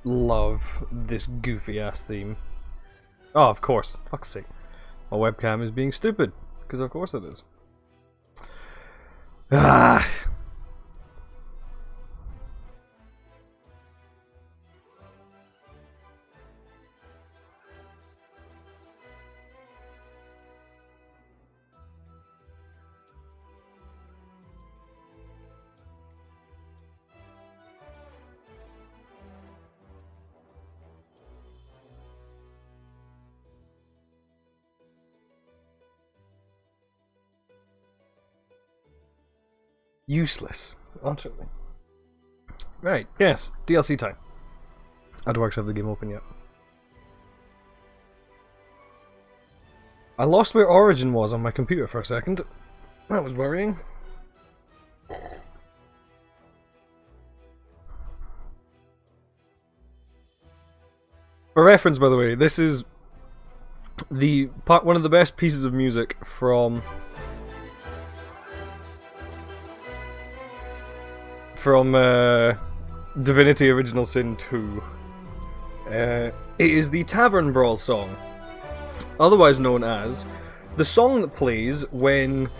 love this goofy ass theme. Oh, of course. Fuck's sake. My webcam is being stupid. Because of course it is. Ah. Useless. Utterly. Right, yes. DLC time. I don't actually have the game open yet. I lost where Origin was on my computer for a second. That was worrying. For reference, by the way, this is one of the best pieces of music from Divinity Original Sin 2. It is the Tavern Brawl song, otherwise known as the song that plays when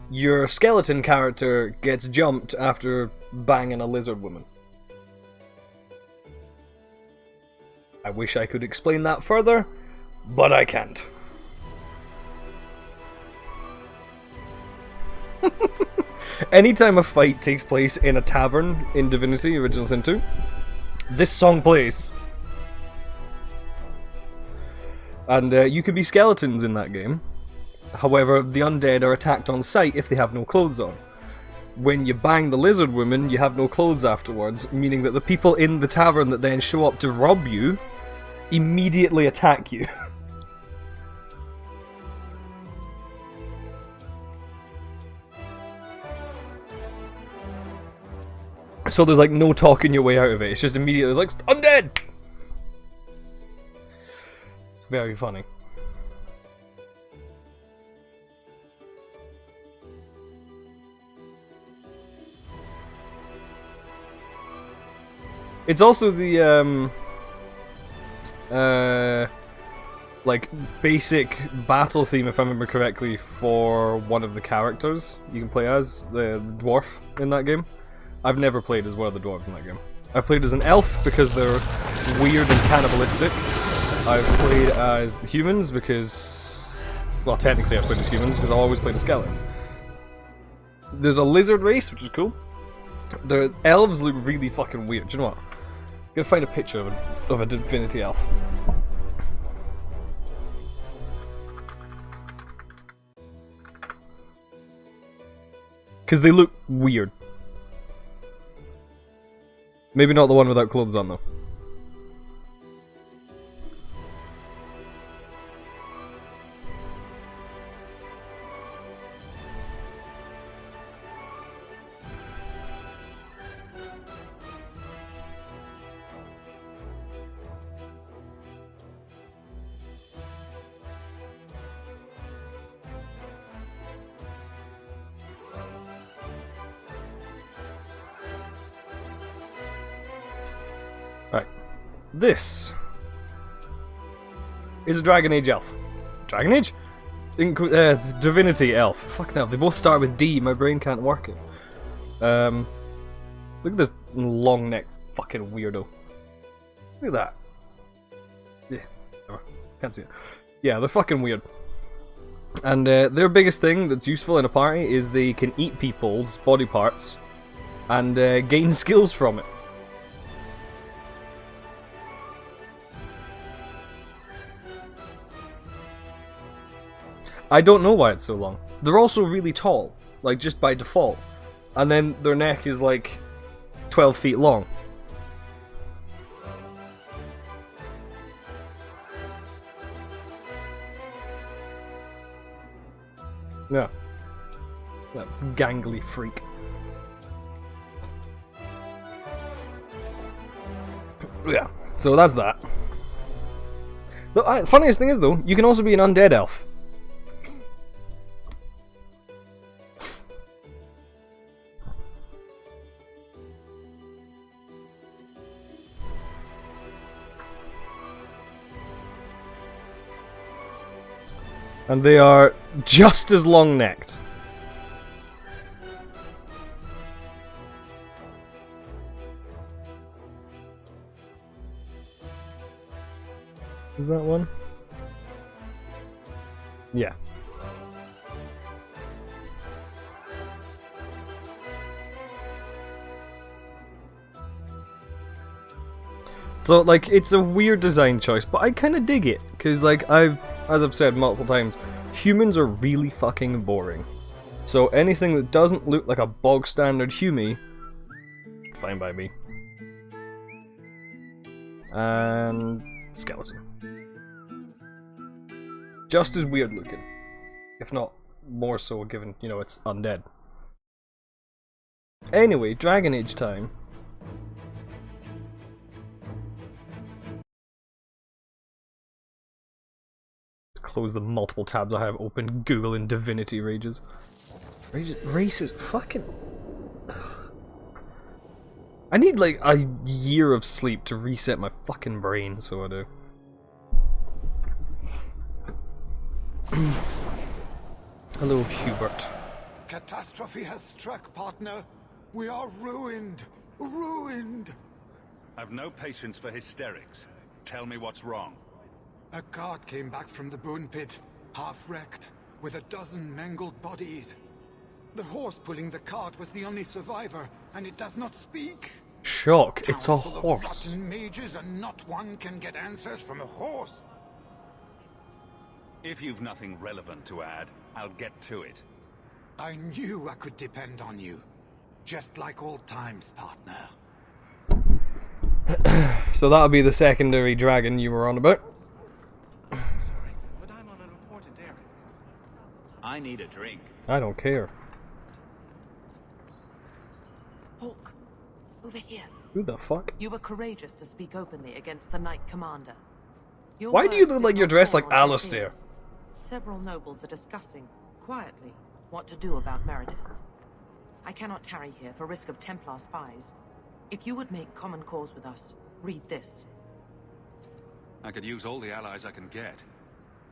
your skeleton character gets jumped after banging a lizard woman. I wish I could explain that further, but I can't. Anytime a fight takes place in a tavern in Divinity Original Sin 2, this song plays. And you can be skeletons in that game. However, the undead are attacked on sight if they have no clothes on. When you bang the lizard woman, you have no clothes afterwards, meaning that the people in the tavern that then show up to rob you immediately attack you. So there's like no talking your way out of it. It's just immediately it's like undead. It's very funny. It's also the like basic battle theme, if I remember correctly, for one of the characters you can play as, the dwarf in that game. I've never played as one of the dwarves in that game. I've played as an elf because they're weird and cannibalistic. I've played as the humans because, well, technically I've played as humans because I always played a skeleton. There's a lizard race, which is cool. The elves look really fucking weird. Do you know what? I'm gonna find a picture of a Divinity elf. Because they look weird. Maybe not the one without clothes on, though. Right. This is a Dragon Age elf. Dragon Age? Divinity elf. Fuck no, they both start with D, my brain can't work it. Look at this long neck fucking weirdo. Look at that. Yeah, can't see it. Yeah, they're fucking weird. And their biggest thing that's useful in a party is they can eat people's body parts and gain skills from it. I don't know why it's so long. They're also really tall, like just by default. And then their neck is like 12 feet long. Yeah. That gangly freak. Yeah, so that's that. The funniest thing is, though, you can also be an undead elf. And they are just as long-necked. Is that one? Yeah. So, like, it's a weird design choice, but I kind of dig it. Because, like, as I've said multiple times, humans are really fucking boring. So anything that doesn't look like a bog standard Humie, fine by me. And skeleton. Just as weird looking. If not more so, given, you know, it's undead. Anyway, Dragon Age time. Close the multiple tabs I have open. Google and Divinity rages. Races. Fucking. I need like a year of sleep to reset my fucking brain, so I do. Hello, Hubert. Catastrophe has struck, partner. We are ruined. Ruined. I've no patience for hysterics. Tell me what's wrong. A cart came back from the bone pit, half-wrecked, with a dozen mangled bodies. The horse pulling the cart was the only survivor, and it does not speak. Shock, it's a Town full of horse. rotten mages, and not one can get answers from a horse. If you've nothing relevant to add, I'll get to it. I knew I could depend on you. Just like old times, partner. So that'll be the secondary dragon you were on about. Sorry, but I'm on an important errand. I need a drink. I don't care. Hawk, over here. Who the fuck? You were courageous to speak openly against the Knight Commander. Your Why do you words look did like you're not dressed fall like on deaf Alistair? ears. Several nobles are discussing, quietly, what to do about Meredith. I cannot tarry here for risk of Templar spies. If you would make common cause with us, read this. I could use all the allies I can get.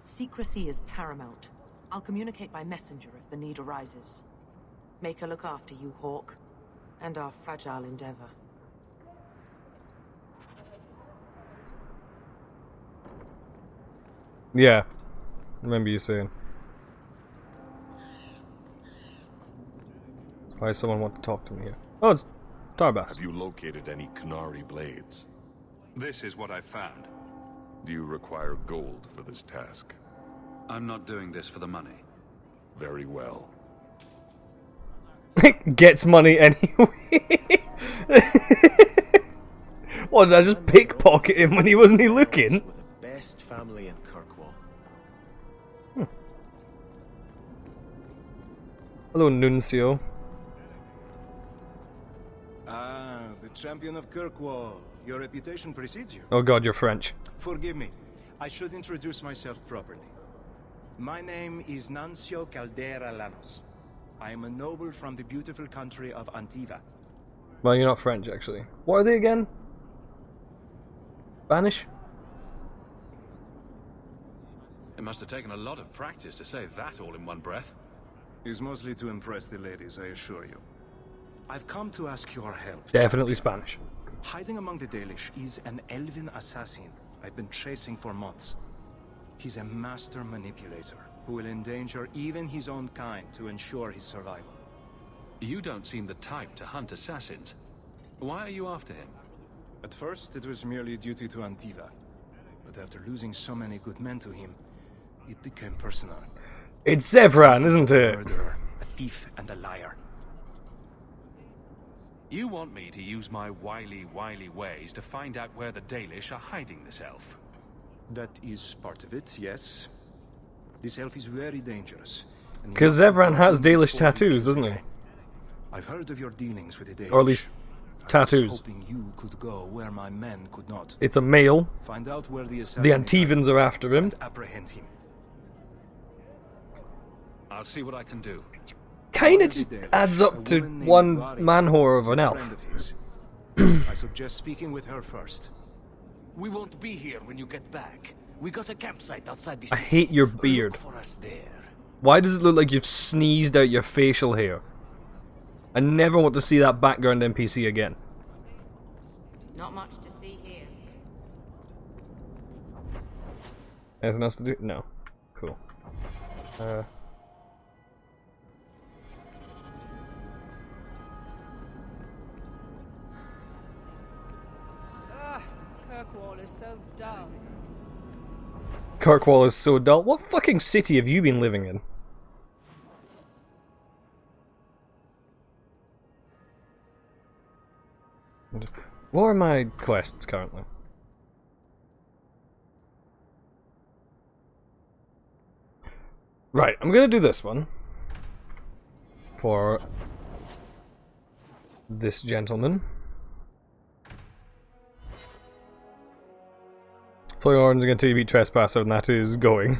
Secrecy is paramount. I'll communicate by messenger if the need arises. Make her look after you, Hawk, and our fragile endeavor. Yeah. Remember you saying. Why does someone want to talk to me here? Oh, it's Tarbas. Have you located any Qunari blades? This is what I've found. Do you require gold for this task? I'm not doing this for the money. Very well. Gets money anyway. What, did I just pickpocket him when he wasn't looking? We're the best family in Kirkwall. Hello, Nuncio. Ah, the champion of Kirkwall. Your reputation precedes you. Oh god, you're French. Forgive me. I should introduce myself properly. My name is Nuncio Caldera Lanos. I am a noble from the beautiful country of Antiva. Well, you're not French, actually. What are they again? Spanish? It must have taken a lot of practice to say that all in one breath. Is mostly to impress the ladies, I assure you. I've come to ask your help. Definitely Spanish. Hiding among the Dalish is an elven assassin I've been chasing for months. He's a master manipulator who will endanger even his own kind to ensure his survival. You don't seem the type to hunt assassins. Why are you after him? At first, it was merely duty to Antiva. But after losing so many good men to him, it became personal. It's Zevran, isn't A it? murderer, a thief, and a liar. You want me to use my wily ways to find out where the Dalish are hiding this elf? That is part of it, yes. This elf is very dangerous. and he Because must be Zevran has brought in Dalish before he tattoos, kills doesn't the he? guy. I've heard of your dealings with the Dalish. Or at least I was tattoos. hoping you could go where my men could not. It's a male. Find out where the assassin The is Antivans are after him. and apprehend him. I'll see what I can do. Kinda One of the just Dalish, adds a up to woman named one Gwari, man whore of is an a elf. friend of his. I suggest speaking with her first. We won't be here when you get back. We got a campsite outside the I city. hate your beard. Look for us there. Why does it look like you've sneezed out your facial hair? I never want to see that background NPC again. Not much to see here. Anything else to do? No. Cool. Kirkwall is so dull. Kirkwall is so dull. What fucking city have you been living in? What are my quests currently? Right, I'm gonna do this one. For this gentleman. Playing Orange again until you beat Trespasser, and that is going.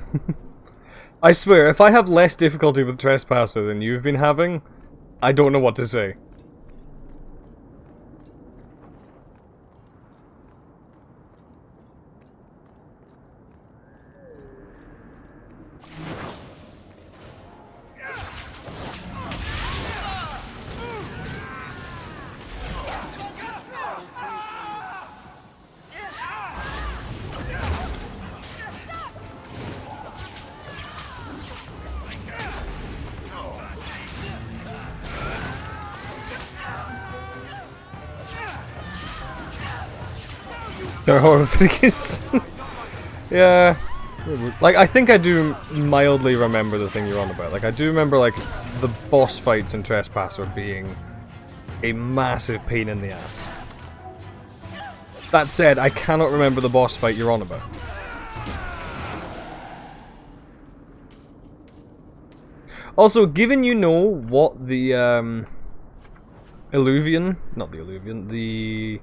I swear, if I have less difficulty with Trespasser than you've been having, I don't know what to say. They're horrific. Yeah. Like, I think I do mildly remember the thing you're on about. Like, I do remember, like, the boss fights in Trespasser being a massive pain in the ass. That said, I cannot remember the boss fight you're on about. Also, given you know what the, Illuvian... Not the Illuvian, the...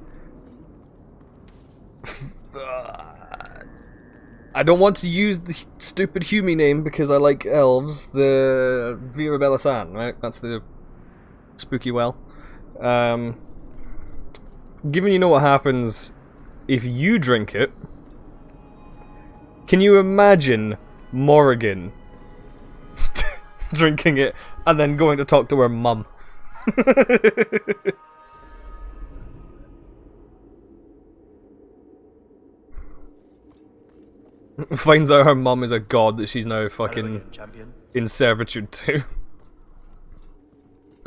I don't want to use the stupid Hume name because I like elves. The Vera Belisan, right? That's the spooky well. Given you know what happens if you drink it, can you imagine Morrigan drinking it and then going to talk to her mum? Finds out her mum is a god that she's now fucking in servitude to.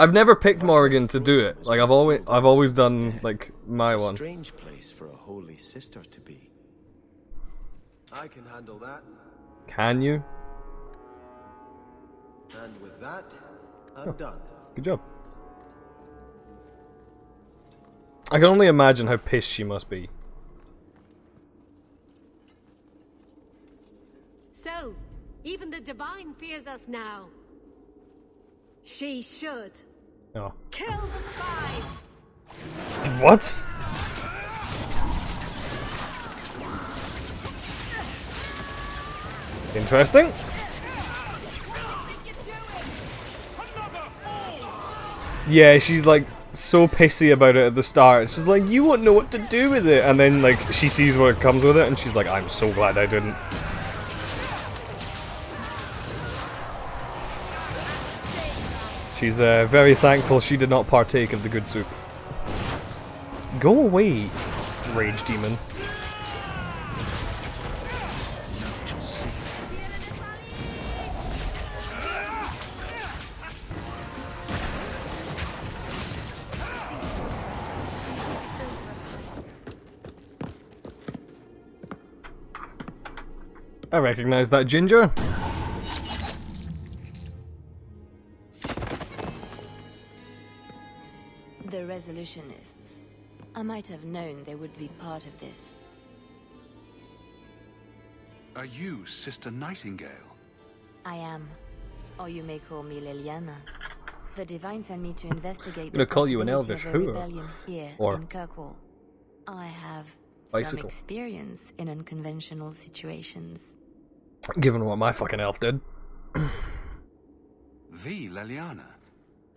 I've never picked Morrigan to do it. Like I've always done like my one. Strange place for a holy sister to be. I can handle that. Can you? And with that, I'm done. Good job. I can only imagine how pissed she must be. So, even the Divine fears us now. She should. Oh. Kill the spies! What? Interesting. Yeah, she's like so pissy about it at the start. She's like, you won't know what to do with it. And then like she sees what comes with it and she's like, I'm so glad I didn't. She's very thankful she did not partake of the good soup. Go away, rage demon. I recognize that ginger. The Resolutionists. I might have known they would be part of this. Are you Sister Nightingale? I am. Or you may call me Liliana. The Divine sent me to investigate I'm gonna the call you an possibility elvish of a whore. rebellion here Or in Kirkwall. I have bicycle. some experience in unconventional situations. Given what my fucking elf did. The Leliana,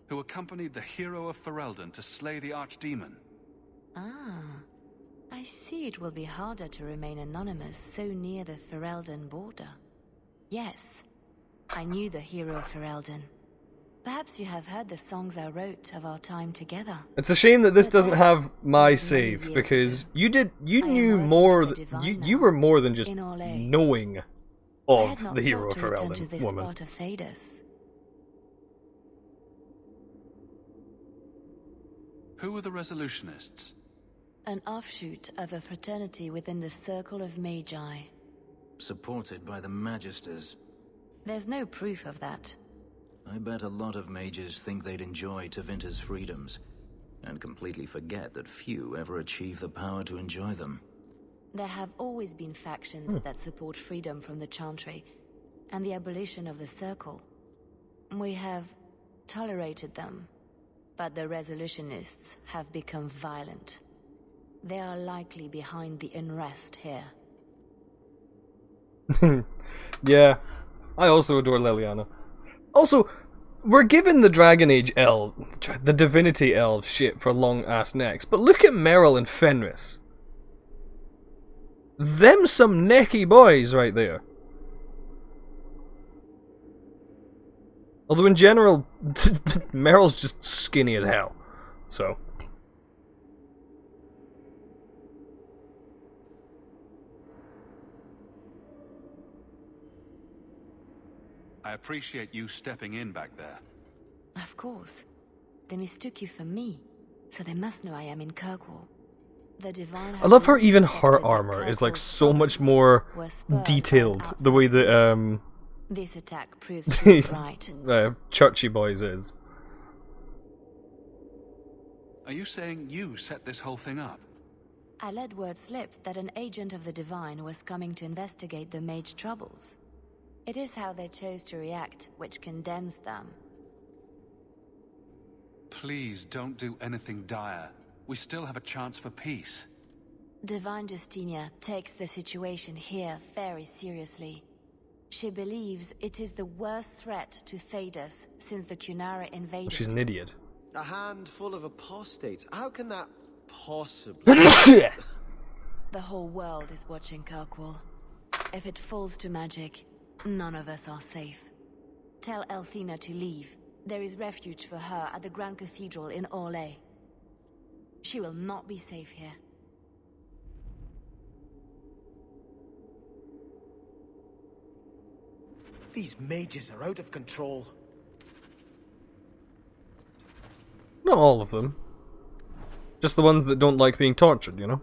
who accompanied the hero of Ferelden to slay the archdemon. Ah. I see it will be harder to remain anonymous so near the Ferelden border. Yes, I knew the hero Ferelden. Perhaps you have heard the songs I wrote of our time together. It's a shame that this doesn't have my save, because you knew more. You were more than just knowing of the hero Ferelden, woman. Part of Thedas. Who are the Resolutionists? An offshoot of a fraternity within the Circle of Magi. Supported by the Magisters. There's no proof of that. I bet a lot of mages think they'd enjoy Tevinter's freedoms, and completely forget that few ever achieve the power to enjoy them. There have always been factions that support freedom from the Chantry, and the abolition of the Circle. We have tolerated them, but the Resolutionists have become violent. They are likely behind the unrest here. Yeah, I also adore Leliana. Also, we're given the Dragon Age elf, the Divinity elf shit for long ass necks, but look at Merrill and Fenris. Them some necky boys right there. Although in general, Merrill's just skinny as hell, so. I appreciate you stepping in back there. Of course. They mistook you for me, so they must know I am in Kirkwall. The Divine I love how even her armor is like so much more detailed, the way that this attack proves she's right. Churchy Boys is. Are you saying you set this whole thing up? I let word slip that an agent of the Divine was coming to investigate the mage troubles. It is how they chose to react, which condemns them. Please don't do anything dire. We still have a chance for peace. Divine Justinia takes the situation here very seriously. She believes it is the worst threat to Thedas since the Cunara invaded. She's an idiot. A handful of apostates. How can that possibly... The whole world is watching Kirkwall. If it falls to magic, none of us are safe. Tell Elthina to leave. There is refuge for her at the Grand Cathedral in Orlais. She will not be safe here. These mages are out of control. Not all of them. Just the ones that don't like being tortured, you know?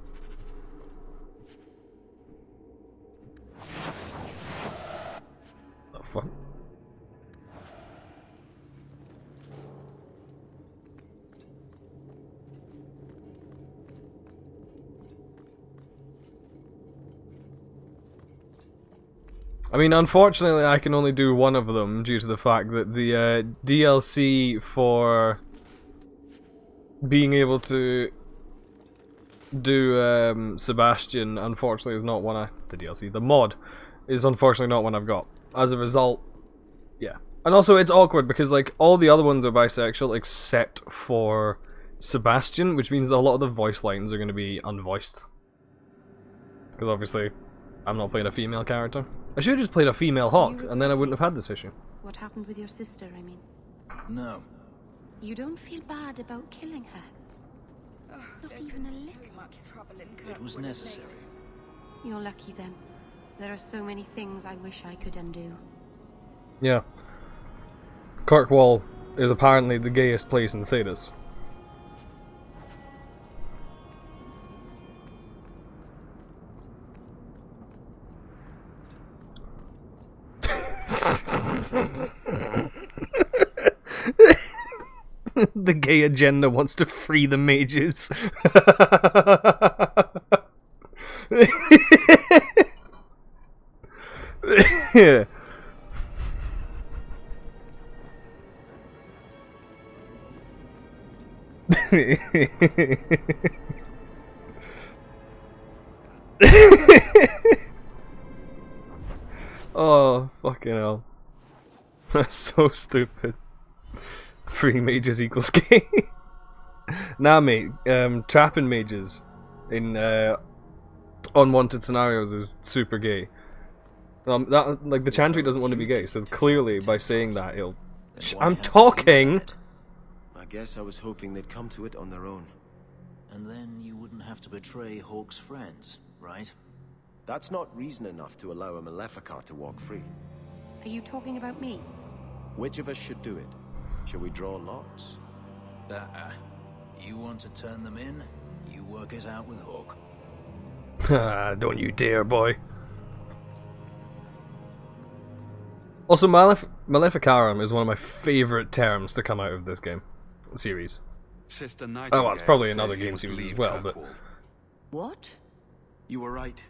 The fuck? I mean, unfortunately, I can only do one of them due to the fact that the DLC for being able to do Sebastian, unfortunately, is not one the mod is unfortunately not one I've got. As a result, yeah. And also, it's awkward because, like, all the other ones are bisexual except for Sebastian, which means that a lot of the voice lines are going to be unvoiced. Because obviously, I'm not playing a female character. I should have just played a female Hawk, and then I wouldn't have had this issue. What happened with your sister, I mean? No. You don't feel bad about killing her? Not even a little? It was necessary. You're lucky then. There are so many things I wish I could undo. Yeah. Kirkwall is apparently the gayest place in Thedas. The gay agenda wants to free the mages. Yeah. Oh, fucking hell. That's so stupid. Free mages equals gay. Nah, mate. Trapping mages in Unwanted Scenarios is super gay. That like the Chantry doesn't want to be gay, so clearly by saying that he'll. I'm talking. I guess I was hoping they'd come to it on their own. And then you wouldn't have to betray Hawke's friends, right? That's not reason enough to allow a Maleficar to walk free. Are you talking about me? Which of us should do it? Shall we draw lots? You want to turn them in? You work it out with Hawke. Don't you dare, boy. Also, Maleficarum is one of my favourite terms to come out of this game series. Sister Oh, well, it's probably another game series as well, but... What? You were right.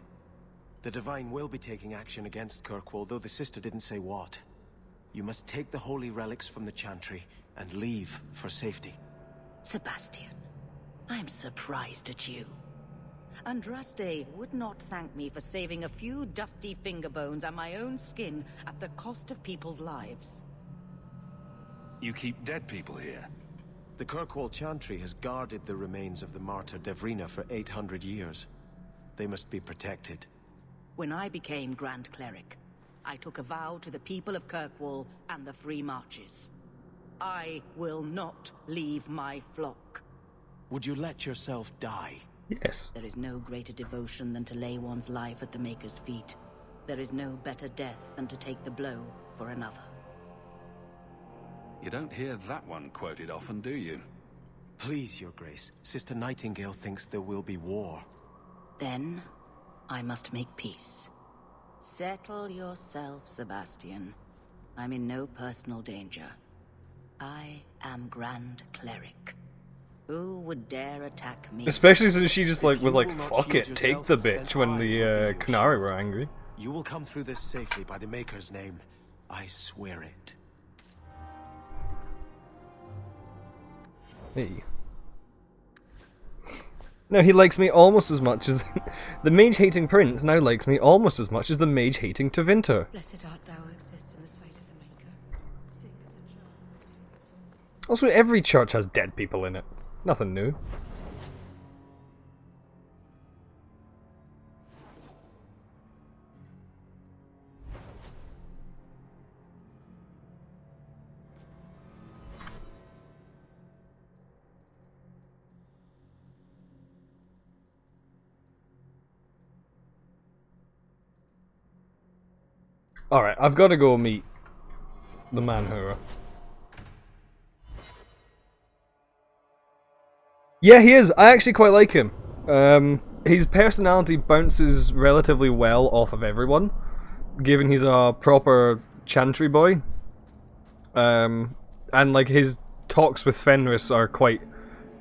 The Divine will be taking action against Kirkwall, though the sister didn't say what. You must take the holy relics from the Chantry and leave for safety. Sebastian, I'm surprised at you. Andraste would not thank me for saving a few dusty finger bones and my own skin at the cost of people's lives. You keep dead people here? The Kirkwall Chantry has guarded the remains of the martyr Devrina for 800 years. They must be protected. When I became Grand Cleric, I took a vow to the people of Kirkwall and the Free Marches. I will not leave my flock. Would you let yourself die? Yes. There is no greater devotion than to lay one's life at the Maker's feet. There is no better death than to take the blow for another. You don't hear that one quoted often, do you? Please, Your Grace. Sister Nightingale thinks there will be war. Then, I must make peace. Settle yourself, Sebastian. I'm in no personal danger. I am Grand Cleric. Who would dare attack me? Especially since she just like was like, fuck it, take the bitch when the Qunari were angry. You will come through this safely by the Maker's name. I swear it. Hey. No, he likes me almost as much as the mage-hating prince now likes me almost as much as the mage-hating Tevinter. Blessed art thou who exists in the sight of the Maker. Also, every church has dead people in it. Nothing new. Alright, I've got to go meet the Manhura. Yeah, he is. I actually quite like him. His personality bounces relatively well off of everyone, given he's a proper Chantry boy. And like his talks with Fenris are quite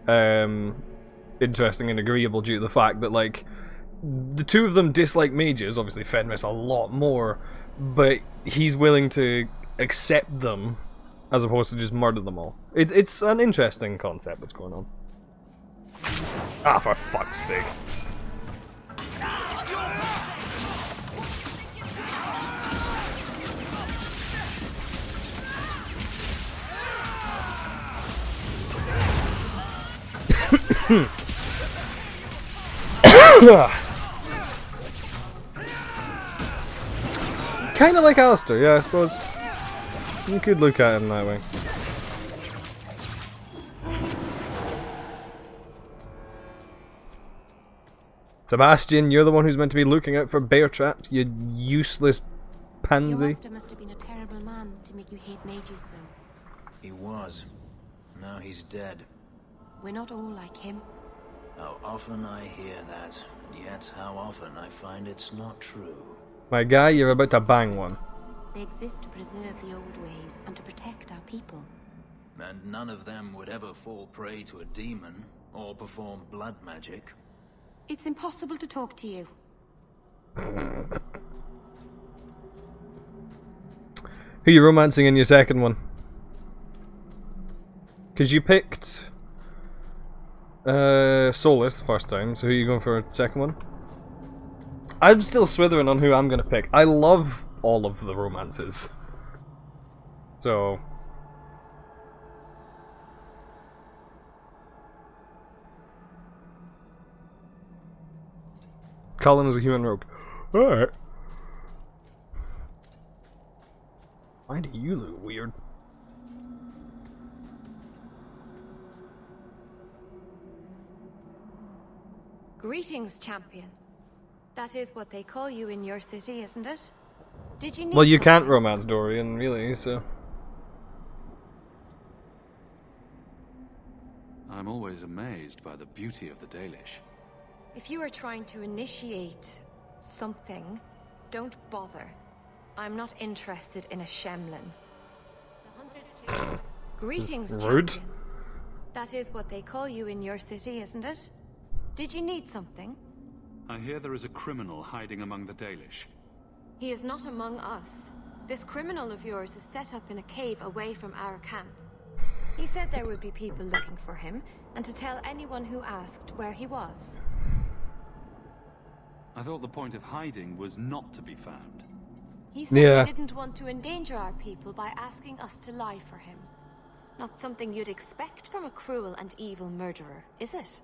interesting and agreeable due to the fact that like the two of them dislike mages, obviously Fenris a lot more, but he's willing to accept them as opposed to just murder them all. It's an interesting concept that's going on. Ah, for fuck's sake. Kinda like Alistair, yeah, I suppose. You could look at him that way. Sebastian, you're the one who's meant to be looking out for bear traps, you useless pansy. Your master must have been a terrible man to make you hate mages so. He was. Now he's dead. We're not all like him. How often I hear that, and yet how often I find it's not true. My guy, you're about to bang one. They exist to preserve the old ways and to protect our people. And none of them would ever fall prey to a demon, or perform blood magic. It's impossible to talk to you. Who you romancing in your second one? Because you picked Solis first time, so who are you going for second one? I'm still swithering on who I'm going to pick. I love all of the romances. So... Cullen is a human rogue. Alright. Why do you look weird? Greetings, champion. That is what they call you in your city, isn't it? Did you need Well, you can't something? romance Dorian, really, so... I'm always amazed by the beauty of the Dalish. If you are trying to initiate something, don't bother. I'm not interested in a Shemlin. Greetings, Rude. champion. That is what they call you in your city, isn't it? Did you need something? I hear there is a criminal hiding among the Dalish. He is not among us. This criminal of yours is set up in a cave away from our camp. He said there would be people looking for him, and to tell anyone who asked where he was. I thought the point of hiding was not to be found. He said Yeah. he didn't want to endanger our people by asking us to lie for him. Not something you'd expect from a cruel and evil murderer, is it?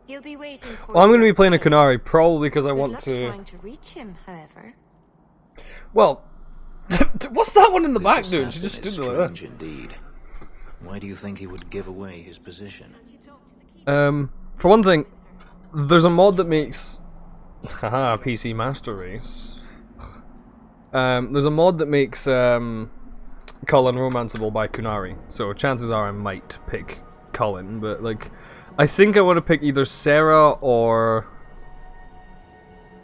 He'll be waiting for Well, I'm going to your be playing a return. Qunari, probably because I Good want luck to... trying to reach him, however. Well, what's that one in the back doing? She Assassin just is stood there like strange indeed. Why do you think he would give away his position? that. For one thing, there's a mod that makes... Haha, PC Master Race. There's a mod that makes Cullen romanceable by Qunari, so chances are I might pick Cullen, but like, I think I want to pick either Sarah or...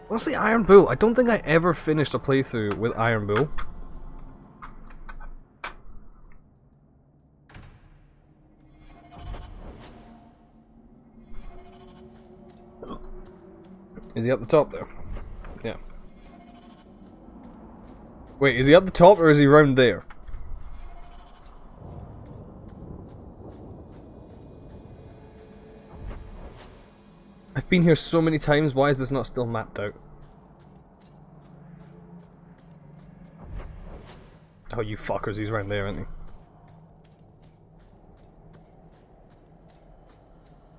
What's the Iron Bull? I don't think I ever finished a playthrough with Iron Bull. Is he up the top there? Yeah. Wait, is he up the top or is he round there? I've been here so many times, why is this not still mapped out? Oh, you fuckers, he's round there, isn't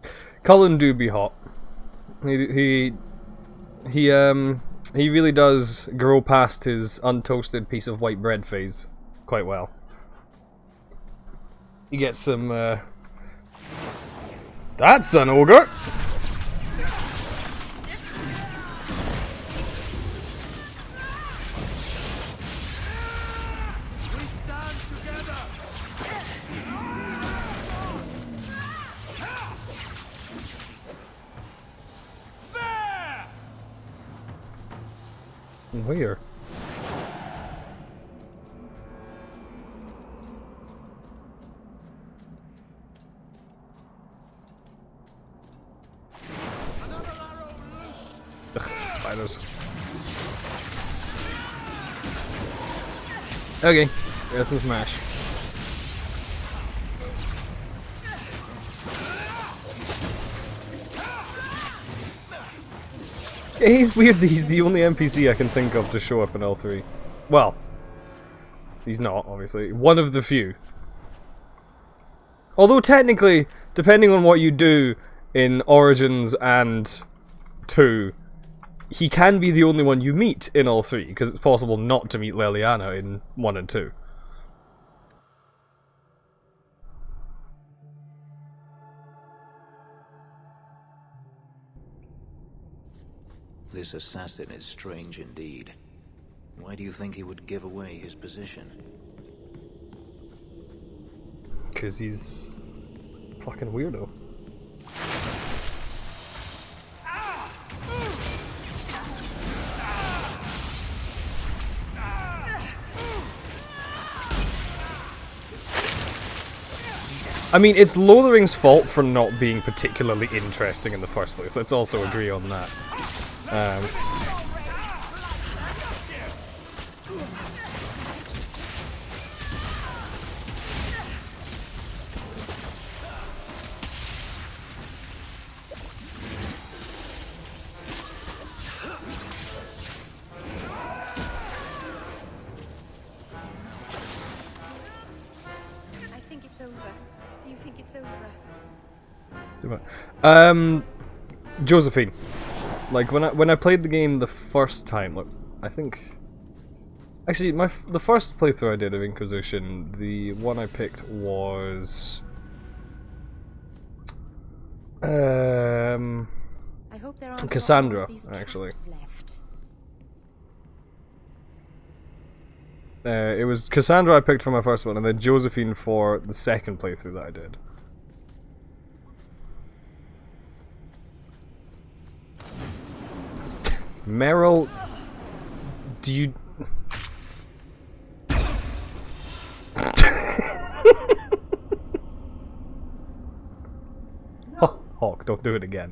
he? Cullen do be hot. He really does grow past his untoasted piece of white bread phase quite well. He gets some, That's an ogre! Where? Ugh, spiders. Okay, yes, and smash. Yeah, he's weird that he's the only NPC I can think of to show up in L3. Well, he's not, obviously. One of the few. Although technically, depending on what you do in Origins and 2, he can be the only one you meet in all 3, because it's possible not to meet Leliana in 1 and 2. This assassin is strange indeed. Why do you think he would give away his position? Because he's... fucking weirdo. I mean, it's Lothering's fault for not being particularly interesting in the first place. Let's also agree on that. I think it's over. Do you think it's over? Josephine. Like when I played the game the first time, look, I think actually the first playthrough I did of Inquisition, the one I picked was I hope there aren't Cassandra, these actually. traps left. It was Cassandra I picked for my first one, and then Josephine for the second playthrough that I did. Meryl, do you... Hawk, don't do it again.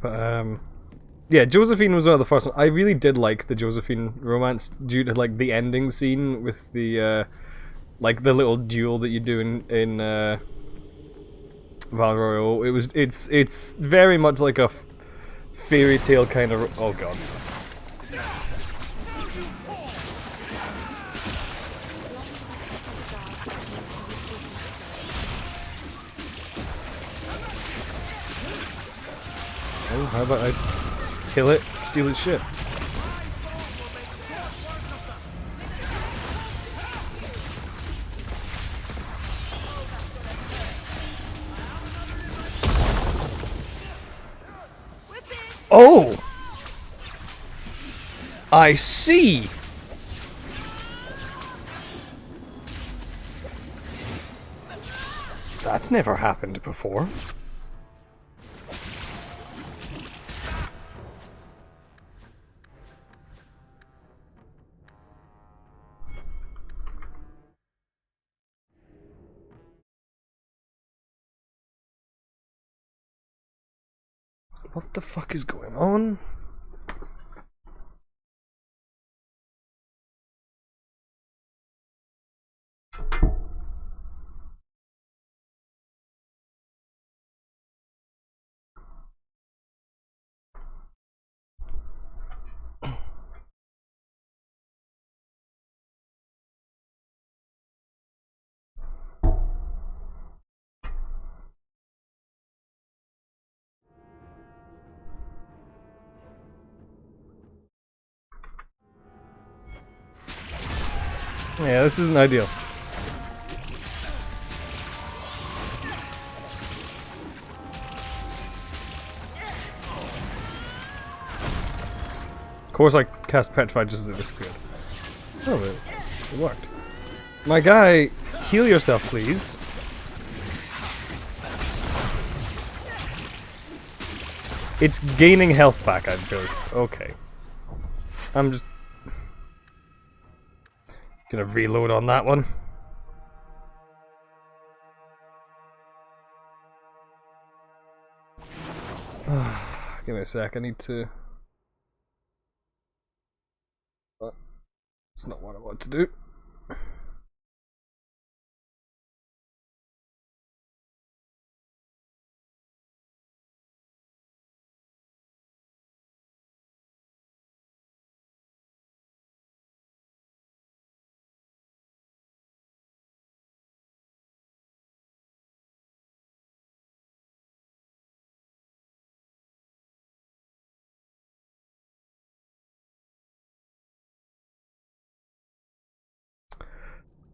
But, yeah, Josephine was one of the first ones. I really did like the Josephine romance due to, like, the ending scene with the, like, the little duel that you do in Val Royale. It's very much like a fairy tale kind of... Oh, God. Oh, how about I kill it, steal its shit? Oh! I see! That's never happened before. What the fuck is going on? Yeah, this isn't ideal. Of course I cast Petrified just as it disappeared. Oh, it worked. My guy, heal yourself, please. It's gaining health back, I suppose. Okay. I'm just gonna reload on that one. Give me a sec, I need to... It's not what I want to do.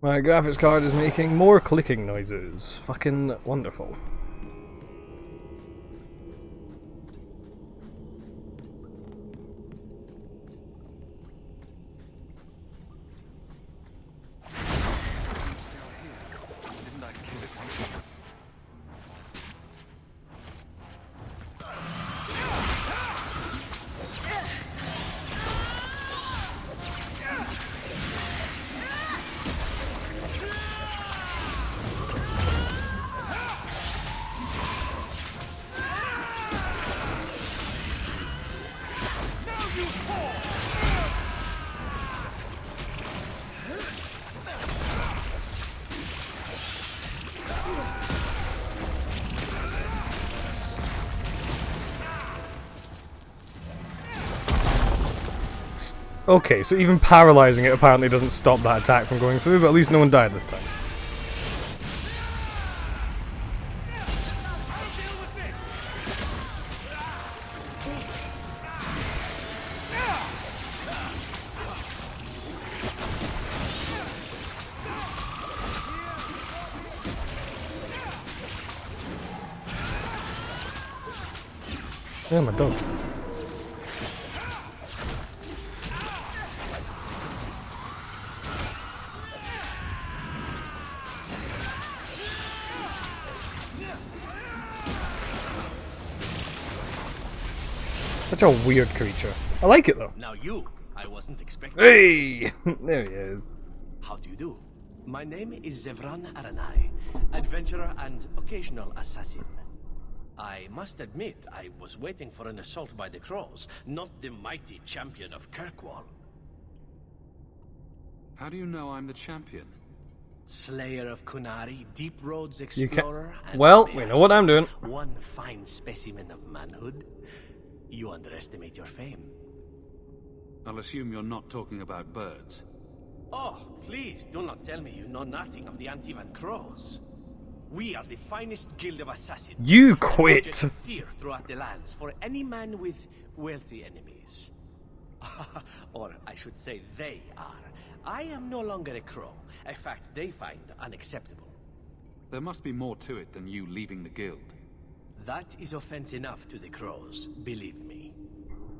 My graphics card is making more clicking noises. Fucking wonderful. Okay, so even paralyzing it apparently doesn't stop that attack from going through, but at least no one died this time. Yeah, my dog. Such a weird creature. I like it though. Now I wasn't expecting. Hey! There he is. How do you do? My name is Zevran Aranai, adventurer and occasional assassin. I must admit, I was waiting for an assault by the Crows, not the mighty champion of Kirkwall. How do you know I'm the champion? Slayer of Kunari, Deep Roads explorer, and well, we know what I'm doing. One fine specimen of manhood. You underestimate your fame. I'll assume you're not talking about birds. Oh, please, do not tell me you know nothing of the Antivan Crows. We are the finest guild of assassins. You quit! Project of fear throughout the lands for any man with wealthy enemies. Or I should say they are. I am no longer a crow. A fact they find unacceptable. There must be more to it than you leaving the guild. That is offense enough to the Crows, believe me.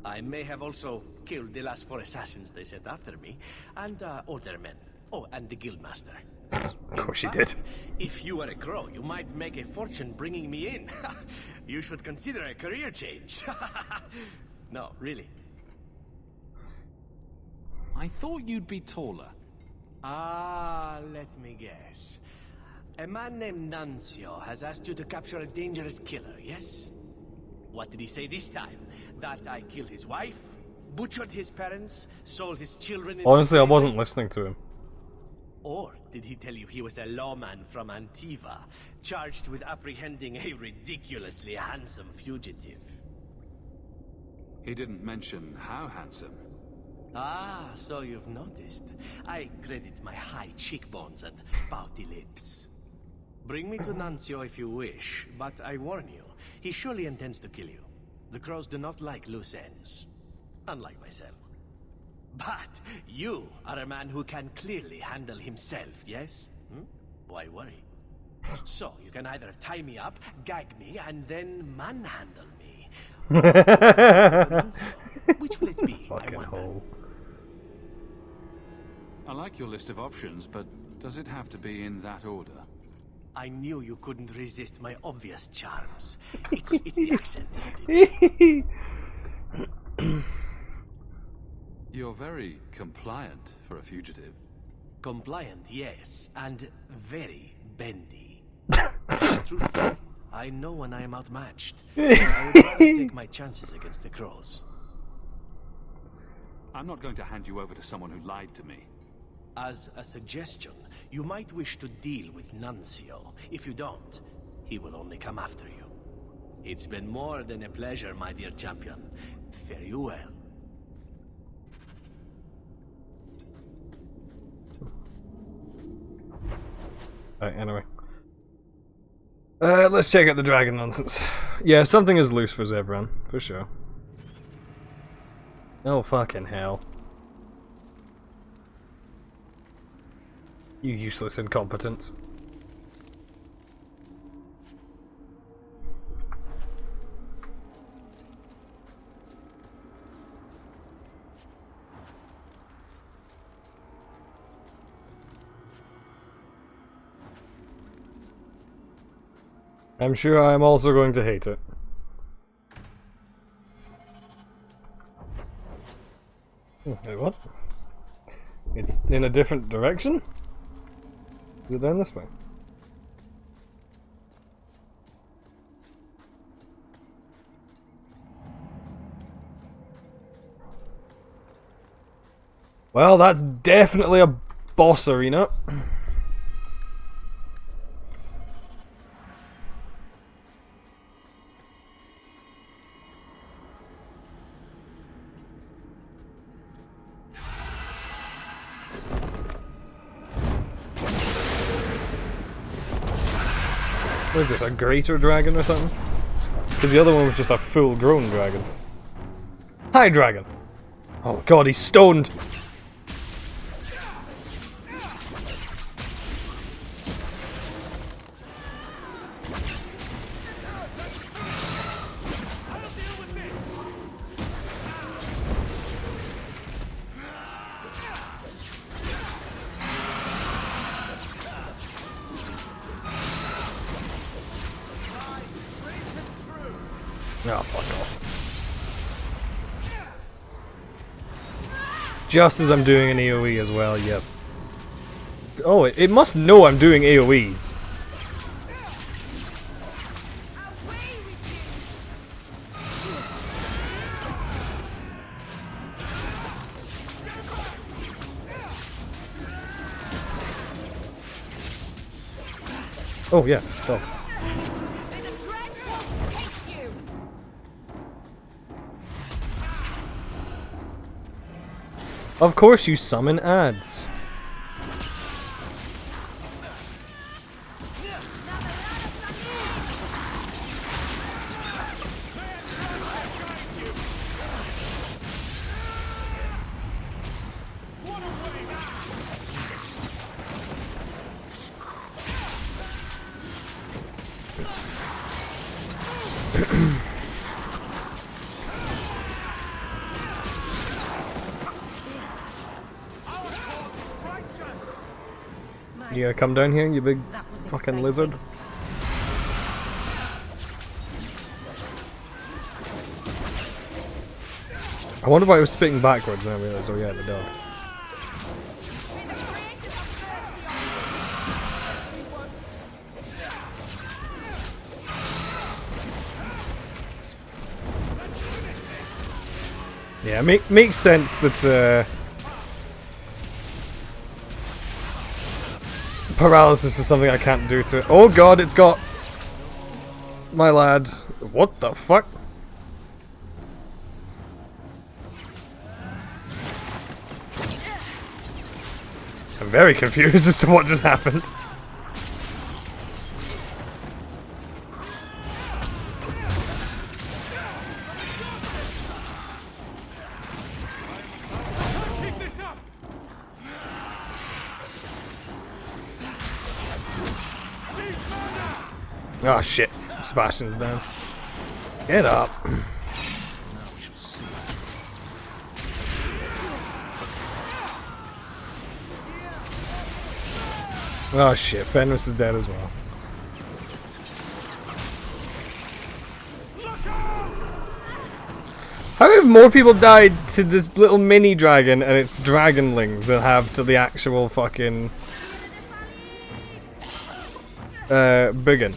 I may have also killed the last 4 assassins they sent after me, and older men. Oh, and the guildmaster. Of course you did. If you were a crow, you might make a fortune bringing me in. You should consider a career change. No, really. I thought you'd be taller. Ah, let me guess. A man named Nuncio has asked you to capture a dangerous killer, yes? What did he say this time? That I killed his wife, butchered his parents, sold his children in Honestly, I wasn't listening to him. Or did he tell you he was a lawman from Antiva, charged with apprehending a ridiculously handsome fugitive? He didn't mention how handsome. Ah, so you've noticed. I credit my high cheekbones and pouty lips. Bring me to Nuncio if you wish, but I warn you, he surely intends to kill you. The Crows do not like loose ends, unlike myself. But you are a man who can clearly handle himself, yes? Why worry? So, you can either tie me up, gag me, and then manhandle me. Which will it be, I wonder? I like your list of options, but does it have to be in that order? I knew you couldn't resist my obvious charms. It's the accent, isn't it? You're very compliant for a fugitive. Compliant, yes, and very bendy. Truthfully, I know when I am outmatched. I would rather take my chances against the Crows. I'm not going to hand you over to someone who lied to me. As a suggestion, you might wish to deal with Nuncio. If you don't, he will only come after you. It's been more than a pleasure, my dear champion. Fare you well. Right, anyway. Let's check out the dragon nonsense. Yeah, something is loose for Zevran, for sure. Oh, fucking hell. You useless incompetence. I'm sure I'm also going to hate it. Wait, what? It's in a different direction? Is it down this way? Well, that's definitely a boss arena. What is it, a greater dragon or something? Because the other one was just a full-grown dragon. Hi, dragon! Oh god, he's stoned! Oh, fuck off. Just as I'm doing an AoE as well, yep. Oh, it must know I'm doing AoEs. Oh, yeah. Oh. Of course you summon ads. You gonna come down here, you big fucking lizard? I wonder why I was spitting backwards and I realised, oh yeah, the dog. Yeah, makes sense that paralysis is something I can't do to it. Oh god, it's got my lad. What the fuck? I'm very confused as to what just happened. Oh shit, Sebastian's down. Get up. Oh shit, Fenris is dead as well. How have more people died to this little mini dragon and its dragonlings than have to the actual fucking Biggin?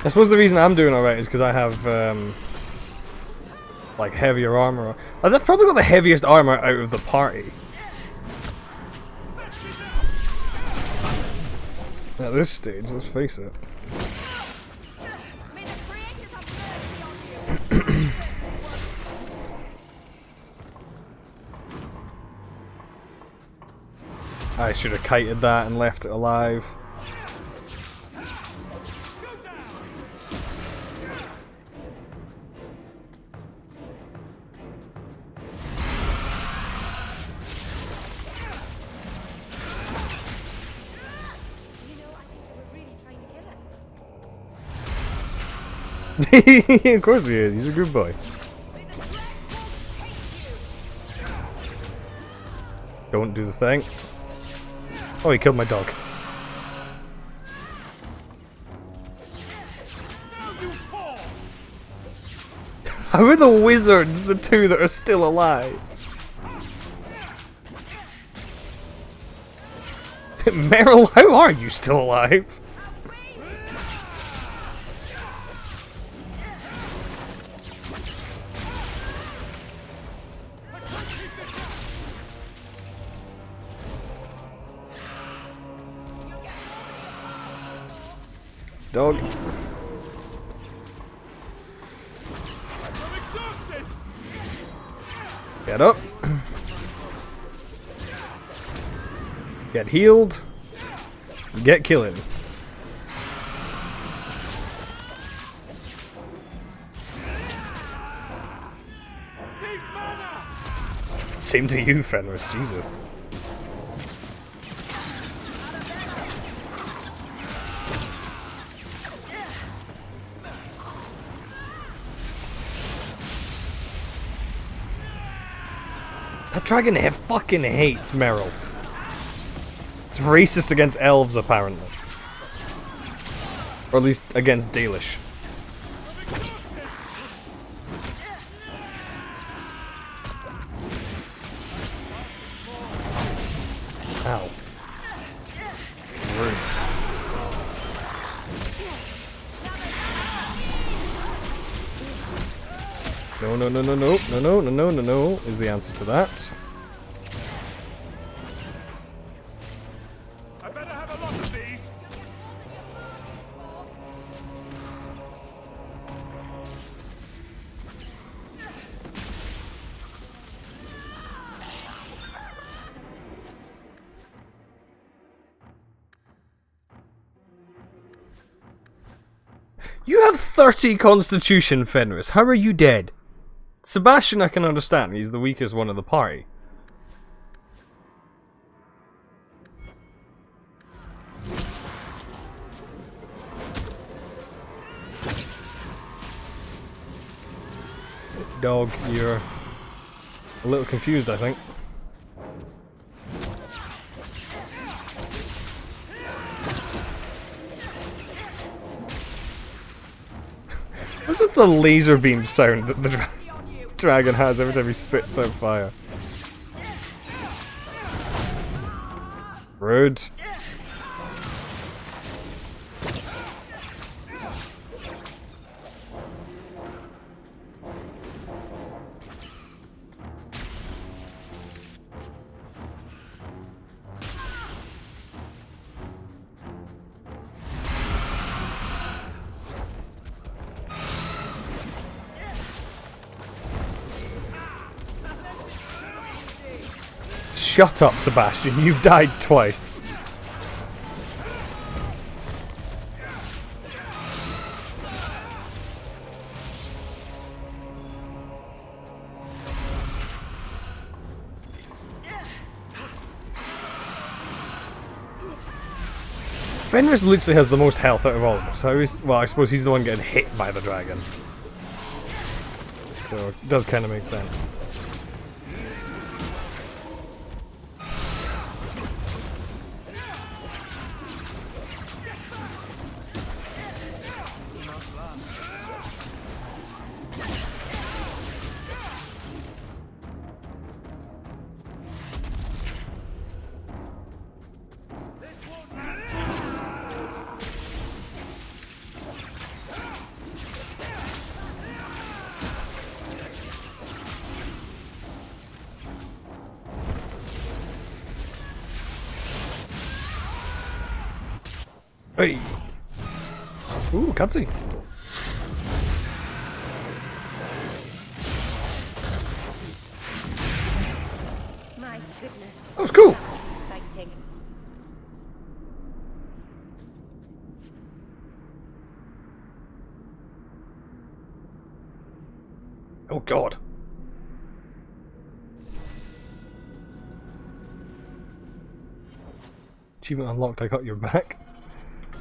I suppose the reason I'm doing alright is because I have like heavier armor. I've probably got the heaviest armor out of the party. At this stage, let's face it. I should have kited that and left it alive. Of course he is, he's a good boy. Don't do the thing. Oh, he killed my dog. How are the wizards the two that are still alive? Meryl, how are you still alive? Dog. Get up. Get healed. Get killing. Same to you, Fenris. Jesus. That dragon fucking hates Meryl. It's racist against elves, apparently. Or at least against Dalish. Ow. Rude. No, no, no, no, no, no, no, no, no, no, no, is the answer to that. I better have a lot of these. You have 30 constitution, Fenris. How are you dead? Sebastian I can understand, he's the weakest one of the party. Dog, you're a little confused, I think. What's with the laser beam sound that the dragon has every time he spits out fire? Rude. Shut up, Sebastian. You've died twice. Fenris literally has the most health out of all of us. Well, I suppose he's the one getting hit by the dragon. So it does kind of make sense. Hey! Ooh, cutscene! My goodness. That was cool! Exciting. Oh god. Achievement unlocked, I got your back.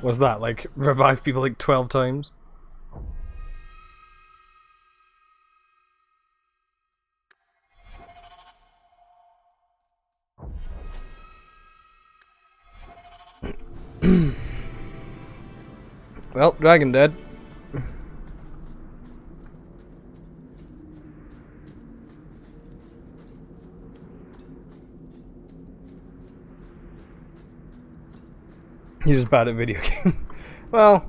Was that like revive people like 12 times? Well, dragon dead. You're just bad at video games. Well,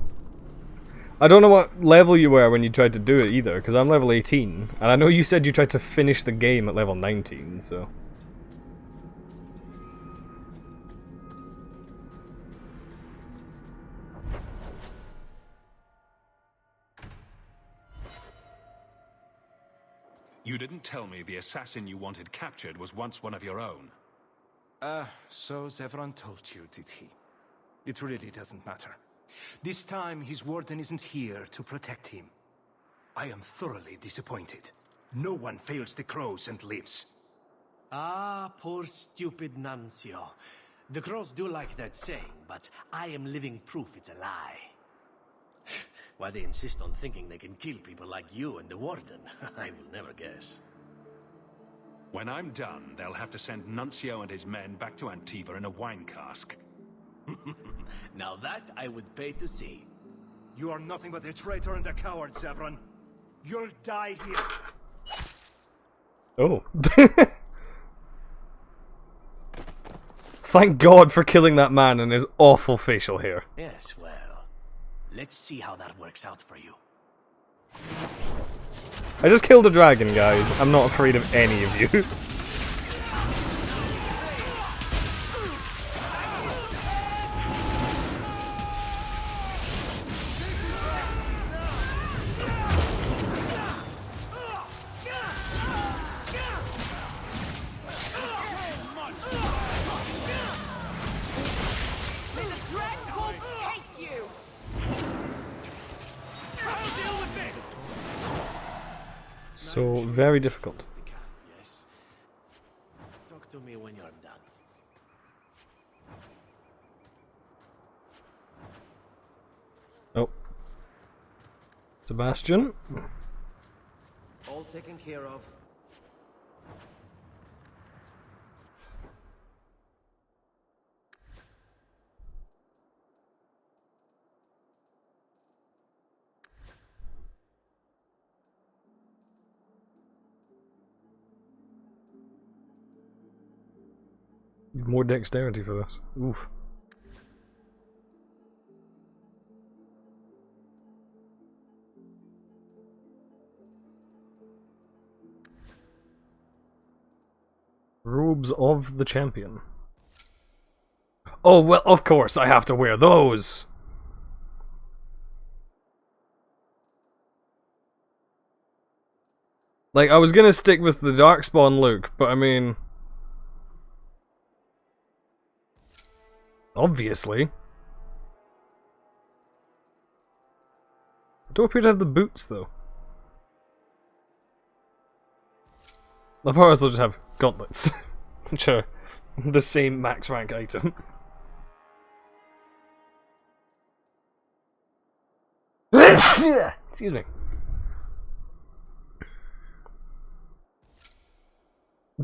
I don't know what level you were when you tried to do it either, because I'm level 18, and I know you said you tried to finish the game at level 19, so... You didn't tell me the assassin you wanted captured was once one of your own. So Zevran told you, did he? It really doesn't matter. This time, his warden isn't here to protect him. I am thoroughly disappointed. No one fails the crows and lives. Ah, poor stupid Nuncio. The crows do like that saying, but I am living proof it's a lie. Why they insist on thinking they can kill people like you and the warden, I will never guess. When I'm done, they'll have to send Nuncio and his men back to Antiva in a wine cask. Now that I would pay to see. You are nothing but a traitor and a coward, Zevran. You'll die here. Oh. Thank God for killing that man and his awful facial hair. Yes, well, let's see how that works out for you. I just killed a dragon, guys. I'm not afraid of any of you. So, very difficult. Yes. Talk to me when you're done. Oh. Sebastian? All taken care of. More dexterity for this. Oof. Robes of the champion. Oh, well, of course I have to wear those! Like, I was gonna stick with the Darkspawn look, but I mean... Obviously. I don't appear to have the boots, though. Of course, they'll just have gauntlets, which are the same max rank item. Excuse me.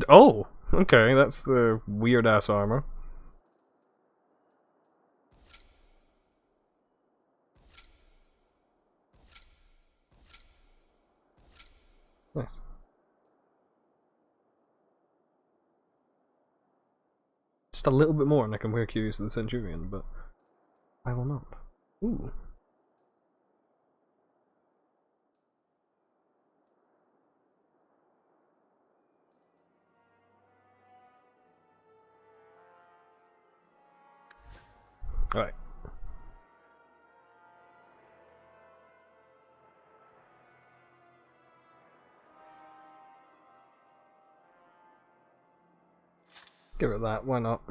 Oh, okay, that's the weird ass armor. Nice. Just a little bit more and I can wear Curious of the Centurion, but I will not. Ooh. Alright. Give it that, why not?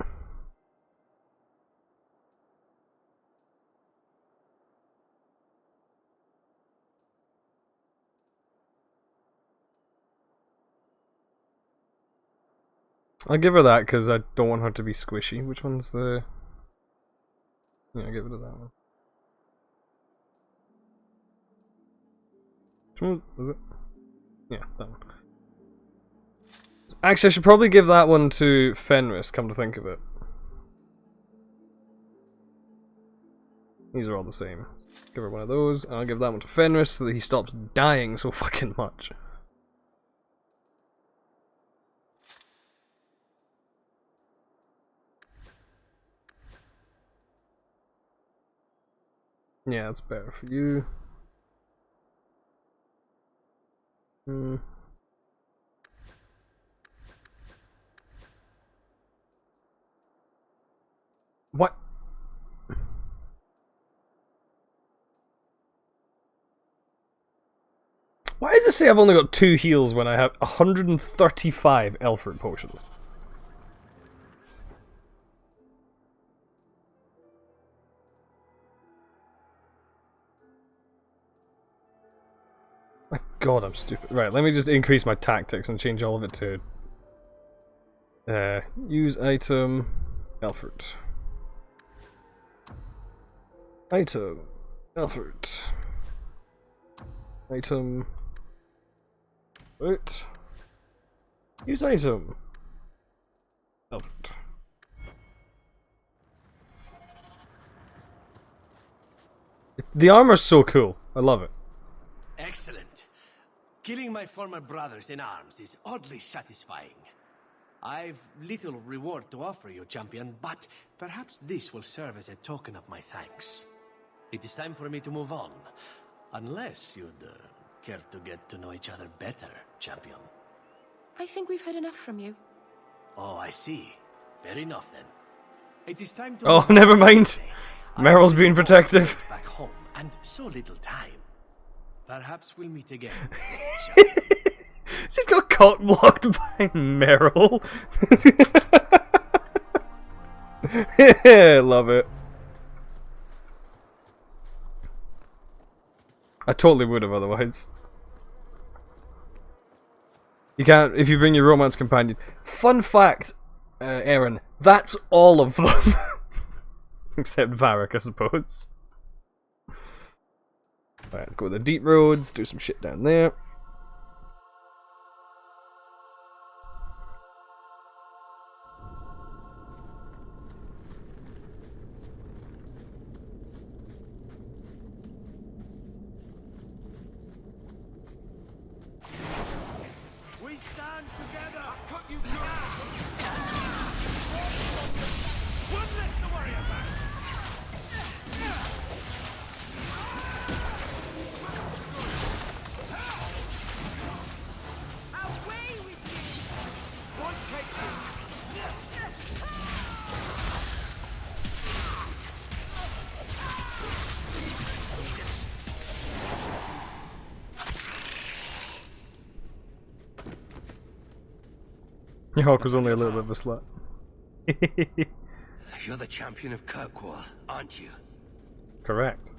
I'll give her that because I don't want her to be squishy. Which one's the... Yeah, I'll get rid of that one. Which one was it? Yeah, that one. Actually, I should probably give that one to Fenris, come to think of it. These are all the same. Give her one of those, and I'll give that one to Fenris so that he stops dying so fucking much. Yeah, that's better for you. What? Why does it say I've only got 2 heals when I have 135 Elfert potions? My god, I'm stupid. Right, let me just increase my tactics and change all of it to... use item... Elfert. Item... Elfert. Item... Right. Use item. Elfert. The armor's so cool. I love it. Excellent. Killing my former brothers in arms is oddly satisfying. I've little reward to offer you, champion, but perhaps this will serve as a token of my thanks. It is time for me to move on. Unless you'd care to get to know each other better, champion. I think we've heard enough from you. Oh, I see. Fair enough then. It is time to... Oh, never mind. Meryl's being protective. Back home, and so little time. Perhaps we'll meet again. She's got cock blocked by Meryl. Love it. I totally would have otherwise. You can't if you bring your romance companion. Fun fact, Aaron, that's all of them. Except Varric, I suppose. Alright, let's go to the deep roads, do some shit down there. We stand together. I'll cut you down. One less to worry about. Away with you. One take two. Your Hawk was only a little bit of a slut. You're the champion of Kirkwall, aren't you? Correct.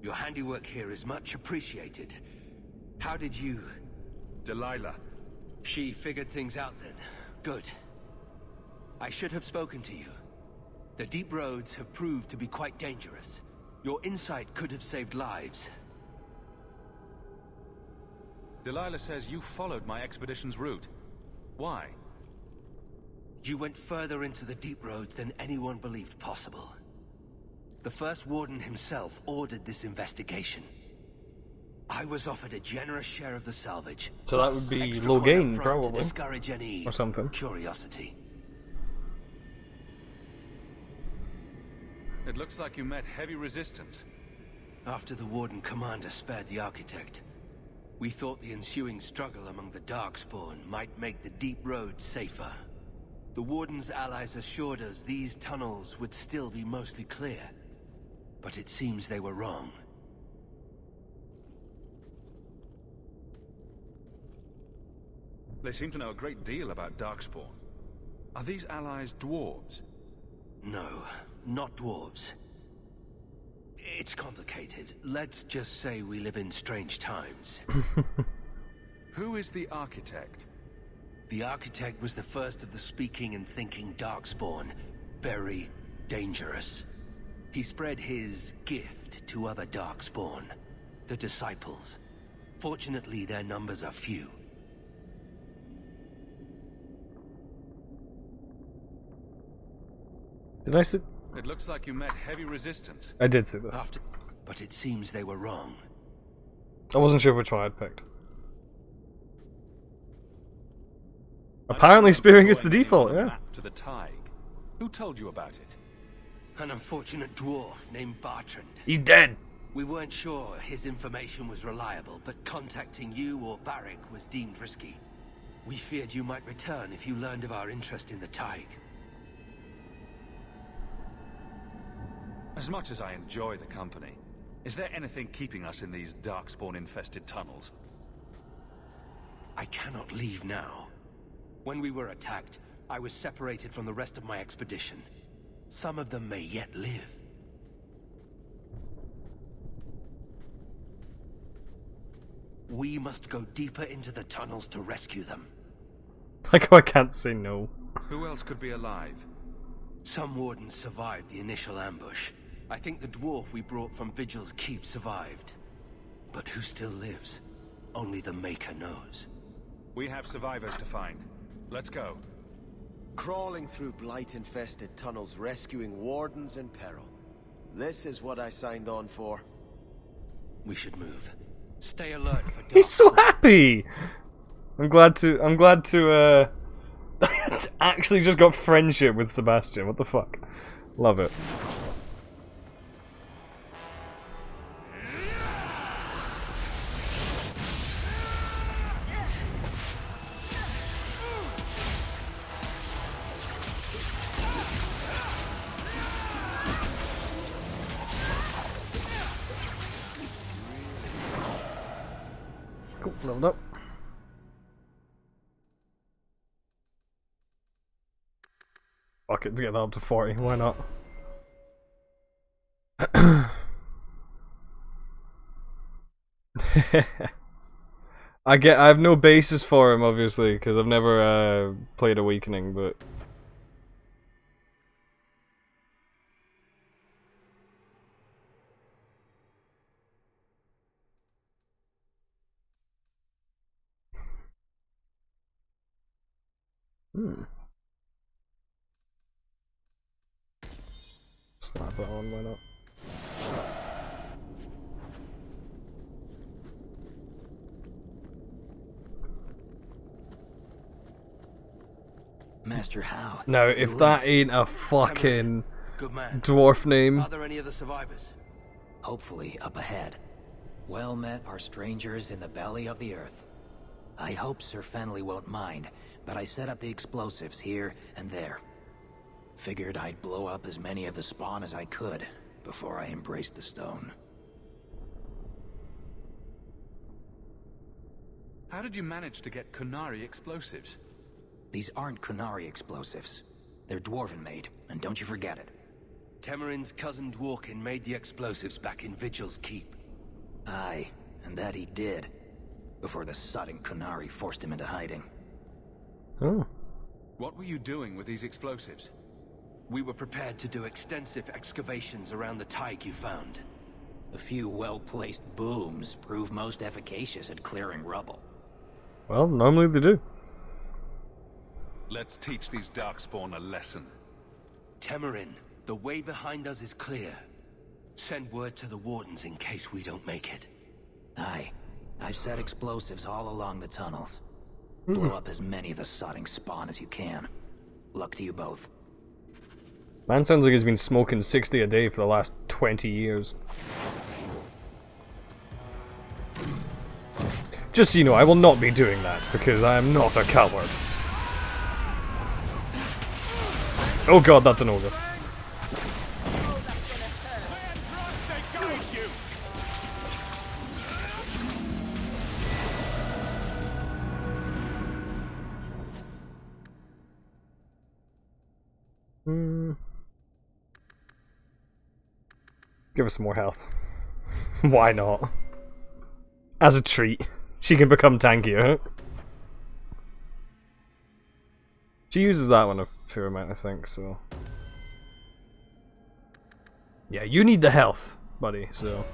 Your handiwork here is much appreciated. How did you... Delilah. She figured things out then. Good. I should have spoken to you. The deep roads have proved to be quite dangerous. Your insight could have saved lives. Delilah says you followed my expedition's route. Why? You went further into the deep roads than anyone believed possible. The first warden himself ordered this investigation. I was offered a generous share of the salvage. So that would be extra low coin gain, up front probably. to discourage any or something. curiosity. It looks like you met heavy resistance. After the Warden Commander spared the Architect, we thought the ensuing struggle among the Darkspawn might make the deep roads safer. The Warden's allies assured us these tunnels would still be mostly clear, but it seems they were wrong. They seem to know a great deal about Darkspawn. Are these allies dwarves? No, not dwarves. It's complicated. Let's just say we live in strange times. Who is the Architect? The Architect was the first of the speaking and thinking Darkspawn. Very dangerous. He spread his gift to other Darkspawn, the Disciples. Fortunately, their numbers are few. Did I see? It looks like you met heavy resistance. I did see this. But it seems they were wrong. I wasn't sure which one I'd picked. Apparently spearing is the default, yeah. To the Tig. Who told you about it? An unfortunate dwarf named Bartrand. He's dead. We weren't sure his information was reliable, but contacting you or Varric was deemed risky. We feared you might return if you learned of our interest in the Tig. As much as I enjoy the company, Is there anything keeping us in these Darkspawn-infested tunnels? I cannot leave now. When we were attacked, I was separated from the rest of my expedition. Some of them may yet live. We must go deeper into the tunnels to rescue them. Like how I can't say no. Who else could be alive? Some wardens survived the initial ambush. I think the dwarf we brought from Vigil's Keep survived. But who still lives? Only the Maker knows. We have survivors to find. Let's go. Crawling through blight-infested tunnels, rescuing wardens in peril. This is what I signed on for. We should move. Stay alert for He's so happy! I'm glad to actually just got friendship with Sebastian. What the fuck? Love it. Cool, leveled up. Fuck it, let's get that up to 40, why not? I have no basis for him, obviously, because I've never played Awakening, but... Slap that on, why not? Master How? Now, if that ain't a fucking Good man. dwarf name. Are there any other survivors? Hopefully up ahead. Well met are strangers in the belly of the earth. I hope Sir Fenley won't mind, but I set up the explosives here and there. Figured I'd blow up as many of the spawn as I could before I embraced the stone. How did you manage to get Qunari explosives? These aren't Qunari explosives. They're Dwarven made, and don't you forget it. Temerin's cousin Dworkin made the explosives back in Vigil's Keep. Aye, and that he did. Before the sudden Qunari forced him into hiding. Oh. What were you doing with these explosives? We were prepared to do extensive excavations around the Tig you found. A few well-placed booms prove most efficacious at clearing rubble. Well, normally they do. Let's teach these Darkspawn a lesson. Temerin, the way behind us is clear. Send word to the Wardens in case we don't make it. Aye. I've set explosives all along the tunnels. Blow up as many of the sodding spawn as you can. Luck to you both. Man sounds like he's been smoking 60 a day for the last 20 years. Just so you know, I will not be doing that, because I am not a coward. Oh god, that's an ogre. Give her some more health. Why not? As a treat. She can become tankier. She uses that one a fair amount, I think, so... Yeah, you need the health, buddy, so...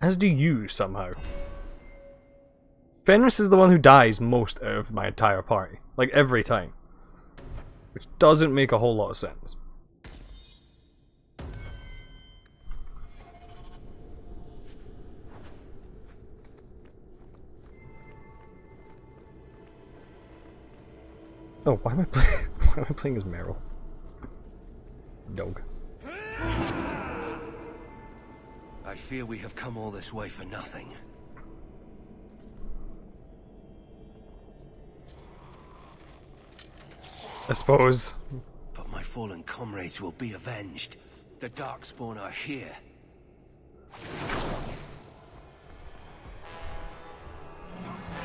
As do you, somehow. Fenris is the one who dies most out of my entire party. Like, every time. Which doesn't make a whole lot of sense. Oh, why am I playing as Meryl? I fear we have come all this way for nothing. I suppose. But my fallen comrades will be avenged. The Darkspawn are here.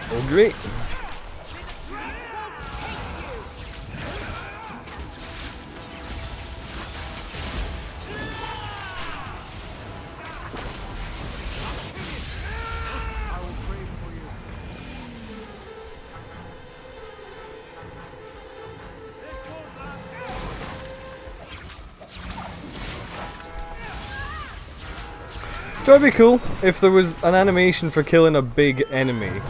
Oh, great. So it'd be cool if there was an animation for killing a big enemy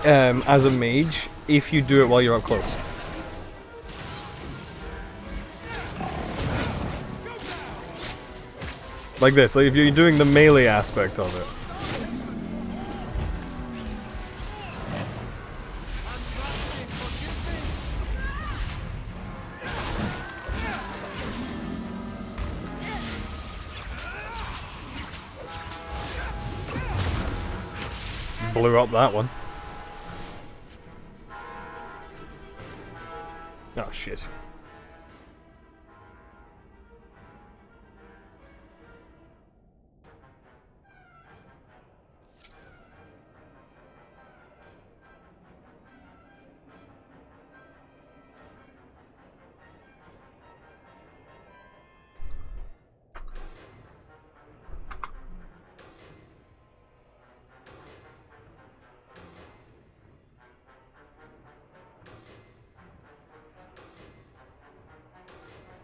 as a mage, if you do it while you're up close. Like this, like if you're doing the melee aspect of it. Blew up that one. Oh shit.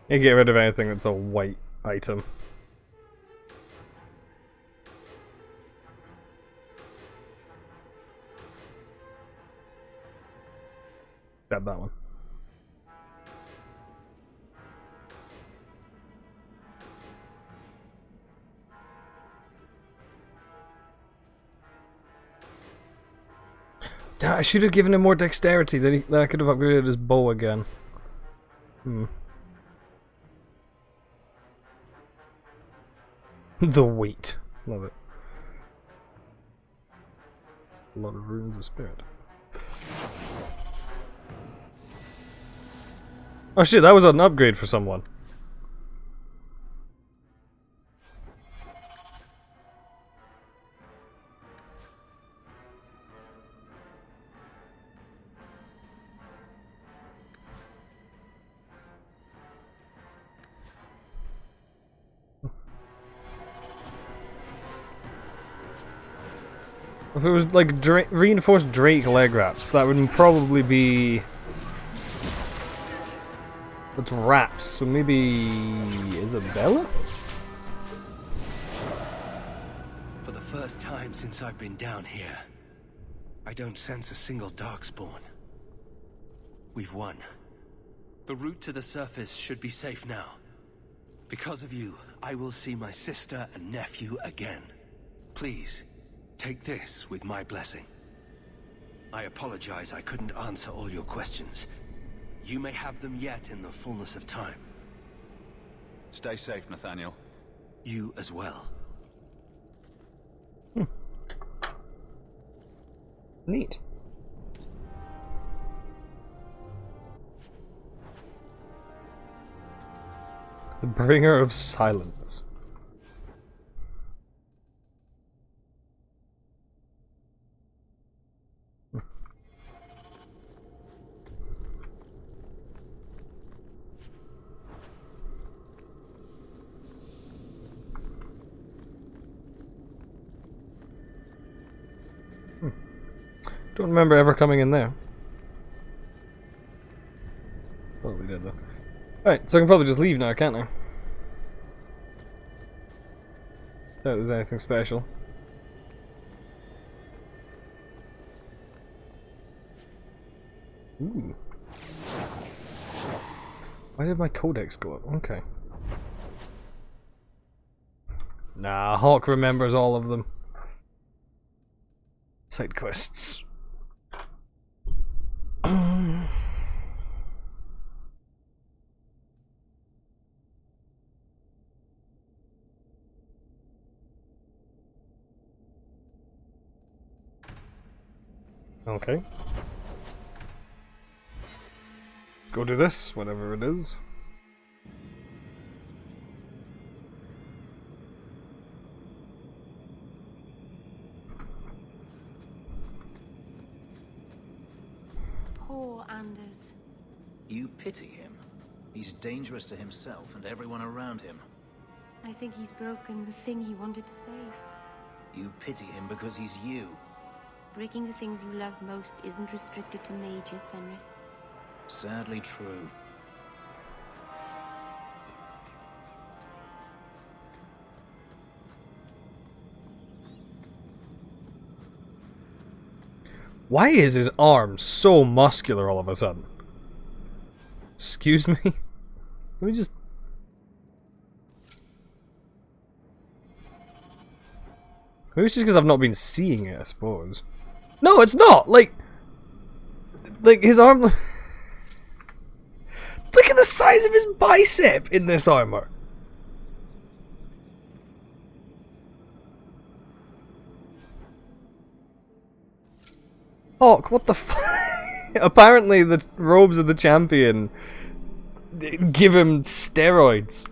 You get rid of anything that's a white item. Grab that one. Damn, I should have given him more dexterity, then I could have upgraded his bow again. The wheat. Love it. A lot of runes of spirit. Oh shit, that was an upgrade for someone. If it was like reinforced Drake leg wraps, that would probably be... It's wraps, so maybe... Isabella? For the first time since I've been down here, I don't sense a single Darkspawn. We've won. The route to the surface should be safe now. Because of you, I will see my sister and nephew again. Please, take this with my blessing. I apologize I couldn't answer all your questions. You may have them yet in the fullness of time. Stay safe, Nathaniel. You as well. Neat. The Bringer of Silence. Don't remember ever coming in there. Probably did though. Alright, so I can probably just leave now, can't I? Doubt there's anything special. Ooh. Why did my codex go up? Okay. Nah, Hawk remembers all of them. Side quests. Okay. Let's go do this, whatever it is. Poor Anders. You pity him. He's dangerous to himself and everyone around him. I think he's broken the thing he wanted to save. You pity him because he's you. Breaking the things you love most isn't restricted to mages, Fenris. Sadly true. Why is his arm so muscular all of a sudden? Excuse me? Let me just... Maybe it's just because I've not been seeing it, I suppose. No, it's not! Like his arm... Look at the size of his bicep in this armor! Hawk, what the fuck? Apparently the robes of the champion give him steroids.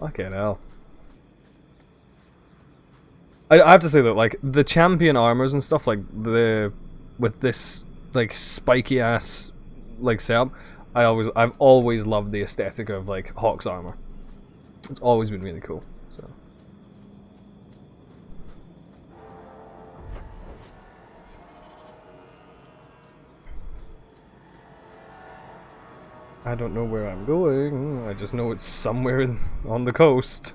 Fucking hell. I have to say that, like, the champion armors and stuff, like, with this, like, spiky ass, like, setup, I've always loved the aesthetic of, like, Hawk's armor. It's always been really cool, so. I don't know where I'm going, I just know it's somewhere on the coast.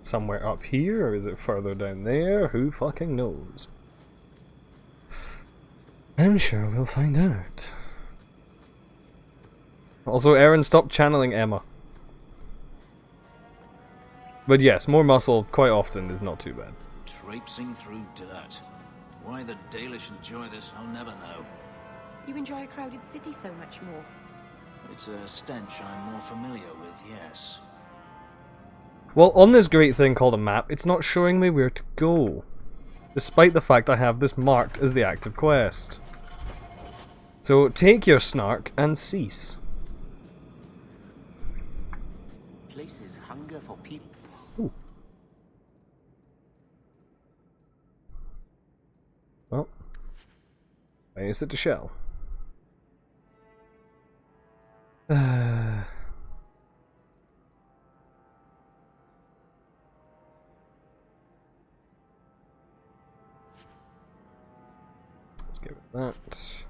Somewhere up here, or is it further down there? Who fucking knows? I'm sure we'll find out. Also, Aaron, stop channeling Emma. But yes, more muscle quite often is not too bad. Traipsing through dirt. Why the Dalish enjoy this, I'll never know. You enjoy a crowded city so much more. It's a stench I'm more familiar with, yes. Well, on this great thing called a map, it's not showing me where to go. Despite the fact I have this marked as the active quest. So, take your snark and cease. Places hunger for people. Ooh. Well, I use it to shell. Let's give it that.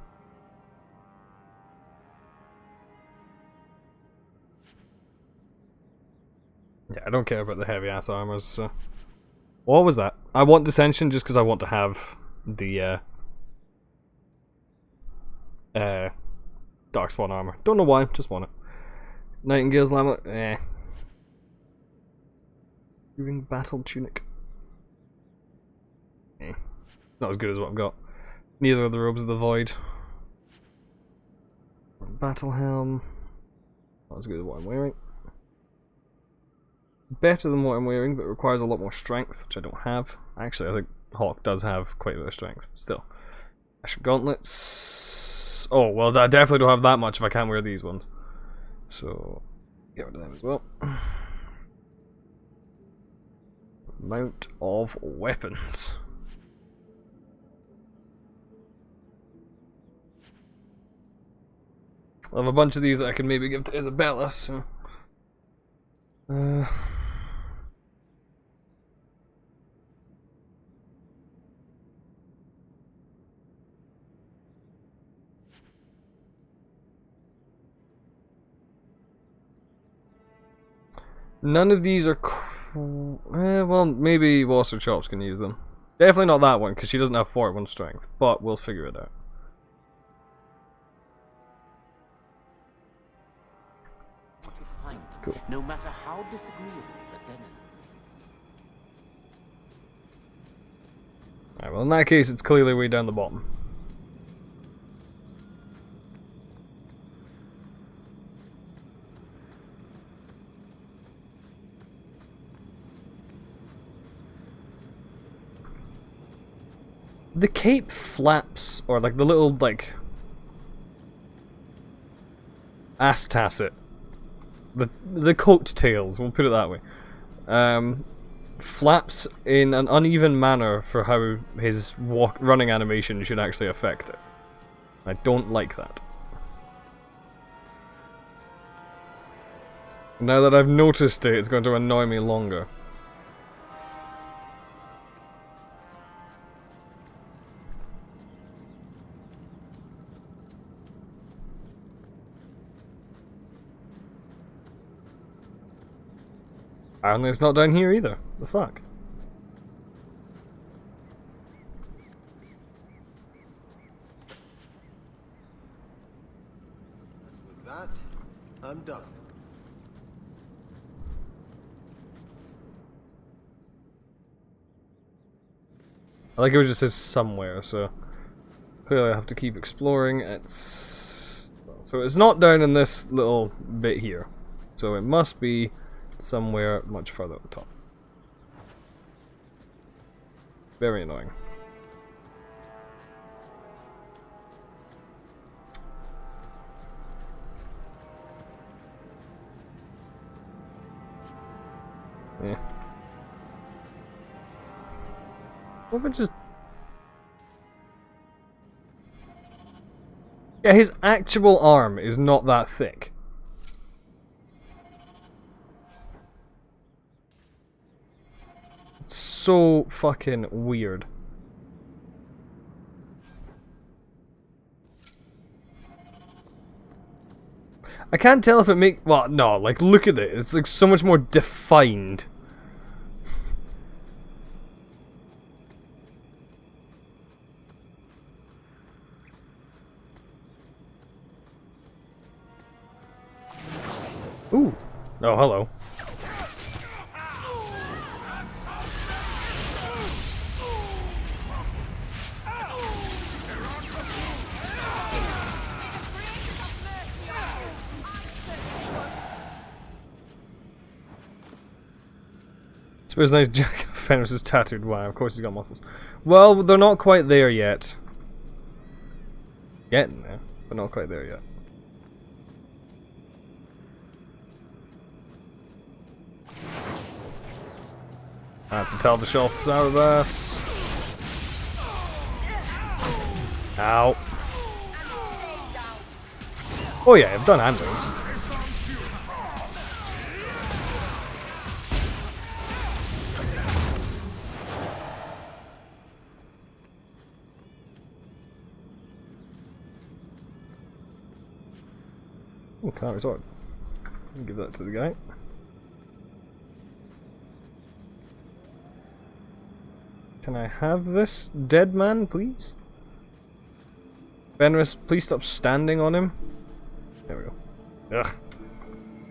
Yeah, I don't care about the heavy ass armors, so. What was that? I want Dissension just because I want to have the Darkspawn armor. Don't know why, just want it. Nightingale's Lamlet, eh. Moving Battle Tunic. Eh. Not as good as what I've got. Neither of the Robes of the Void. Battle Helm. Not as good as what I'm wearing. Better than what I'm wearing, but requires a lot more strength, which I don't have. Actually, I think Hawk does have quite a bit of strength, still. Ash Gauntlets. Oh, well, I definitely don't have that much if I can't wear these ones. So, get rid of them as well. Mount of Weapons. I have a bunch of these that I can maybe give to Isabella, so. None of these are well, maybe Walster Chops can use them. Definitely not that one, because she doesn't have 41 strength, but we'll figure it out. Cool. No matter how disagreeable the denizens. Alright, well in that case it's clearly way down the bottom. the cape flaps, or like the little like ass tasset, the coat tails, we'll put it that way, flaps in an uneven manner for how his running animation should actually affect it. I don't like that. Now that I've noticed it, it's going to annoy me longer. Apparently it's not down here either. The fuck? With that, I'm done. I like it just says somewhere, so clearly I have to keep exploring. So it's not down in this little bit here. So it must be somewhere much further at the top. Very annoying. Yeah. What if it just... Yeah, his actual arm is not that thick. It's so fucking weird. I can't tell if it well, no, like, look at it. It's like so much more defined. Ooh. Oh, hello. Suppose nice Jack Fenris is tattooed. Wow, of course he's got muscles. Well, they're not quite there yet. Getting there, but not quite there yet. I have to tell the shelves out of this. Ow. Oh yeah, I've done handles. Oh, can't resort. Give that to the guy. Can I have this dead man, please? Fenris, please stop standing on him. There we go. Ugh.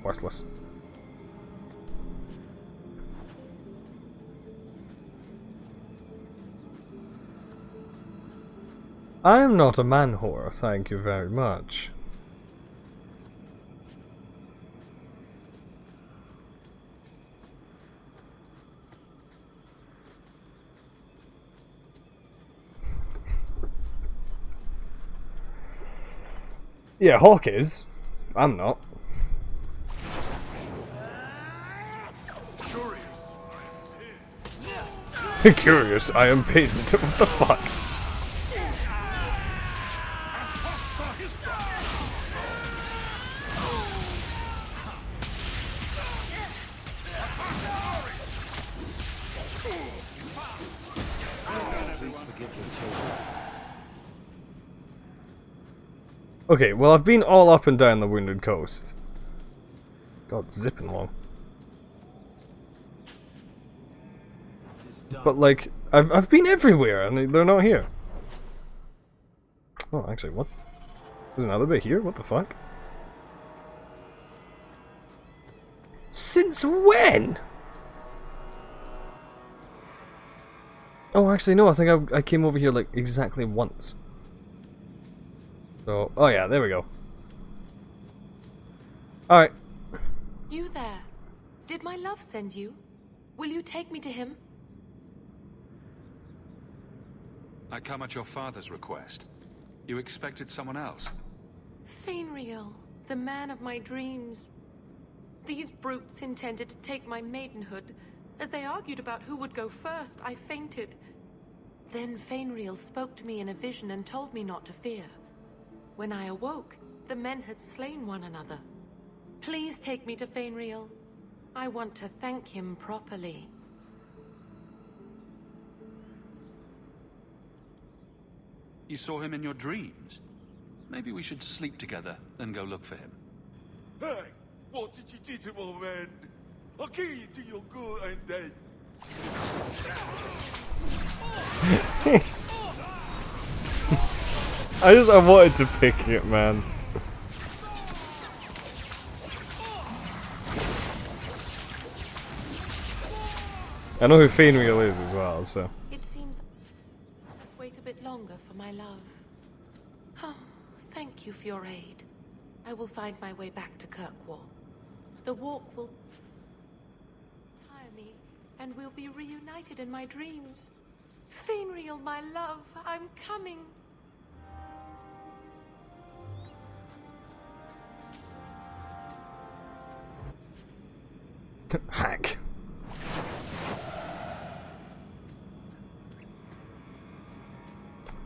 Worthless. I am not a man whore, thank you very much. Yeah, Hawk is. I'm not. Curious, I am pinned. What the fuck? Okay, well I've been all up and down the Wounded Coast. God, zipping along. But like, I've been everywhere and they're not here. Oh, actually, what? There's another bit here? What the fuck? Since when? Oh, actually, no, I think I came over here like exactly once. So, oh yeah, there we go. Alright. You there. Did my love send you? Will you take me to him? I come at your father's request. You expected someone else? Fainriel, the man of my dreams. These brutes intended to take my maidenhood. As they argued about who would go first, I fainted. Then Fainriel spoke to me in a vision and told me not to fear. When I awoke, the men had slain one another. Please take me to Fainriel. I want to thank him properly. You saw him in your dreams? Maybe we should sleep together and go look for him. Hey! What did you do to my man? I'll kill you till you're good and dead. I wanted to pick it, man. I know who Fainriel is as well, so. It seems I must wait a bit longer for my love. Oh, thank you for your aid. I will find my way back to Kirkwall. The walk will tire me, and we'll be reunited in my dreams. Fainriel, my love, I'm coming. Hack.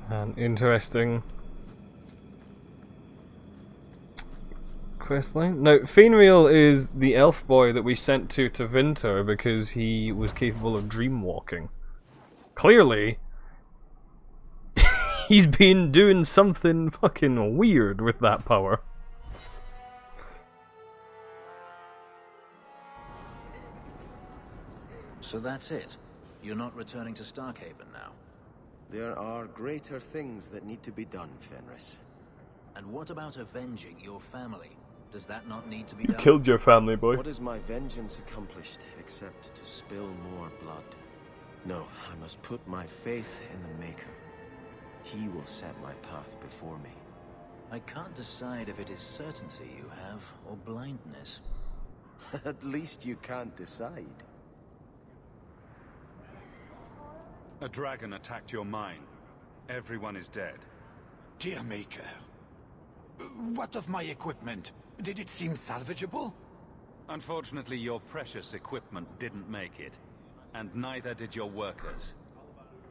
An interesting questline. Now, Fainriel is the elf boy that we sent to Tevinter because he was capable of dream walking. Clearly, he's been doing something fucking weird with that power. So that's it? You're not returning to Starkhaven now? There are greater things that need to be done, Fenris. And what about avenging your family? Does that not need to be You done? killed your family, boy. What is my vengeance accomplished except to spill more blood? No, I must put my faith in the Maker. He will set my path before me. I can't decide if it is certainty you have or blindness. At least you can't decide. A dragon attacked your mine. Everyone is dead. Dear Maker, what of my equipment? Did it seem salvageable? Unfortunately, your precious equipment didn't make it. And neither did your workers.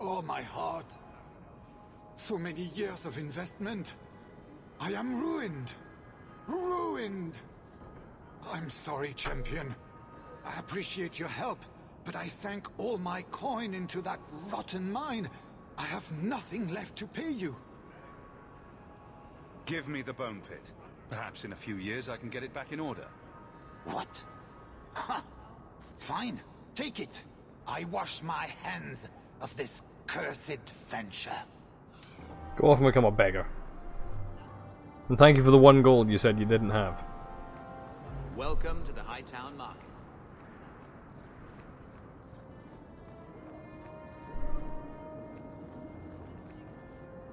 Oh, my heart. So many years of investment. I am ruined. Ruined. I'm sorry, champion. I appreciate your help, but I sank all my coin into that rotten mine. I have nothing left to pay you. Give me the bone pit. Perhaps in a few years I can get it back in order. What? Ha! Fine, take it. I wash my hands of this cursed venture. Go off and become a beggar. And thank you for the 1 gold you said you didn't have. Welcome to the Hightown Market.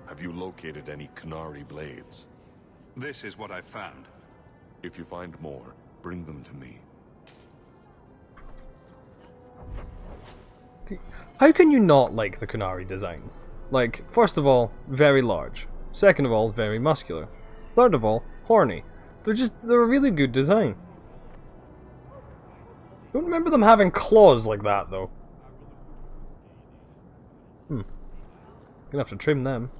Have you located any Qunari blades? This is what I've found. If you find more, bring them to me. How can you not like the Qunari designs? Like, first of all, very large. Second of all, very muscular. Third of all, horny. They're a really good design. Don't remember them having claws like that, though. Gonna have to trim them.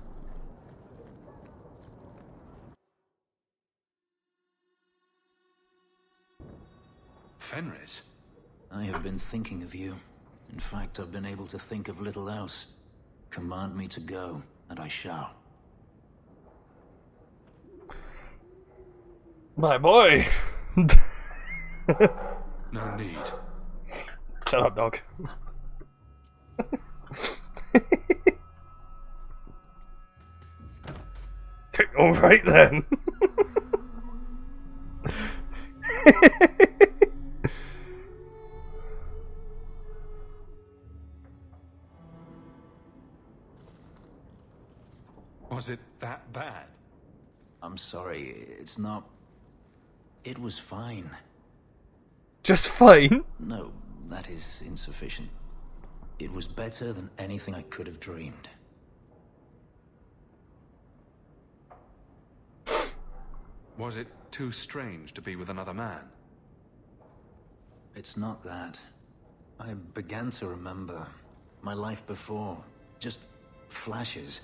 Fenris? I have been thinking of you. In fact, I've been able to think of little else. Command me to go, and I shall. My boy! No need. Shut up, dog. Alright then. Was it that bad? I'm sorry, it's not... It was fine. Just fine? No, that is insufficient. It was better than anything I could have dreamed. Was it too strange to be with another man? It's not that. I began to remember my life before. Just flashes.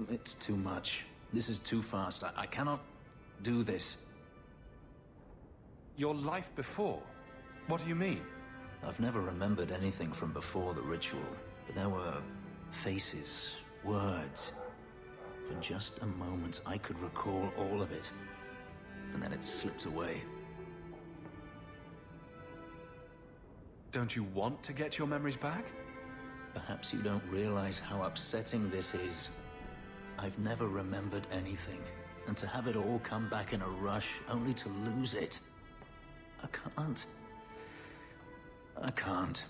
It's too much. This is too fast. I cannot do this. Your life before? What do you mean? I've never remembered anything from before the ritual, but there were faces, words. For just a moment, I could recall all of it, and then it slipped away. Don't you want to get your memories back? Perhaps you don't realize how upsetting this is. I've never remembered anything, and to have it all come back in a rush, only to lose it. I can't. I can't.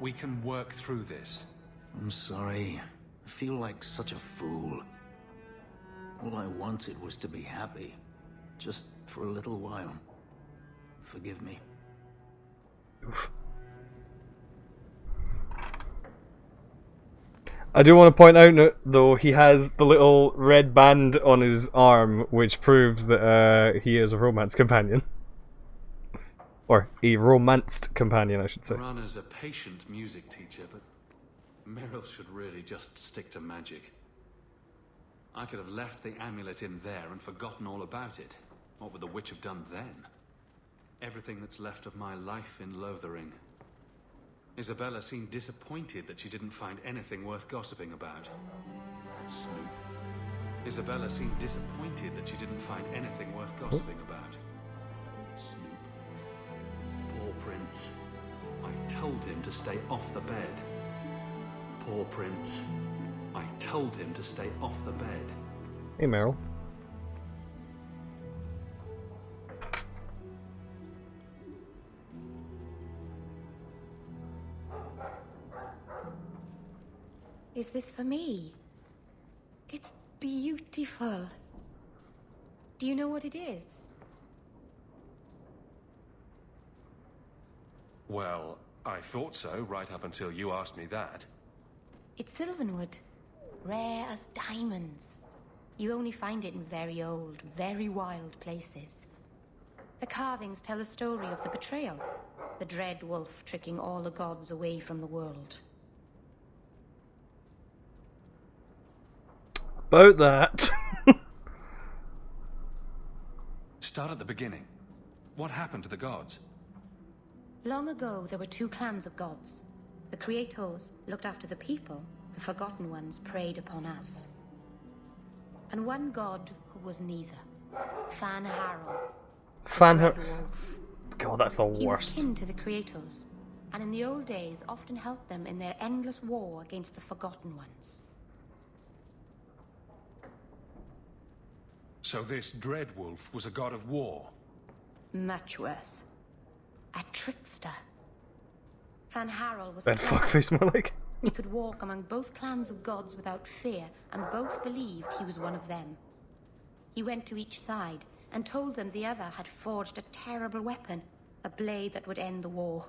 We can work through this. I'm sorry. I feel like such a fool. All I wanted was to be happy. Just for a little while. Forgive me. I do want to point out, though, he has the little red band on his arm, which proves that he is a romance companion. Or a romanced companion, I should say. Rana's a patient music teacher, but Meryl should really just stick to magic. I could have left the amulet in there and forgotten all about it. What would the witch have done then? Everything that's left of my life in Lothering. Isabella seemed disappointed that she didn't find anything worth gossiping about. Snoop. Isabella seemed disappointed that she didn't find anything worth gossiping about. Snoop. Poor Prince. I told him to stay off the bed. Poor Prince. I told him to stay off the bed. Hey, Meryl. Is this for me? It's beautiful. Do you know what it is? Well, I thought so, right up until you asked me that. It's Sylvanwood. Rare as diamonds. You only find it in very old, very wild places. The carvings tell the story of the betrayal. The Dread Wolf tricking all the gods away from the world. About that. Start at the beginning. What happened to the gods? Long ago, there were two clans of gods. The Creators looked after the people. The Forgotten Ones preyed upon us. And one god who was neither. Fan Harrow. God, that's the worst. He was kin to the Creators, and in the old days often helped them in their endless war against the Forgotten Ones. So this Dreadwolf was a god of war? Much worse. A trickster. Fan Harald was That fuckface more like. He could walk among both clans of gods without fear, and both believed he was one of them. He went to each side and told them the other had forged a terrible weapon, a blade that would end the war.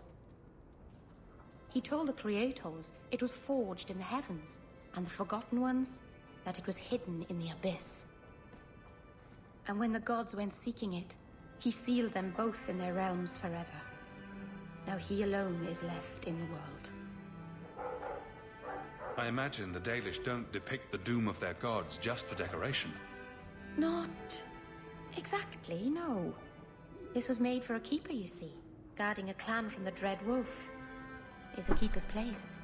He told the Creators it was forged in the heavens, and the Forgotten Ones that it was hidden in the abyss. And when the gods went seeking it, he sealed them both in their realms forever. Now he alone is left in the world. I imagine the Dalish don't depict the doom of their gods just for decoration. Not exactly, no. This was made for a keeper, you see. Guarding a clan from the Dread Wolf is a keeper's place.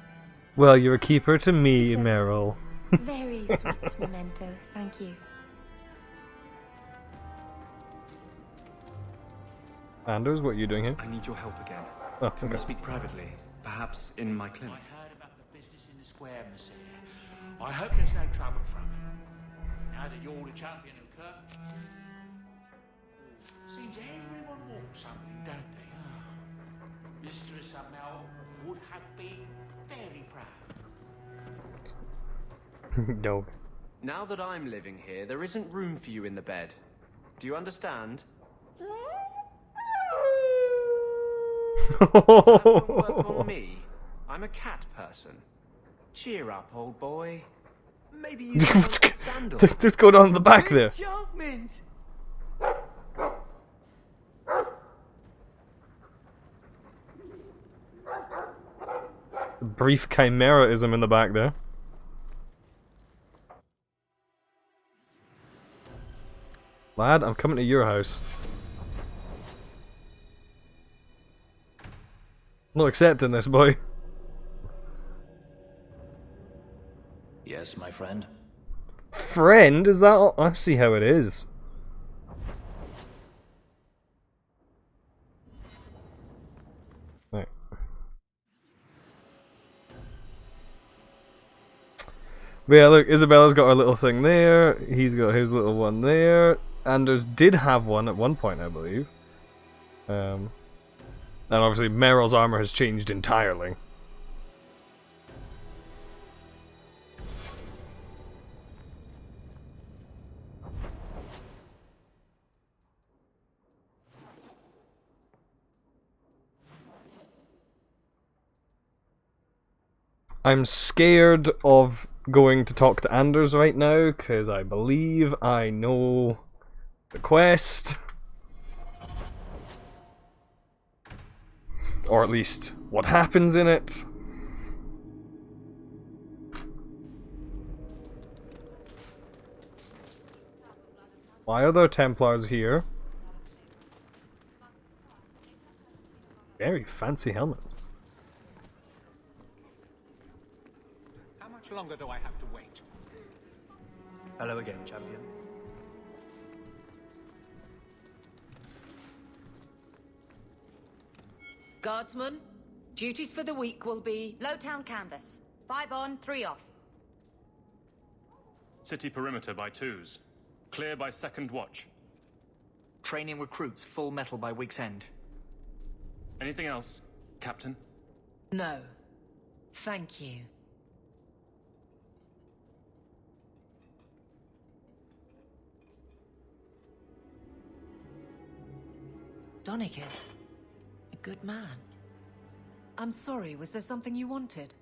Well, you're a keeper to me, Meryl. Very sweet memento, thank you. Anders, what are you doing here? I need your help again. Oh, Can we okay. speak privately? Perhaps in my clinic? I heard about the business in the square, monsieur. I hope there's no trouble from it. Now that you're the champion of Kirk. Seems everyone wants something, don't they? Mistress Amel would have been very proud. Dog. Now that I'm living here, there isn't room for you in the bed. Do you understand? That won't work on me. I'm a cat person. Cheer up, old boy. Maybe you can get sandal. What's going on in the back there? Mint. Brief chimeraism in the back there. Lad, I'm coming to your house. No accepting this, boy. Yes, my friend. Friend? Is that all? I see how it is. Right. But yeah, look, Isabella's got her little thing there. He's got his little one there. Anders did have one at one point, I believe. And obviously Meryl's armor has changed entirely. I'm scared of going to talk to Anders right now, because I believe I know the quest. Or at least what happens in it. Why are there Templars here? Very fancy helmets. How much longer do I have to wait? Hello again, champion. Guardsmen, duties for the week will be... Lowtown canvas. 5 on, 3 off. City perimeter by 2s. Clear by 2nd watch. Training recruits full metal by week's end. Anything else, Captain? No. Thank you. Donicus. A good man. I'm sorry, was there something you wanted?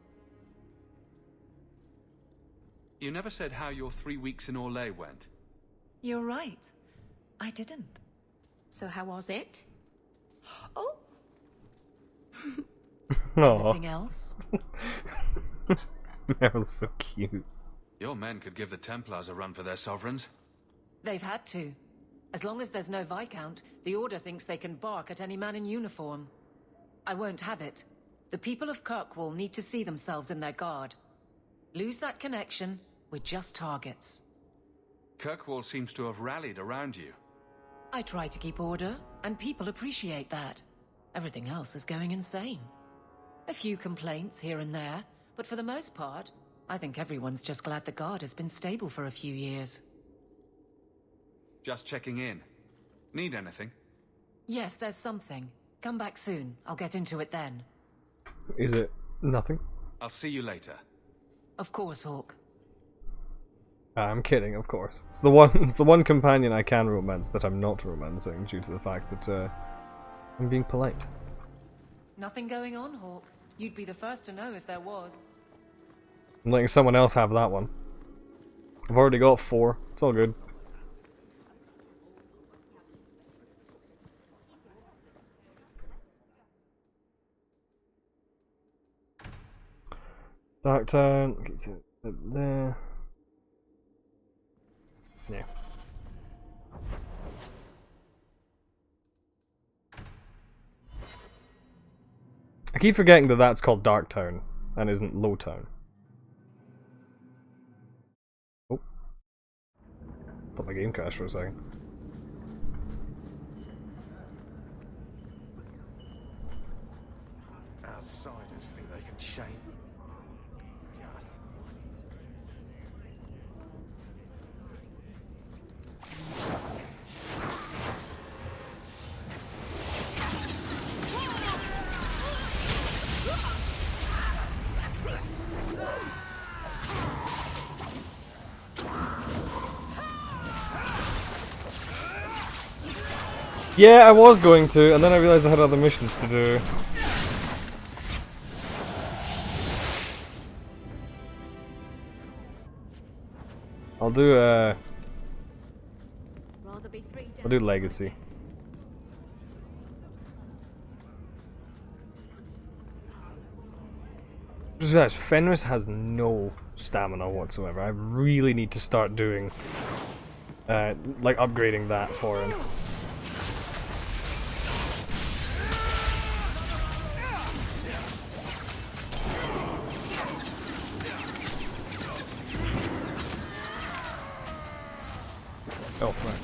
You never said how your 3 weeks in Orlais went. You're right. I didn't. So how was it? Oh! Anything else? That was so cute. Your men could give the Templars a run for their sovereigns. They've had to. As long as there's no Viscount, the Order thinks they can bark at any man in uniform. I won't have it. The people of Kirkwall need to see themselves in their guard. Lose that connection, we're just targets. Kirkwall seems to have rallied around you. I try to keep order, and people appreciate that. Everything else is going insane. A few complaints here and there, but for the most part, I think everyone's just glad the guard has been stable for a few years. Just checking in. Need anything? Yes, there's something. Come back soon. I'll get into it then. Is it nothing? I'll see you later. Of course, Hawk. I'm kidding, of course. It's the one companion I can romance that I'm not romancing due to the fact that I'm being polite. Nothing going on, Hawk. You'd be the first to know if there was. I'm letting someone else have that one. I've already got 4. It's all good. Darktown, get it there. Yeah. I keep forgetting that that's called Darktown and isn't Lowtown. Oh. Thought my game crashed for a second. Outsiders think they can shame. Yeah, I was going to, and then I realized I had other missions to do. I'll do Rather be free I'll do Legacy. Just realized Fenris has no stamina whatsoever. I really need to start doing like upgrading that for him. Oh, right.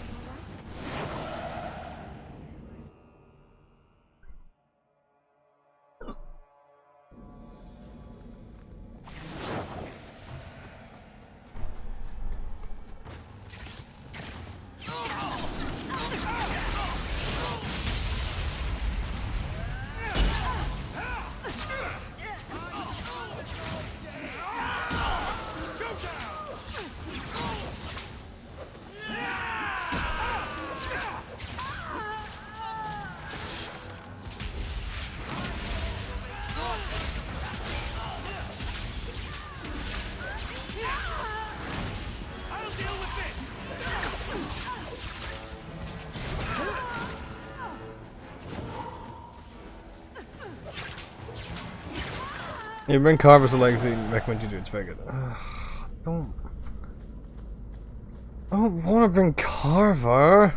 You bring Carver's a Legacy, recommend you do, it's very good. Don't... I don't want to bring Carver!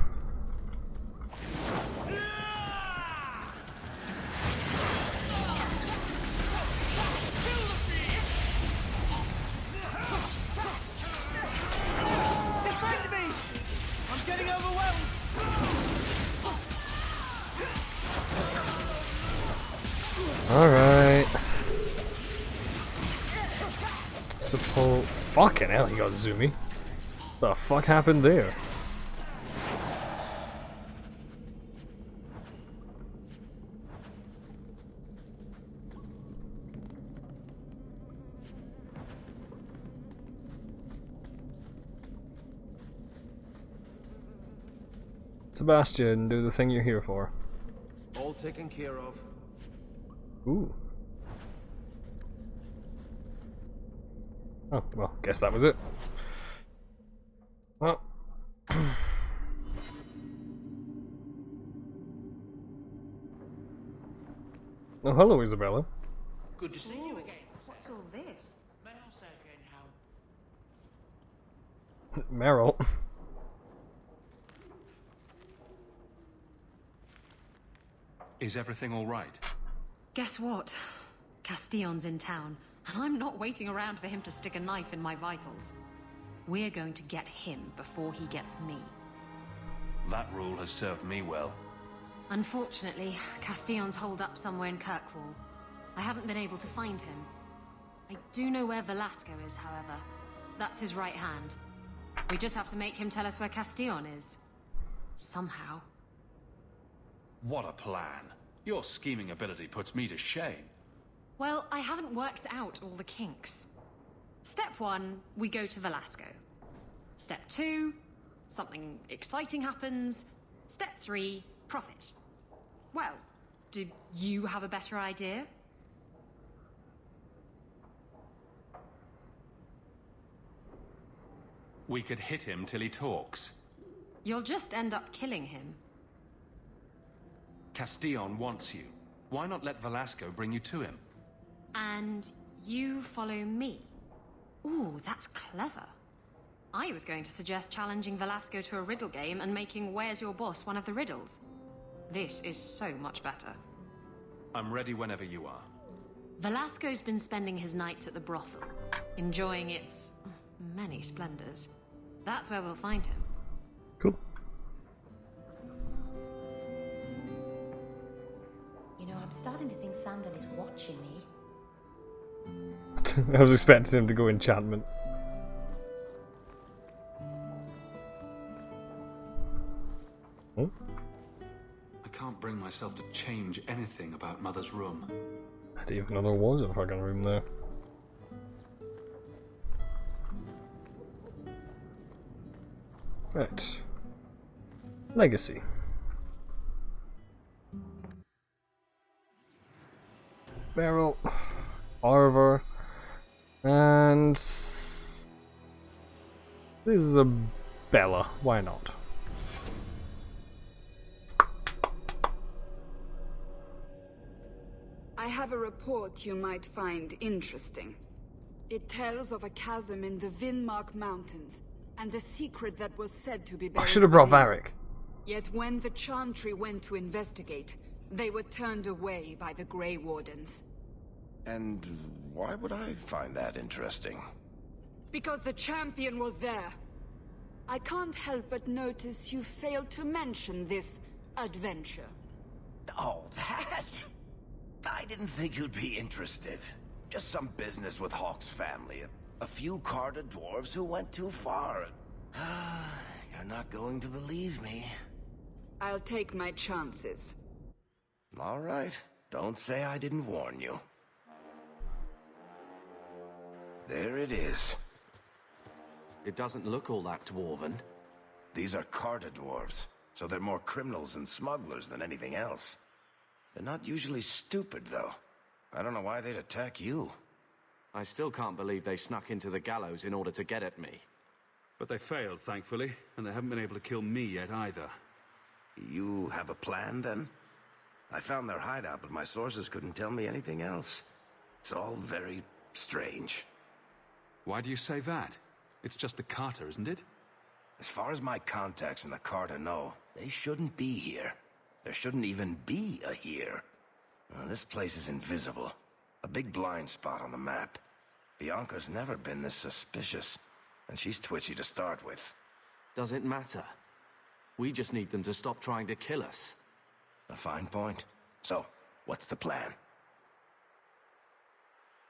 Defend me! I'm getting overwhelmed! Alright. Support. Fucking hell, he got zoomy. The fuck happened there? Sebastian, do the thing you're here for. All taken care of. Ooh. Oh, well, guess that was it. Well. Oh, hello, Isabella. Good to see you again. What's all this? May I say again how... Meryl. Is everything all right? Guess what? Castillon's in town, and I'm not waiting around for him to stick a knife in my vitals. We're going to get him before he gets me. That rule has served me well. Unfortunately, Castillon's holed up somewhere in Kirkwall. I haven't been able to find him. I do know where Velasco is, however. That's his right hand. We just have to make him tell us where Castillon is. Somehow. What a plan. Your scheming ability puts me to shame. Well, I haven't worked out all the kinks. Step 1, we go to Velasco. Step 2, something exciting happens. Step 3, profit. Well, do you have a better idea? We could hit him till he talks. You'll just end up killing him. Castillon wants you. Why not let Velasco bring you to him? And you follow me. Ooh, that's clever. I was going to suggest challenging Velasco to a riddle game and making Where's Your Boss one of the riddles. This is so much better. I'm ready whenever you are. Velasco's been spending his nights at the brothel, enjoying its many splendors. That's where we'll find him. Cool. You know, I'm starting to think Sandal is watching me. I was expecting him to go enchantment. Oh? I can't bring myself to change anything about Mother's room. I didn't even know there was a fucking room there. Right. Legacy. Beryl. Arver. And... Isabella, why not? I have a report you might find interesting. It tells of a chasm in the Vinmark Mountains, and a secret that was said to be buried. I should have brought within. Varric. Yet when the Chantry went to investigate, they were turned away by the Grey Wardens. And why would I find that interesting? Because the champion was there. I can't help but notice you failed to mention this adventure. Oh, that? I didn't think you'd be interested. Just some business with Hawke's family. A few Carter dwarves who went too far. You're not going to believe me. I'll take my chances. All right. Don't say I didn't warn you. There it is. It doesn't look all that dwarven. These are Carter dwarves, so they're more criminals and smugglers than anything else. They're not usually stupid, though. I don't know why they'd attack you. I still can't believe they snuck into the gallows in order to get at me. But they failed, thankfully, and they haven't been able to kill me yet either. You have a plan, then? I found their hideout, but my sources couldn't tell me anything else. It's all very strange. Why do you say that? It's just the Carter, isn't it? As far as my contacts in the Carter know, they shouldn't be here. There shouldn't even be a here. This place is invisible. A big blind spot on the map. Bianca's never been this suspicious, and she's twitchy to start with. Does it matter? We just need them to stop trying to kill us. A fine point. So, what's the plan?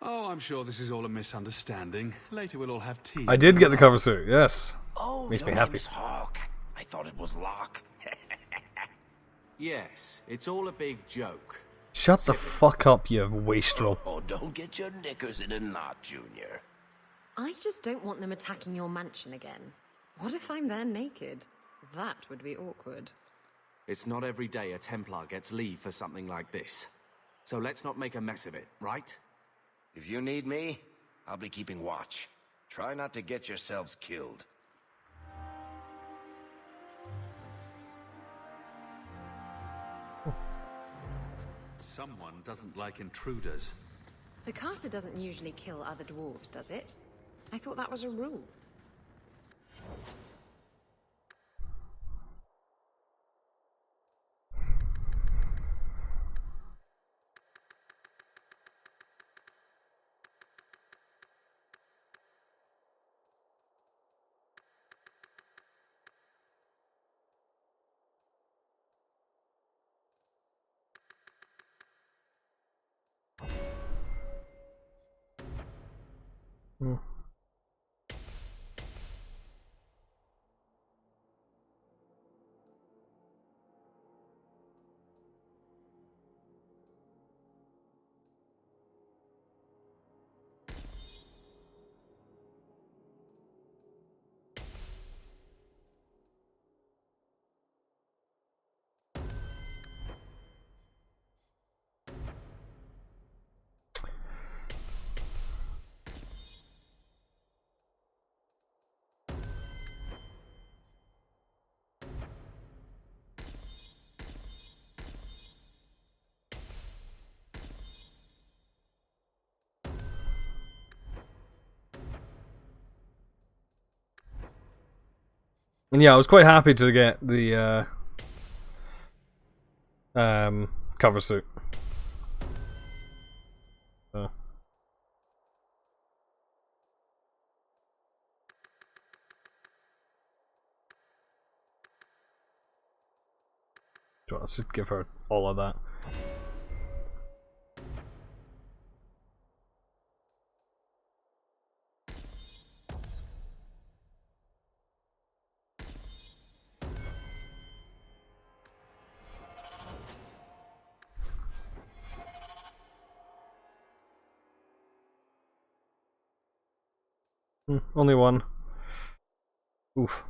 Oh, I'm sure this is all a misunderstanding. Later we'll all have tea. I did get the cover suit, yes. Oh, makes me your happy. name is Hawke. I thought it was Locke. Yes, it's all a big joke. Shut the fuck up, you wastrel. Oh, don't get your knickers in a knot, Junior. I just don't want them attacking your mansion again. What if I'm there naked? That would be awkward. It's not every day a Templar gets leave for something like this. So let's not make a mess of it, right? If you need me, I'll be keeping watch. Try not to get yourselves killed. Someone doesn't like intruders. The Carter doesn't usually kill other dwarves, does it? I thought that was a rule. Hmm. And yeah, I was quite happy to get the cover suit. So. Let's just give her all of that. Only one. Oof.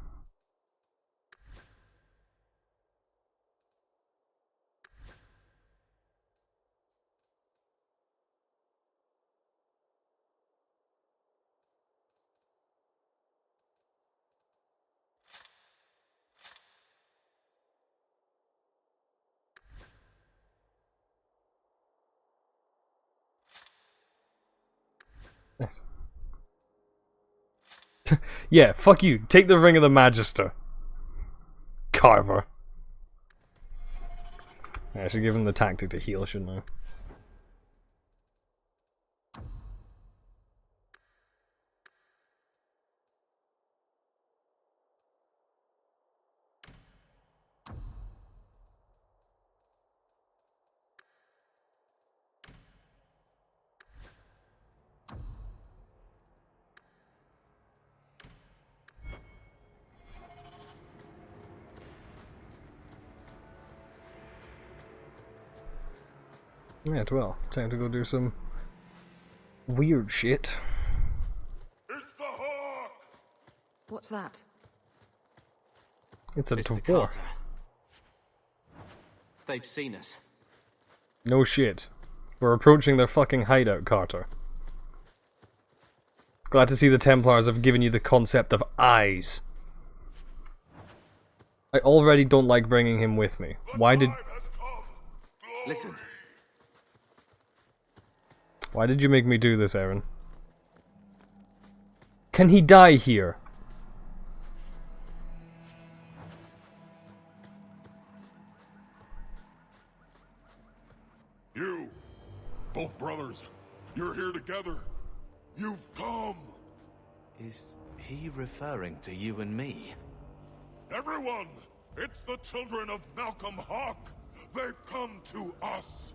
Nice. Yeah, fuck you. Take the Ring of the Magister. Carver. I should give him the tactic to heal, shouldn't I? Yeah, well, time to go do some weird shit. What's that? It's a the dwarf. Carter. They've seen us. No shit. We're approaching their fucking hideout, Carter. Glad to see the Templars have given you the concept of eyes. I already don't like bringing him with me. Why did... Listen. Why did you make me do this, Aaron? Can he die here? You, both brothers, you're here together. You've come. Is he referring to you and me? Everyone, it's the children of Malcolm Hawke. They've come to us.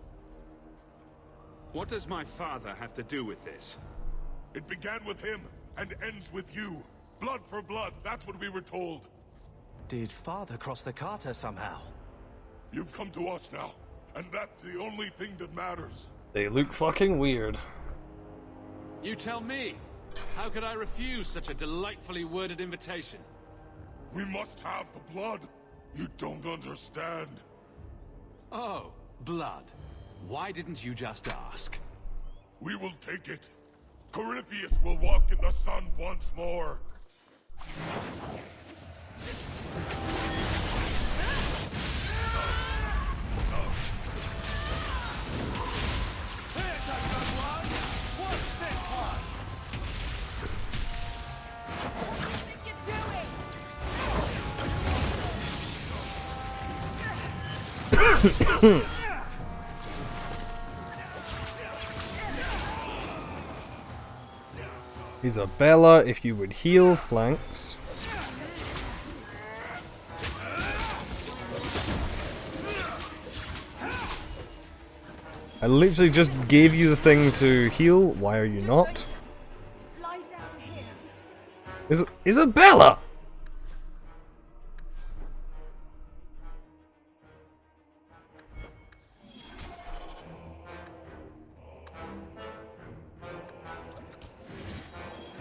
What does my father have to do with this? It began with him and ends with you. Blood for blood, that's what we were told. Did Father cross the Carter somehow? You've come to us now, and that's the only thing that matters. They look fucking weird. You tell me. How could I refuse such a delightfully worded invitation? We must have the blood. You don't understand. Oh, blood. Why didn't you just ask? We will take it. Corypheus will walk in the sun once more. Isabella, if you would heal flanks. I literally just gave you the thing to heal. Why are you not? Isabella!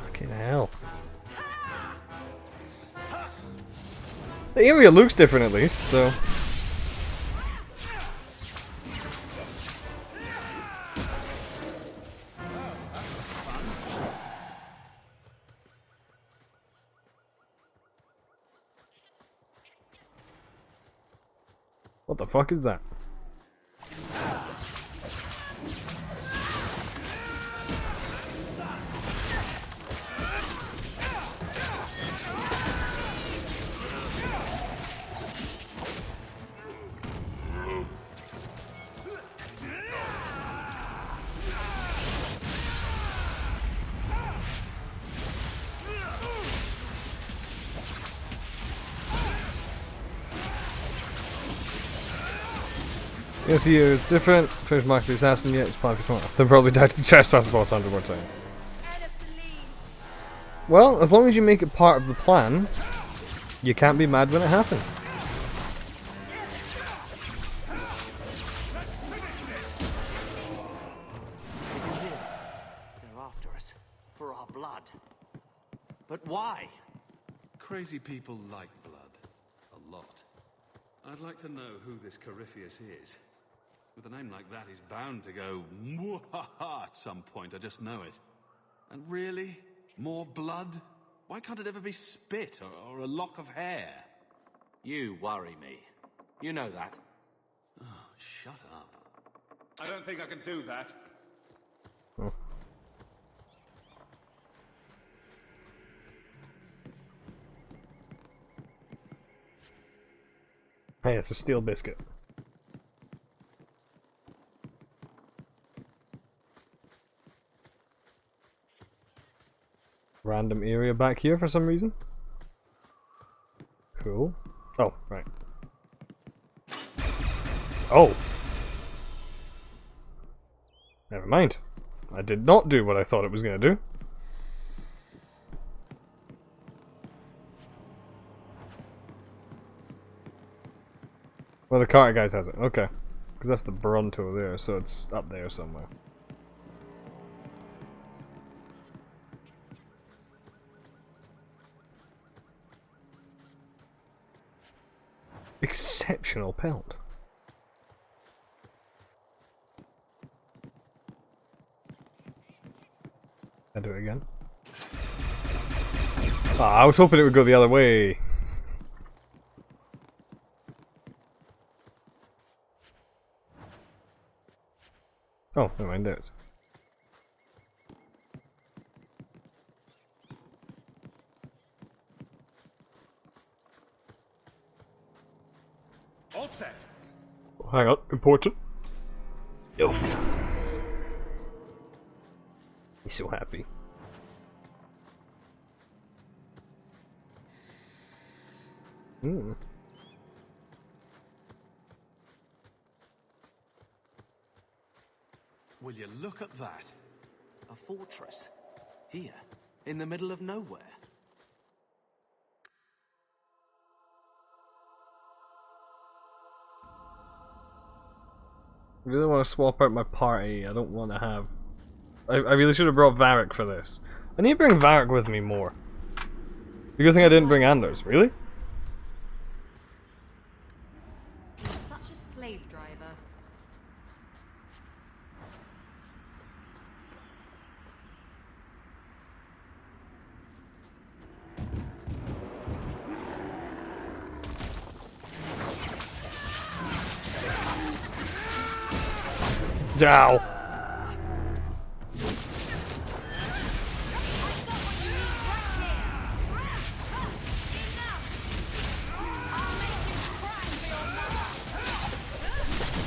Fucking hell. The area looks different at least, so... What the fuck is that? Yes, he is different. First mark the assassin, yet it's part of the Then probably died to the trespass boss 100 more times. Well, as long as you make it part of the plan, you can't be mad when it happens. They're after us. For our blood. But why? Crazy people like blood. A lot. I'd like to know who this Corypheus is. With a name like that, he's bound to go mwahaha at some point, I just know it. And really? More blood? Why can't it ever be spit or a lock of hair? You worry me. You know that. Oh, shut up. I don't think I can do that. Hey, it's a steel biscuit. Random area back here for some reason. Cool. Oh, right. Oh! Never mind. I did not do what I thought it was going to do. Well, the Carter guys has it. Okay. Because that's the Bronto there, so it's up there somewhere. Exceptional pelt. I do it again. Ah, I was hoping it would go the other way. Oh, never mind, there it is. All set. Hang on, important. Yo. He's so happy. Hmm. Will you look at that? A fortress. Here, in the middle of nowhere. I really want to swap out my party. I don't want to have... I really should have brought Varric for this. I need to bring Varric with me more. You think I didn't bring Anders? Really? You're such a slave driver. Dow.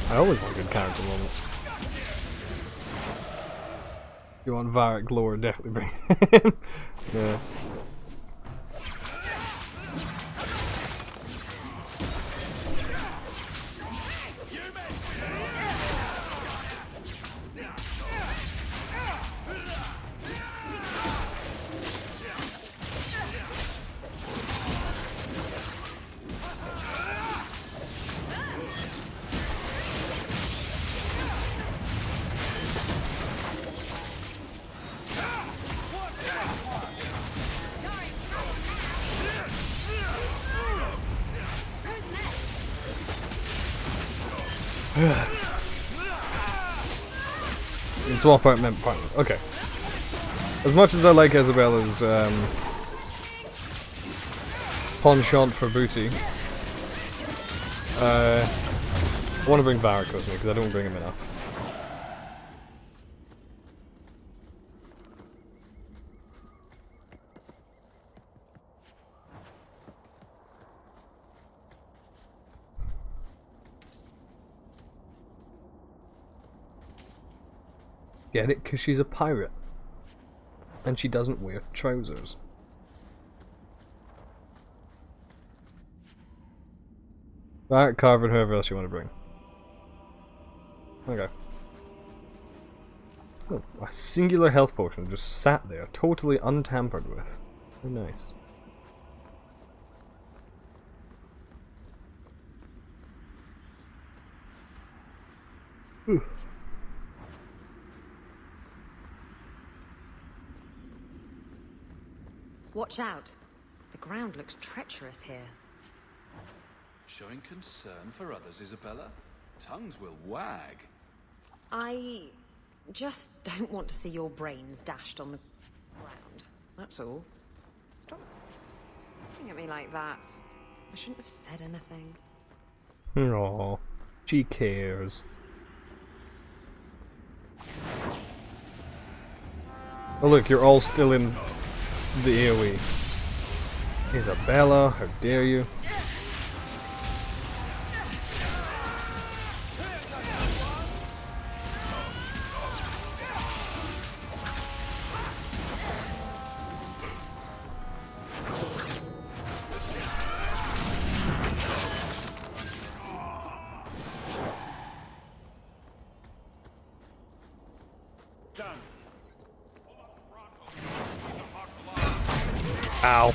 I always want good character moments. If you want Varric lore, definitely bring him. Yeah. And swap out member partner. Okay. As much as I like Isabella's penchant for booty, I want to bring Varric with me because I don't bring him enough. Get it? Because she's a pirate. And she doesn't wear trousers. Alright, Carver and whoever else you want to bring. Okay. Oh, a singular health potion just sat there, totally untampered with. Very nice. Whew. Watch out. The ground looks treacherous here. Showing concern for others, Isabella? Tongues will wag. I just don't want to see your brains dashed on the ground. That's all. Stop looking at me like that. I shouldn't have said anything. Aww. She cares. Oh look, you're all still in the AoE. Isabella, how dare you? Ow.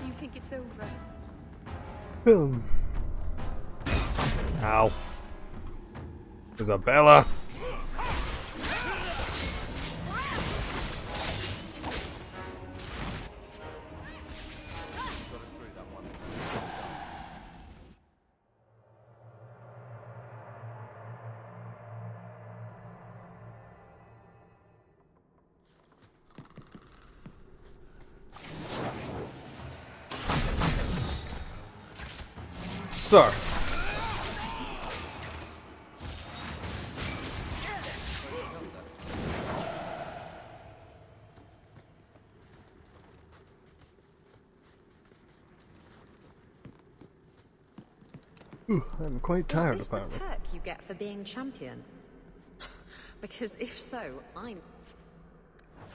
You think it's over? Boom. Ow. Isabella. Sir. Ooh, I'm quite tired Is this apparently. the perk you get for being champion? Because if so, I'm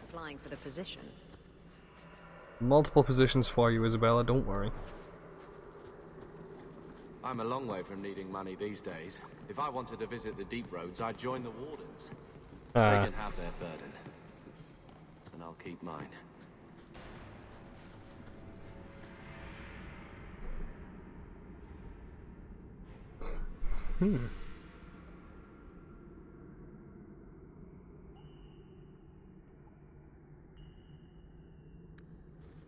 applying for the position. Multiple positions for you, Isabella, don't worry. I'm a long way from needing money these days. If I wanted to visit the Deep Roads, I'd join the Wardens. They can have their burden. And I'll keep mine. Hmm.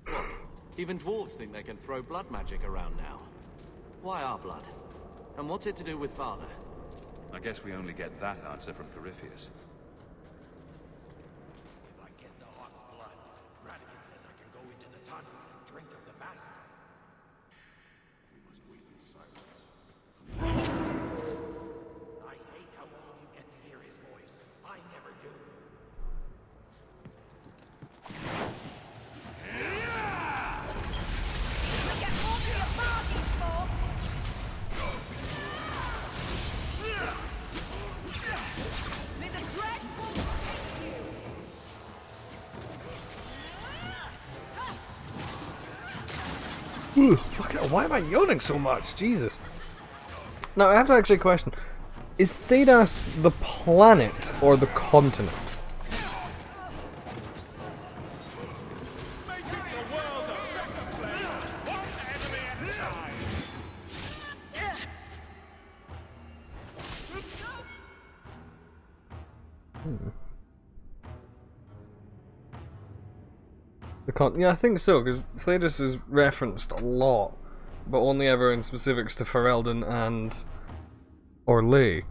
What? Even dwarves think they can throw blood magic around now. Why our blood? And what's it to do with Father? I guess we only get that answer from Corypheus. If I get the Hawk's blood, Radigan says I can go into the tunnels and drink of the Master. We must wait in silence. I hate how all of you get to hear his voice. I never do. Ooh, fuck it, why am I yawning so much? Jesus. Now, I have to actually question, is Thedas the planet or the continent? Yeah, I think so, because Thedas is referenced a lot, but only ever in specifics to Ferelden and Orlais.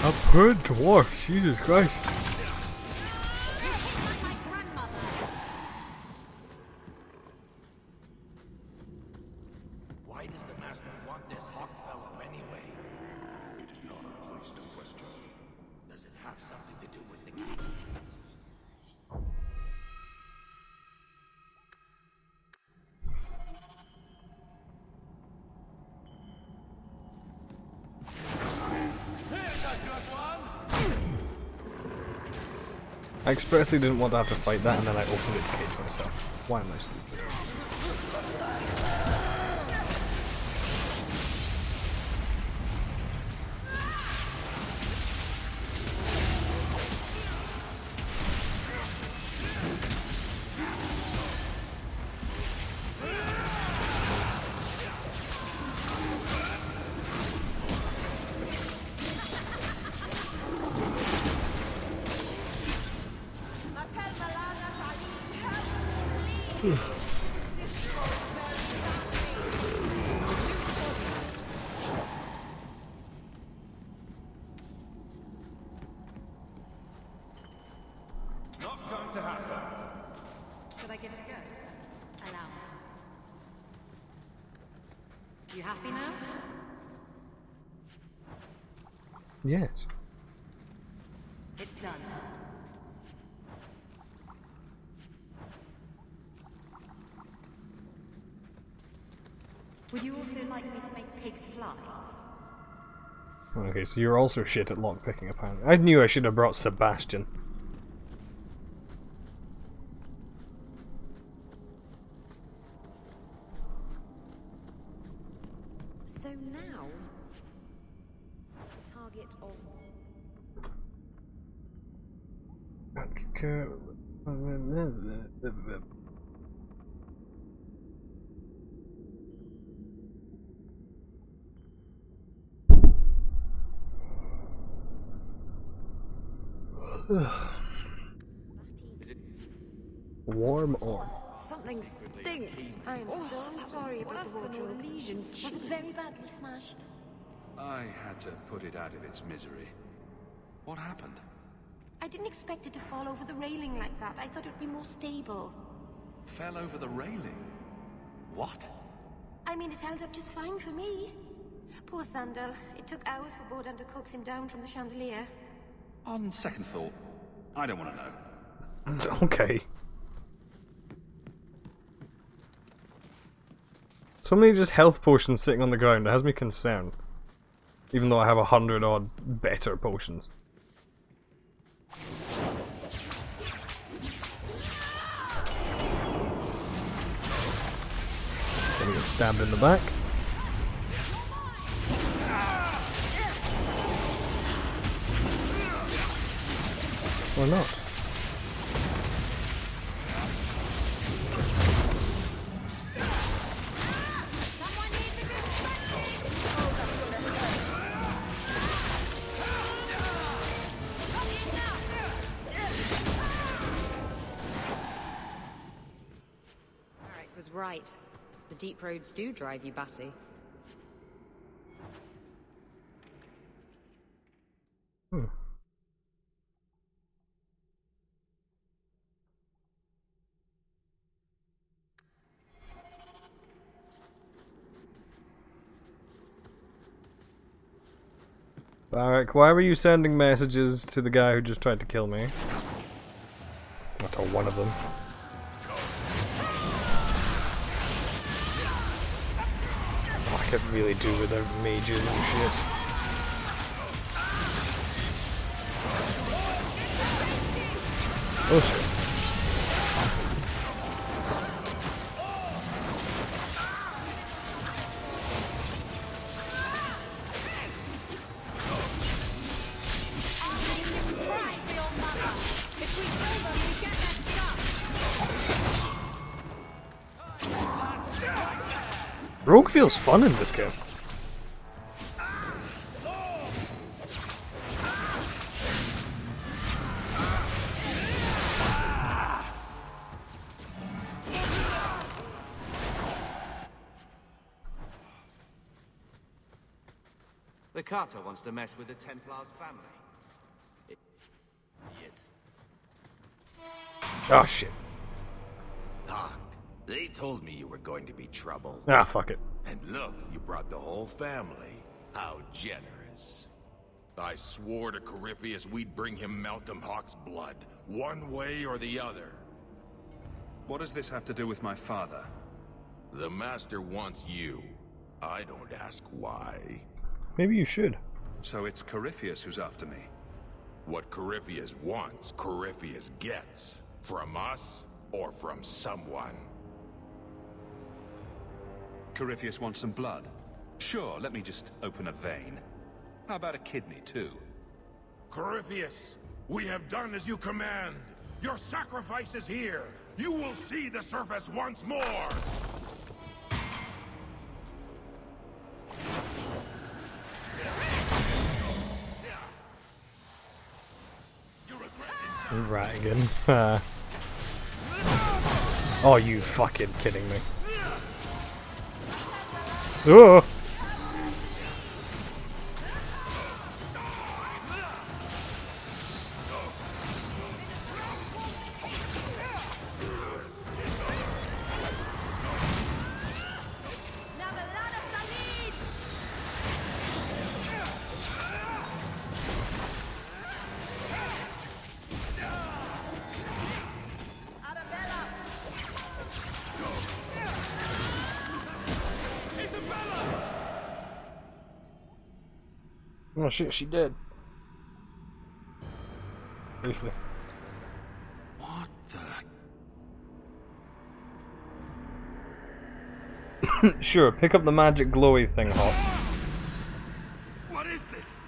A poor dwarf, Jesus Christ. Why does the Master want this Hawk fellow anyway? It is not a place to question. Does it have something to do with the king? I expressly didn't want to have to fight that, and then I opened it to cage myself. Why am I stupid? Not going to happen. Should I give it a go? Allow me. You happy now? Yes. It's done. Would you also like me to make pigs fly? Okay, so you're also shit at lockpicking, apparently. I knew I should have brought Sebastian. So now, target of... Warm or Something stinks. I am so sorry about the wardrobe. Was it very badly smashed? I had to put it out of its misery. What happened? I didn't expect it to fall over the railing like that. I thought it would be more stable. Fell over the railing? What? I mean, it held up just fine for me. Poor Sandal. It took hours for Bodan to coax him down from the chandelier. On second thought, I don't want to know. okay. So many just health potions sitting on the ground. It has me concerned. Even though I have 100 odd better potions. Gonna get stabbed in the back. Or not. was right. The deep roads do drive you batty. Barak, why were you sending messages to the guy who just tried to kill me? Not to one of them. Oh, I could really do without mages and shit. Oh shit. Rogue feels fun in this game. The Carter wants to mess with the Templar's family. Oh shit. Hawk, they told me you were going to be trouble. Ah, fuck it. And look, you brought the whole family. How generous. I swore to Corypheus we'd bring him Malcolm Hawk's blood, one way or the other. What does this have to do with my father? The Master wants you. I don't ask why. Maybe you should. So it's Corypheus who's after me. What Corypheus wants, Corypheus gets. From us, or from someone. Corypheus wants some blood? Sure, let me just open a vein. How about a kidney, too? Corypheus, we have done as you command. Your sacrifice is here. You will see the surface once more. Right again. Oh, you fucking kidding me. Oh! Oh shit, she did. Briefly. What the? Sure, pick up the magic glowy thing, Hawk. What is this?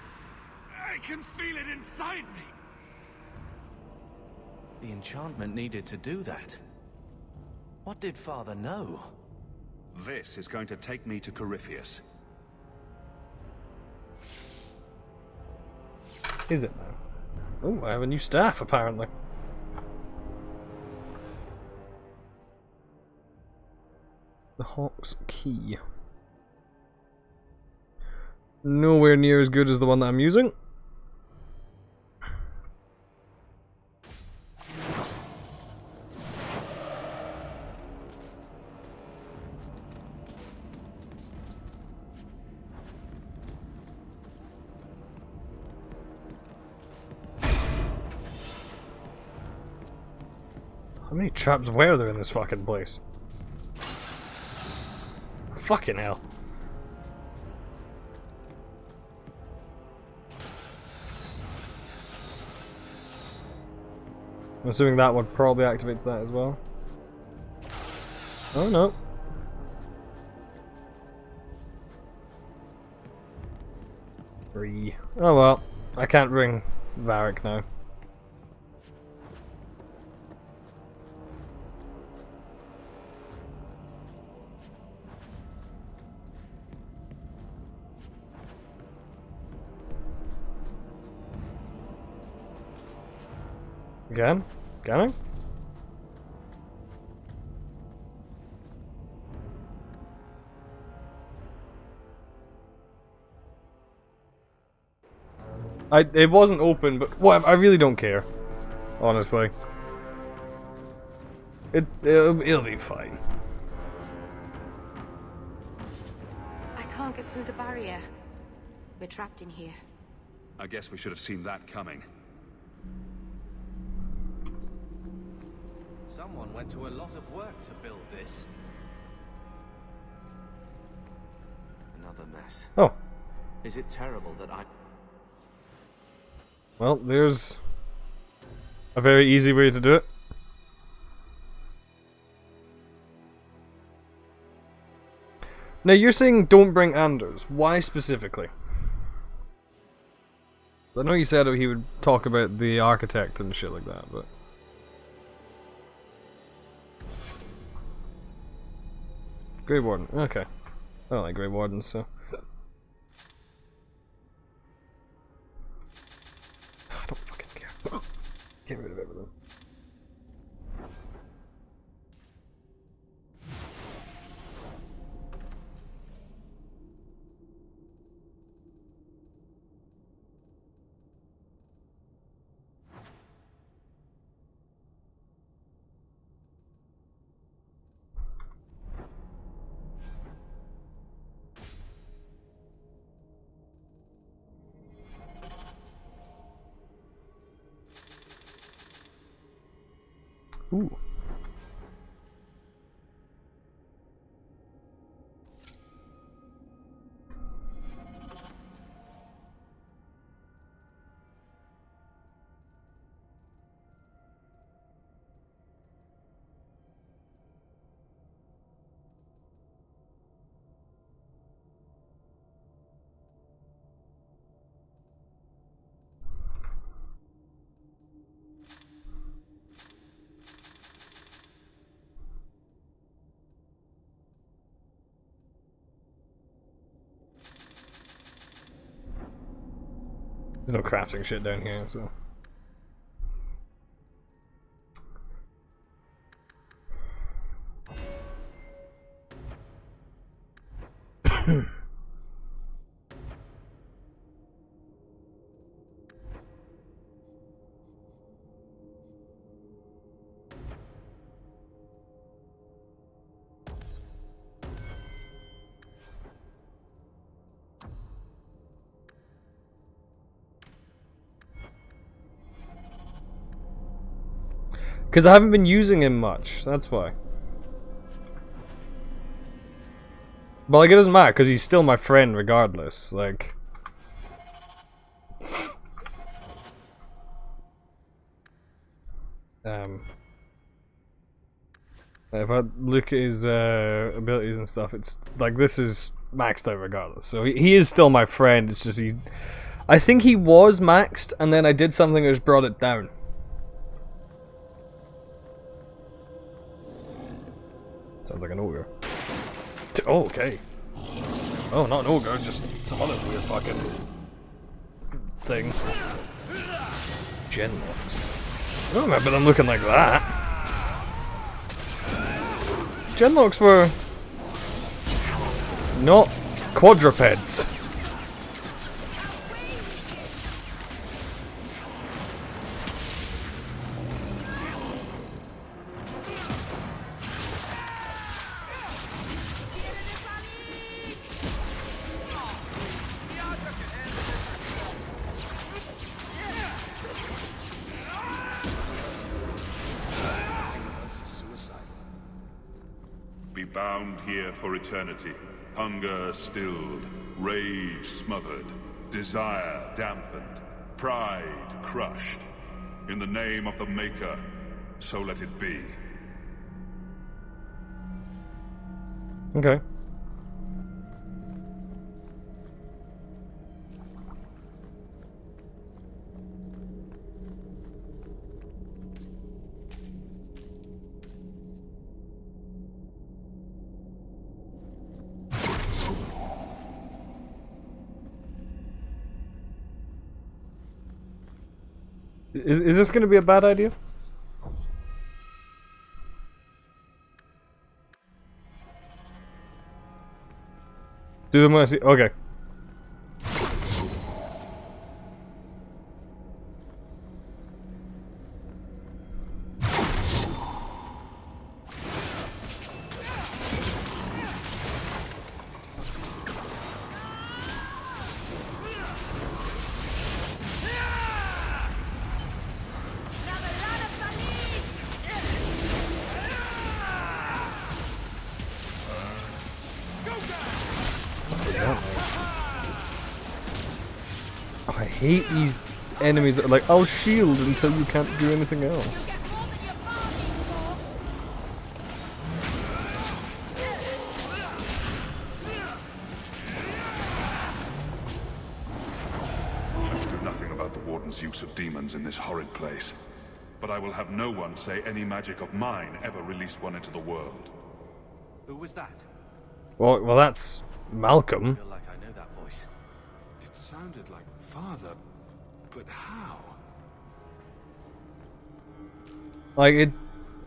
I can feel it inside me. The enchantment needed to do that. What did Father know? This is going to take me to Corypheus. Is it now? Oh, I have a new staff, apparently. The Hawk's Key. Nowhere near as good as the one that I'm using. How many traps were there in this fucking place? Fucking hell. I'm assuming that one probably activates that as well. Oh no. Free. Oh well, I can't bring Varric now. Again? Can I? It wasn't open, but well, I really don't care. Honestly. It'll be fine. I can't get through the barrier. We're trapped in here. I guess we should have seen that coming. Someone went to a lot of work to build this. Another mess. Oh. Is it terrible that I... Well, there's a very easy way to do it. Now, you're saying don't bring Anders. Why specifically? I know you said he would talk about the architect and shit like that, but... Grey Warden, okay. I don't like Grey Wardens, so... I don't fucking care. Get rid of everything. Ooh. There's no crafting shit down here, so... Because I haven't been using him much, that's why. But like, it doesn't matter, because he's still my friend regardless, like... if I look at his abilities and stuff, it's like this is maxed out regardless. So he is still my friend. It's just I think he was maxed, and then I did something that just brought it down. Sounds like an ogre. Oh, okay. Oh, not an ogre, just some other weird fucking thing. Genlocks. I don't remember them looking like that. Genlocks were not quadrupeds. Be bound here for eternity. Hunger stilled, rage smothered, desire dampened, pride crushed. In the name of the Maker, so let it be. Okay. Is this going to be a bad idea? Do them when I see. Okay. I hate these enemies that are like, I'll shield until you can't do anything else. I do nothing about the Warden's use of demons in this horrid place. But I will have no one say any magic of mine ever released one into the world. Who was that? Well, that's Malcolm. I feel like I know that voice. It sounded like Father, but how? Like it,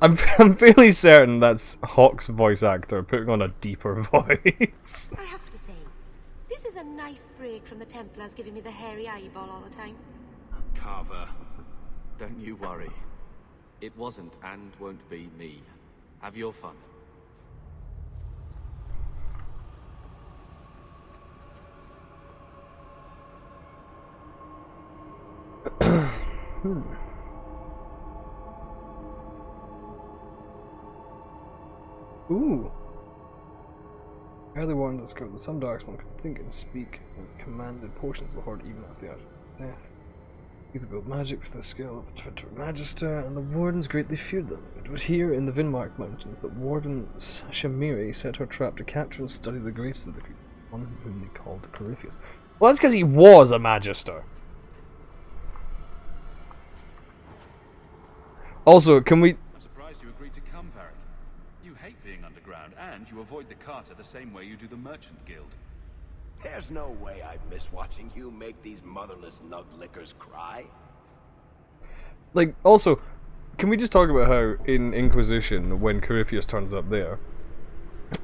I'm fairly certain that's Hawk's voice actor putting on a deeper voice. I have to say, this is a nice break from the Templars giving me the hairy eyeball all the time. Carver, don't you worry. It wasn't and won't be me. Have your fun. Ooh. Early warned us that some Darkspawn could think and speak and commanded portions of the Horde even after the hour of death. You could build magic with the skill of a Magister, and the Wardens greatly feared them. It was here in the Vinmark Mountains that Warden Sashamiri set her trap to capture and study the greatest of the creatures, one whom they called Corypheus. Well, that's because he was a Magister. Also, can we... I'm surprised you agreed to come, Varric. You hate being underground, and you avoid the Carter the same way you do the Merchant Guild. There's no way I'd miss watching you make these motherless nug-lickers cry. Like, also, can we just talk about how in Inquisition, when Corypheus turns up there,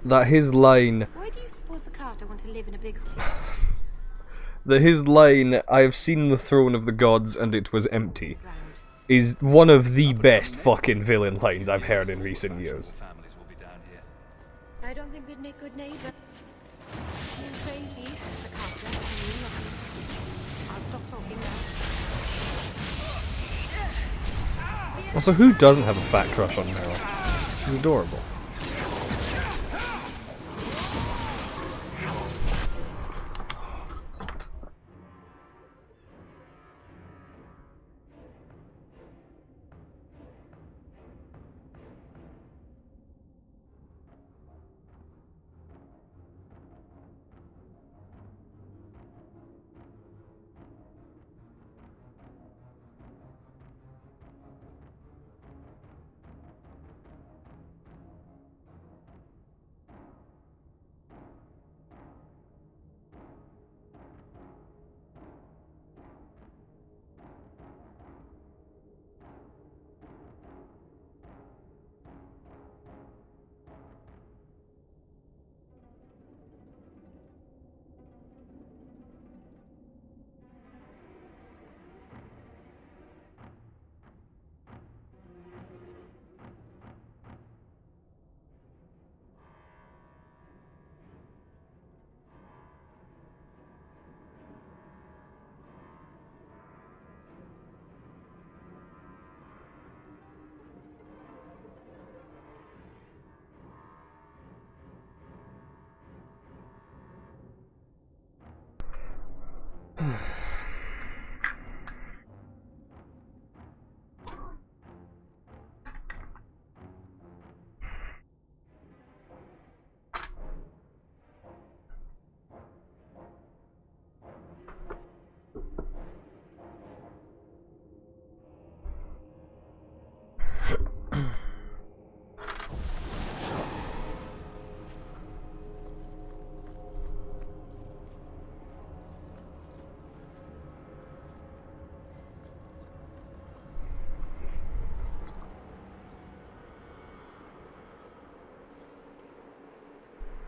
that his line... Why do you suppose the Carter want to live in a big... that his line, I have seen the throne of the gods and it was empty, is one of the best fucking villain lines I've heard in recent years. I don't think they'd make good neighbors. You're crazy. The Carter, I'll stop talking now. Also, who doesn't have a fat crush on Meryl? She's adorable.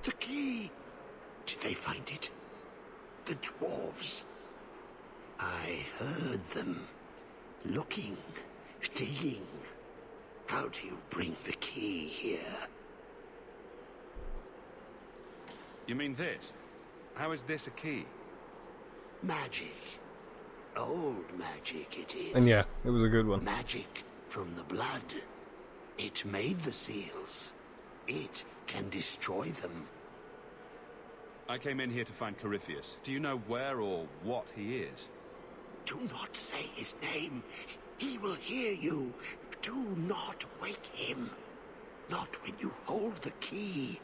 The key! Did they find it? The dwarves. I heard them. Looking, digging. How do you bring the key here? You mean this? How is this a key? Magic. Old magic it is. And yeah, it was a good one. Magic from the blood. It made the seals. It can destroy them. I came in here to find Corypheus. Do you know where or what he is? Do not say his name. He will hear you. Do not wake him. Not when you hold the key.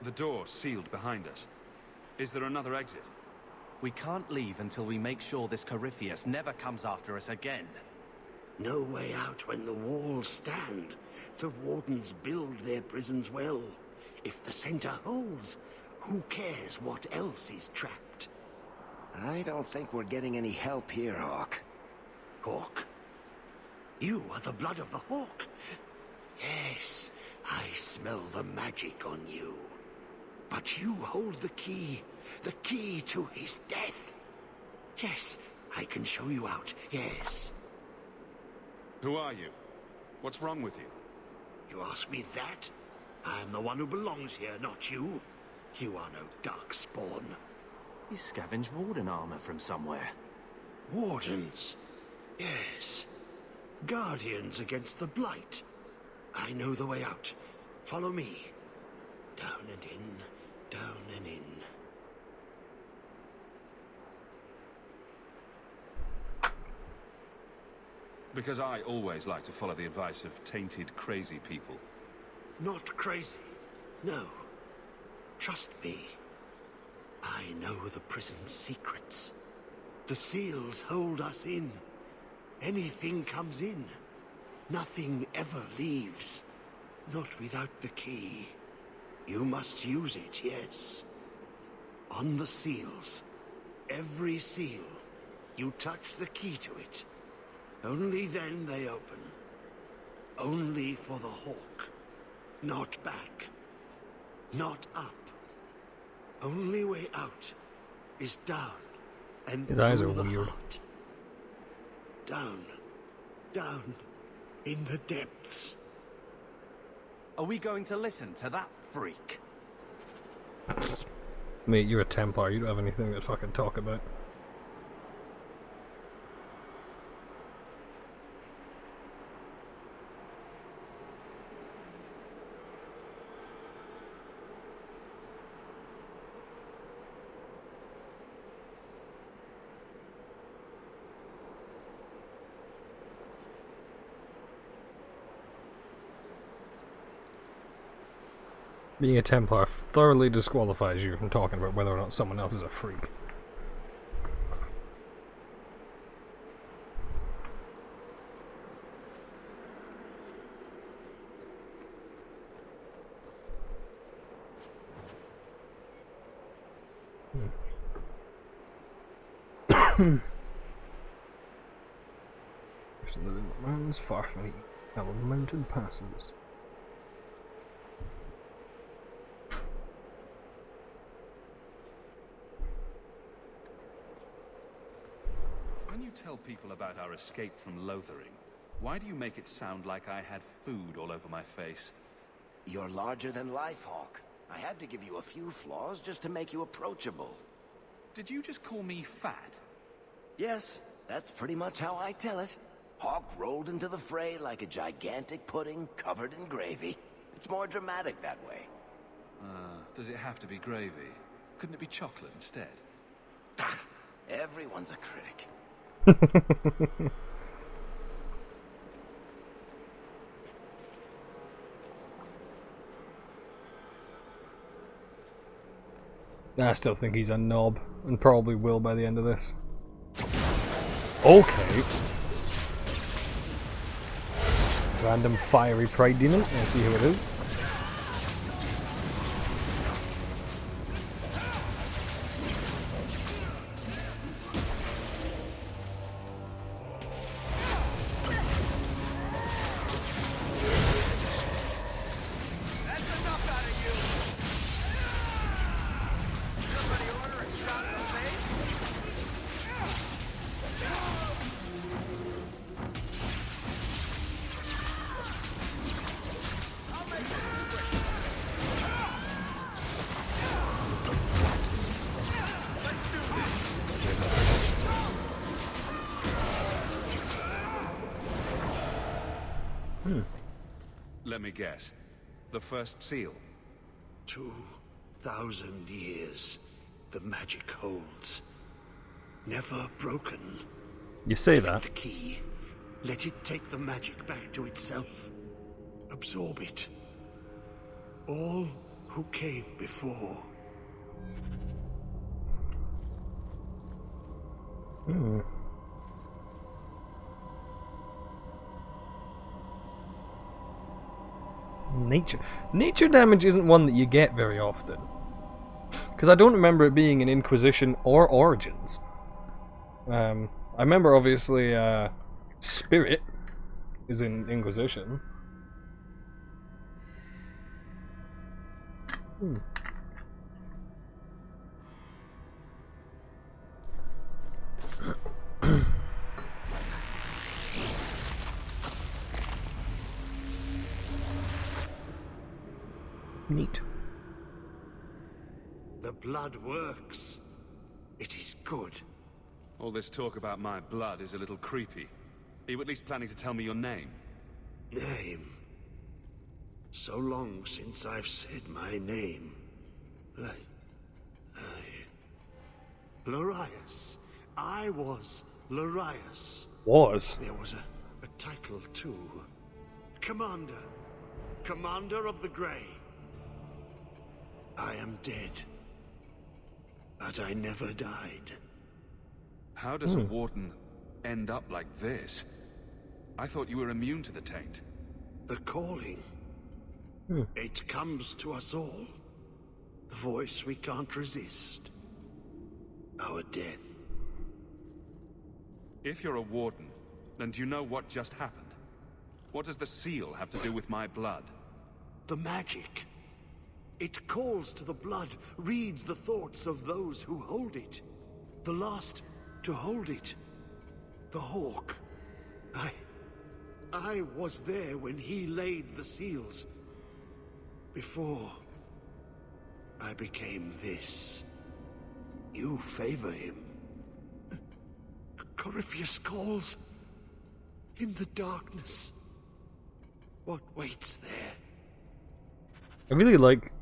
The door sealed behind us. Is there another exit? We can't leave until we make sure this Corypheus never comes after us again. No way out when the walls stand. The wardens build their prisons well. If the center holds, who cares what else is trapped? I don't think we're getting any help here, Hawk. Hawk? You are the blood of the Hawk. Yes, I smell the magic on you. But you hold the key to his death. Yes, I can show you out, yes. Who are you? What's wrong with you? You ask me that? I'm the one who belongs here, not you. You are no darkspawn. You scavenged warden armor from somewhere. Wardens? Yes. Guardians against the Blight. I know the way out. Follow me. Down and in, down and in. Because I always like to follow the advice of tainted, crazy people. Not crazy. No. Trust me. I know the prison's secrets. The seals hold us in. Anything comes in. Nothing ever leaves. Not without the key. You must use it, yes. On the seals. Every seal. You touch the key to it. Only then they open. Only for the Hawk. Not back. Not up. Only way out is down and his eyes are through the weird. heart. Down. Down. In the depths. Are we going to listen to that freak? Mate, you're a Templar. You don't have anything to fucking talk about. Being a Templar thoroughly disqualifies you from talking about whether or not someone else is a freak. There's living lands far from me, our mountain passes. When you tell people about our escape from Lothering, why do you make it sound like I had food all over my face? You're larger than life, Hawk. I had to give you a few flaws just to make you approachable. Did you just call me fat? Yes, that's pretty much how I tell it. Hawk rolled into the fray like a gigantic pudding covered in gravy. It's more dramatic that way. Does it have to be gravy? Couldn't it be chocolate instead? Everyone's a critic. I still think he's a knob, and probably will by the end of this. Okay. Random fiery pride demon. Let's see who it is. Let me guess. The first seal? 2,000 years the magic holds. Never broken. You say Take that. the key. Let it take the magic back to itself. Absorb it. All who came before. Nature damage isn't one that you get very often. Because I don't remember it being in Inquisition or Origins. I remember obviously Spirit is in Inquisition. Neat. The blood works. It is good. All this talk about my blood is a little creepy. Are you at least planning to tell me your name? Name. So long since I've said my name. Larius. I was Larius. Was? There was a title too. Commander. Commander of the Grey. I am dead. But I never died. How does a warden end up like this? I thought you were immune to the taint. The calling. It comes to us all. The voice we can't resist. Our death. If you're a warden, then do you know what just happened? What does the seal have to do with my blood? The magic. It calls to the blood, reads the thoughts of those who hold it. The last to hold it. The Hawk. I was there when he laid the seals. Before I became this. You favor him. Corypheus calls. In the darkness. What waits there? I really like...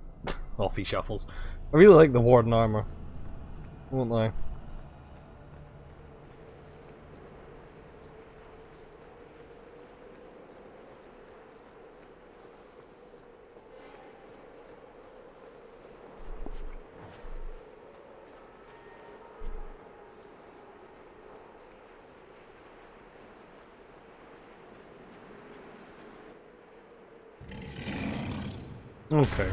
Off he shuffles. I really like the Warden armor. Won't lie. Okay.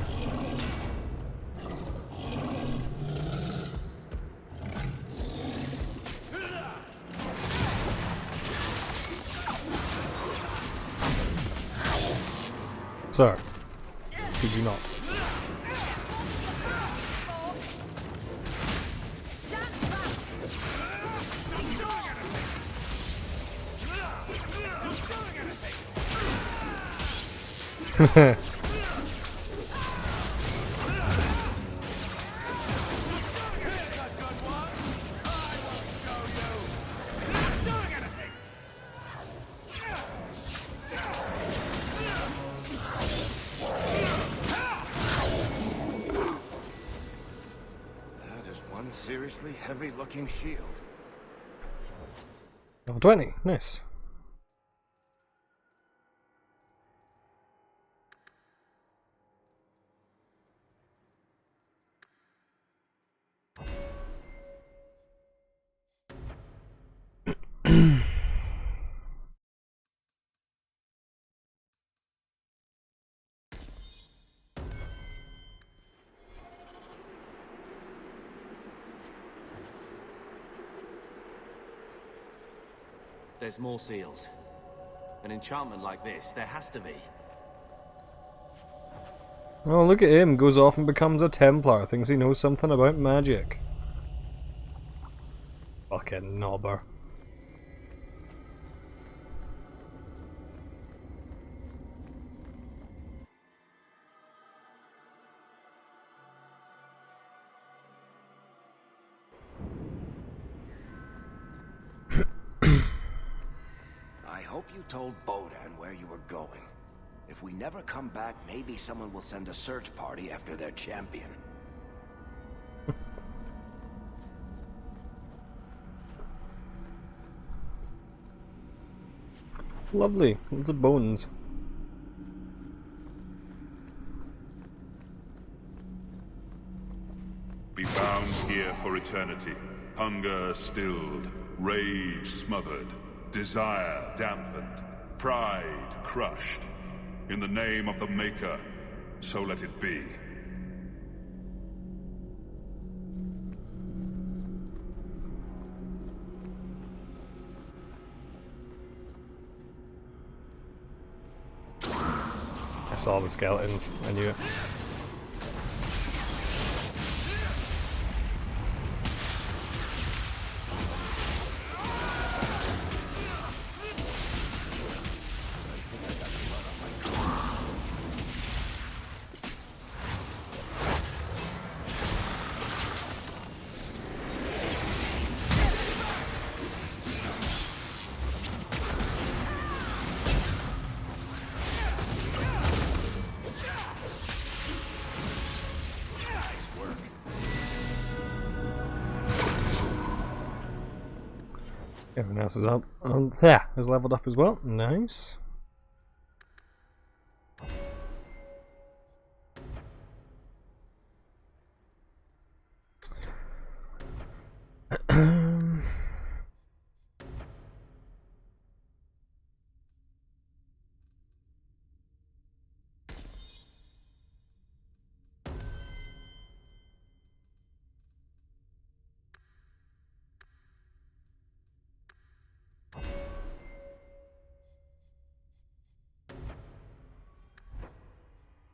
Sir, did you not? Seriously heavy-looking shield. Level 20, nice. There's more seals. An enchantment like this, there has to be. Oh, look at him. Goes off and becomes a Templar. Thinks he knows something about magic. Fucking knobber. hope you told Bodan where you were going. If we never come back, maybe someone will send a search party after their champion. Lovely. Lots of bones. Be bound here for eternity. Hunger stilled, rage smothered, desire dampened, pride crushed. In the name of the Maker, so let it be. I saw the skeletons. I knew it. Everyone else is up. Yeah, is leveled up as well. Nice.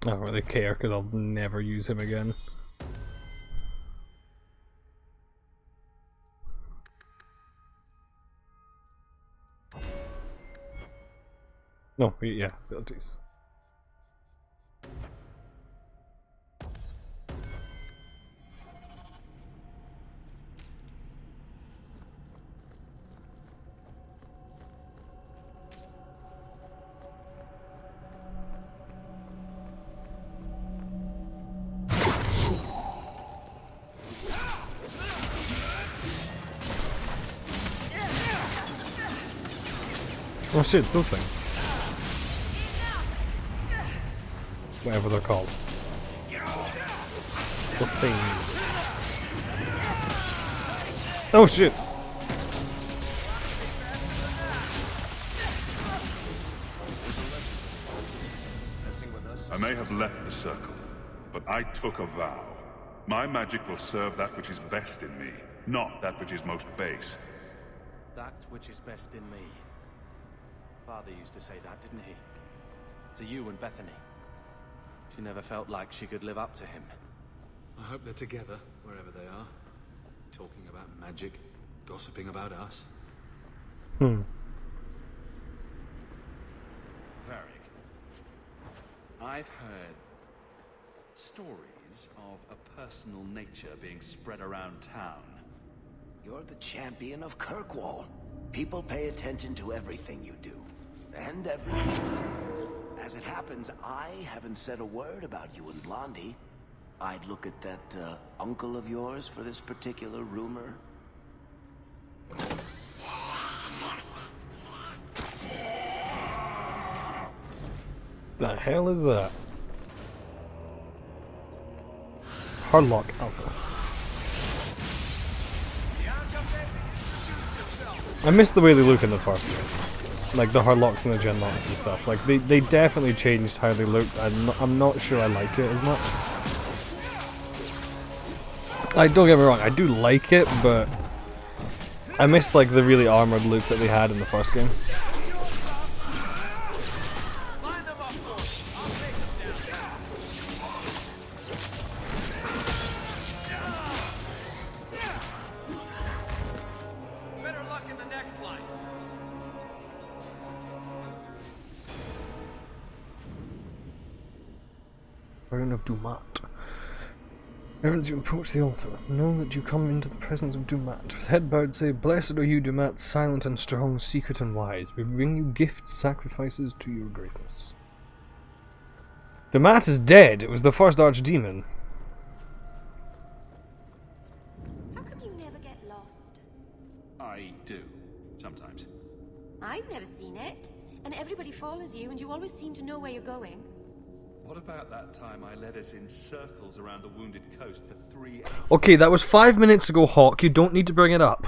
I don't really care because I'll never use him again. No, yeah, abilities. Oh shit, it's those things. Whatever they're called. The things. Oh shit! I may have left the circle, but I took a vow. My magic will serve that which is best in me, not that which is most base. That which is best in me. Father used to say that, didn't he? To you and Bethany. She never felt like she could live up to him. I hope they're together, wherever they are. Talking about magic, gossiping about us. Hmm. Varric, I've heard stories of a personal nature being spread around town. You're the champion of Kirkwall. People pay attention to everything you do. And everything. As it happens, I haven't said a word about you and Blondie. I'd look at that uncle of yours for this particular rumor. The hell is that? Hardlock Alpha. I miss the way they look in the first game. Like the Hardlocks and the Genlocks and stuff. Like they definitely changed how they looked. I'm not sure I like it as much. Like, don't get me wrong, I do like it, but I miss like the really armored look that they had in the first game. Burden of Dumat. Reverence, you approach the altar. Know that you come into the presence of Dumat. With head bowed say, Blessed are you, Dumat, silent and strong, secret and wise. We bring you gifts, sacrifices to your greatness. Dumat is dead. It was the first archdemon. How come you never get lost? I do, sometimes. I've never seen it. And everybody follows you, and you always seem to know where you're going. What about that time I led us in circles around the wounded coast for 3 hours? Okay, that was 5 minutes ago, Hawk. You don't need to bring it up.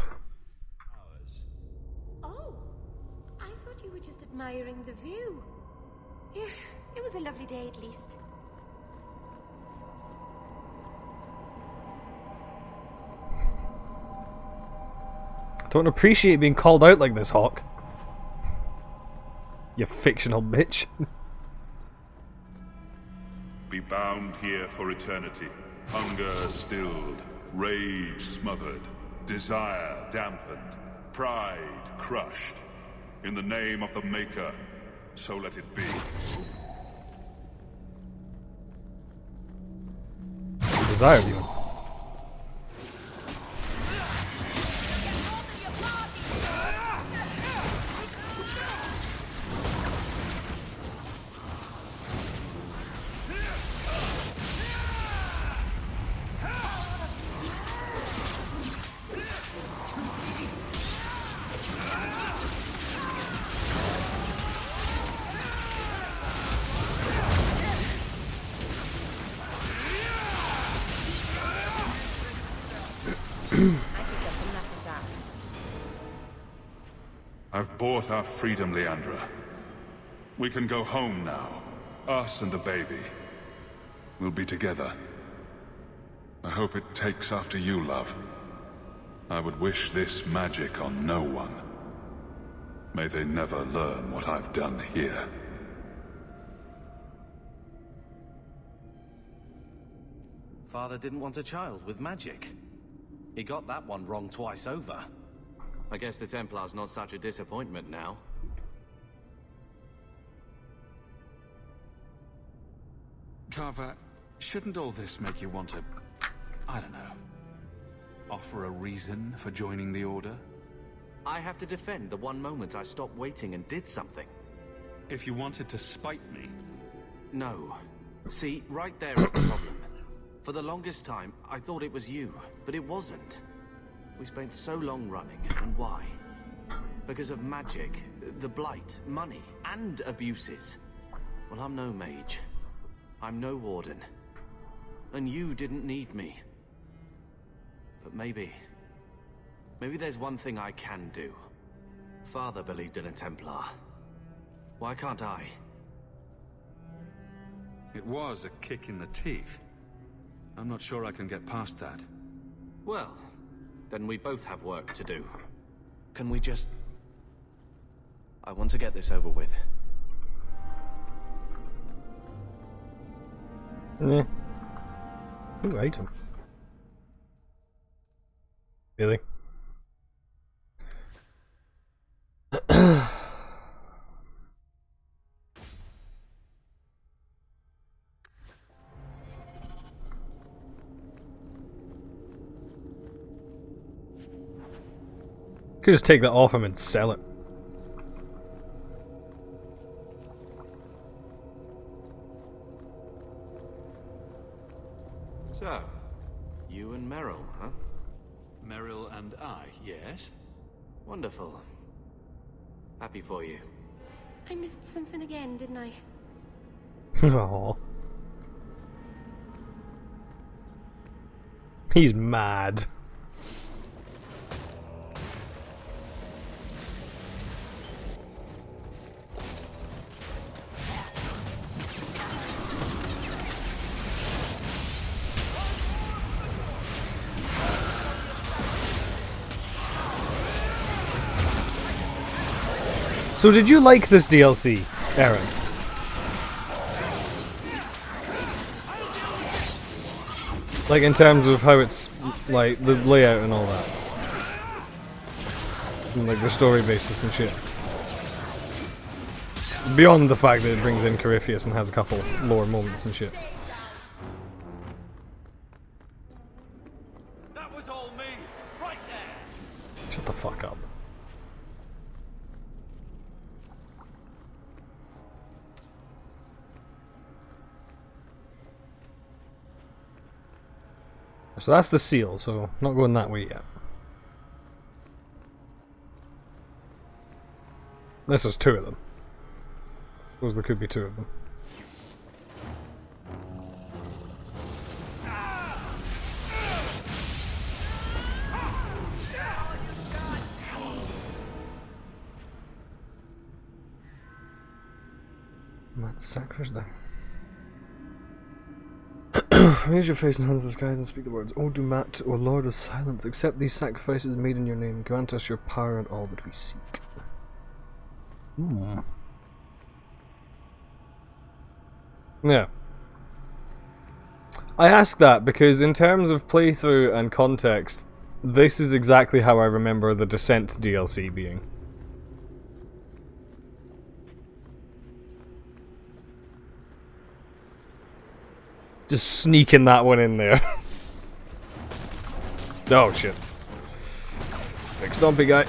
Oh, I thought you were just admiring the view. Yeah, it was a lovely day at least. Don't appreciate being called out like this, Hawk. You fictional bitch. Be bound here for eternity. Hunger stilled, rage smothered, desire dampened, pride crushed. In the name of the Maker, so let it be. Desire you. I've bought our freedom, Leandra. We can go home now. Us and the baby. We'll be together. I hope it takes after you, love. I would wish this magic on no one. May they never learn what I've done here. Father didn't want a child with magic. He got that one wrong twice over. I guess the Templar's not such a disappointment now. Carver, shouldn't all this make you want to, I don't know, offer a reason for joining the Order? I have to defend the one moment I stopped waiting and did something. If you wanted to spite me... No. See, right there is the problem. For the longest time, I thought it was you, but it wasn't. We spent so long running, and why? Because of magic, the Blight, money, and abuses. Well, I'm no mage. I'm no warden. And you didn't need me. But maybe there's one thing I can do. Father believed in a Templar. Why can't I? It was a kick in the teeth. I'm not sure I can get past that. Well, then we both have work to do. Can we just... I want to get this over with. Yeah. Ooh, item. Really? Could just take that off him and sell it. So, you and Merrill, huh? Merrill and I, yes? Wonderful. Happy for you. I missed something again, didn't I? Aww. He's mad. So did you like this DLC, Aaron? Like in terms of how it's, like, the layout and all that? And, like, the story basis and shit. Beyond the fact that it brings in Corypheus and has a couple lore moments and shit. So that's the seal, so not going that way yet. Unless there's two of them. I suppose there could be two of them. That's sacrifice there. Raise your face and hands to the skies and speak the words. O Dumat, O Lord of Silence, accept these sacrifices made in your name. Grant us your power and all that we seek. Yeah. I ask that because in terms of playthrough and context, this is exactly how I remember the Descent DLC being. Just sneaking that one in there. Oh shit. Big stompy guy.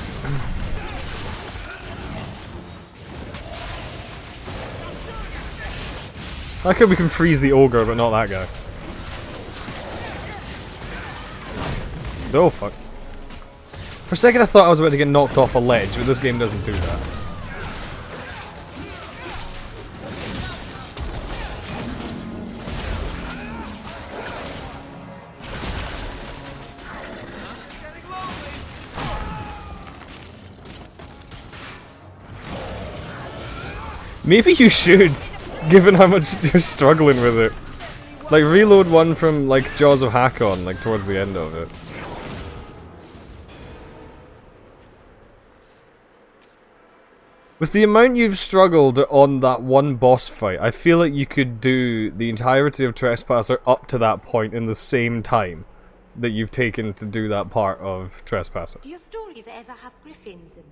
I like how we can freeze the ogre, but not that guy. Oh fuck. For a second I thought I was about to get knocked off a ledge, but this game doesn't do that. Maybe you should, given how much you're struggling with it. Like, reload one from, like, Jaws of Hakon, like, towards the end of it. With the amount you've struggled on that one boss fight, I feel like you could do the entirety of Trespasser up to that point in the same time that you've taken to do that part of Trespasser. Do your stories ever have griffins in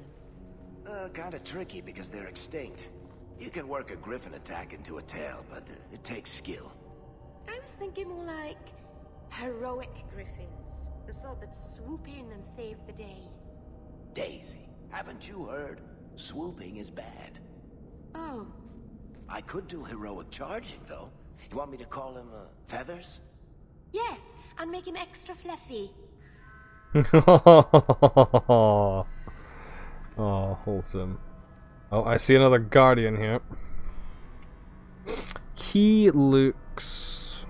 them? Kinda tricky because they're extinct. You can work a griffin attack into a tale, but it takes skill. I was thinking more like heroic griffins. The sort that swoop in and save the day. Daisy, haven't you heard? Swooping is bad. Oh. I could do heroic charging, though. You want me to call him, Feathers? Yes, and make him extra fluffy. Oh, wholesome. Oh, I see another Guardian here. He looks...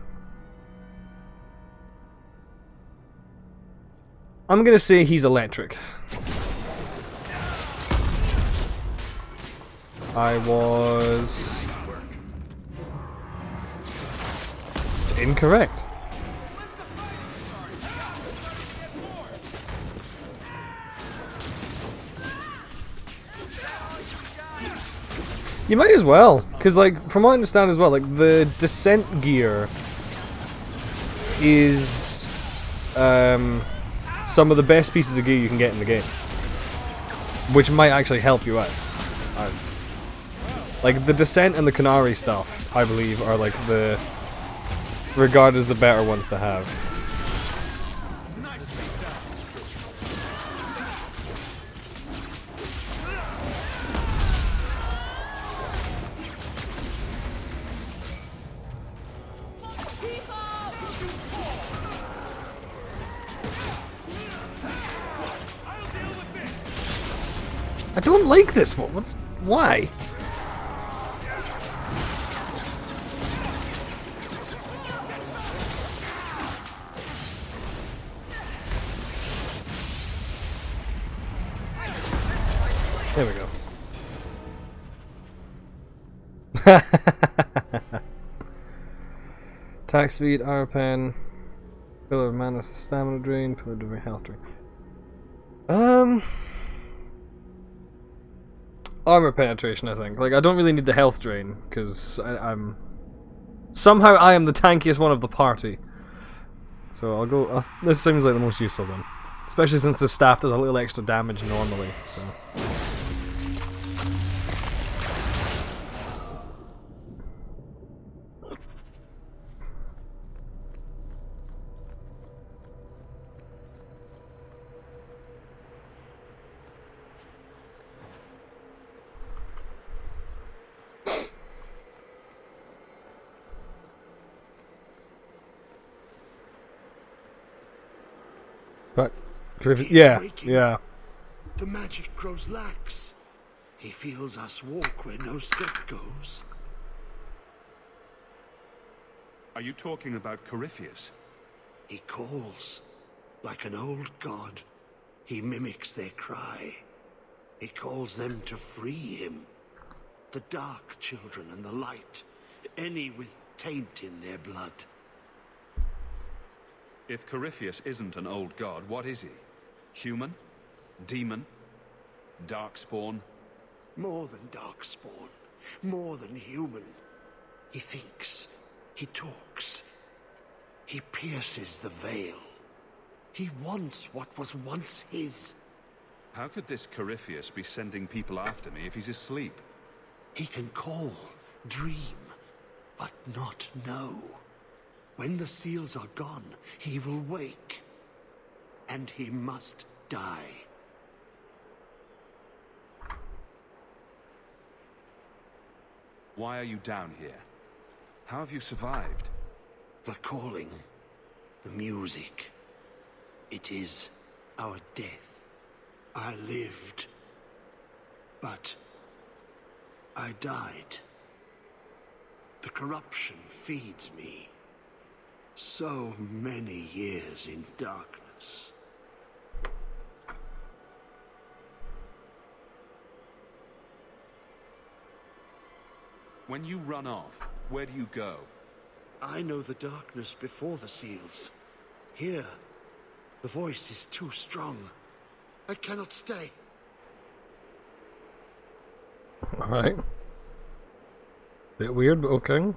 I'm gonna say he's electric. I was... incorrect. You might as well, because like, from what I understand as well, like, the Descent gear is some of the best pieces of gear you can get in the game. Which might actually help you out. Like, the Descent and the Canary stuff, I believe, are like the... regarded as the better ones to have. I don't like this one. Why? There we go. Attack speed, arrow pen, pillar of mana, stamina drain, pillar of health drain. Armor penetration, I think. Like, I don't really need the health drain, because I'm... somehow I am the tankiest one of the party. So I'll go... this seems like the most useful one. Especially since the staff does a little extra damage normally, so... But He is yeah, waking. yeah. The magic grows lax. He feels us walk where no step goes. Are you talking about Corypheus? He calls like an old god. He mimics their cry. He calls them to free him. The dark children and the light. Any with taint in their blood. If Corypheus isn't an old god, what is he? Human? Demon? Darkspawn? More than darkspawn. More than human. He thinks. He talks. He pierces the veil. He wants what was once his. How could this Corypheus be sending people after me if he's asleep? He can call, dream, but not know. When the seals are gone, he will wake. And he must die. Why are you down here? How have you survived? The calling, the music. It is our death. I lived, but I died. The corruption feeds me. So many years in darkness. When you run off, where do you go? I know the darkness before the seals. Here, the voice is too strong. I cannot stay. Alright. Bit weird, but okay.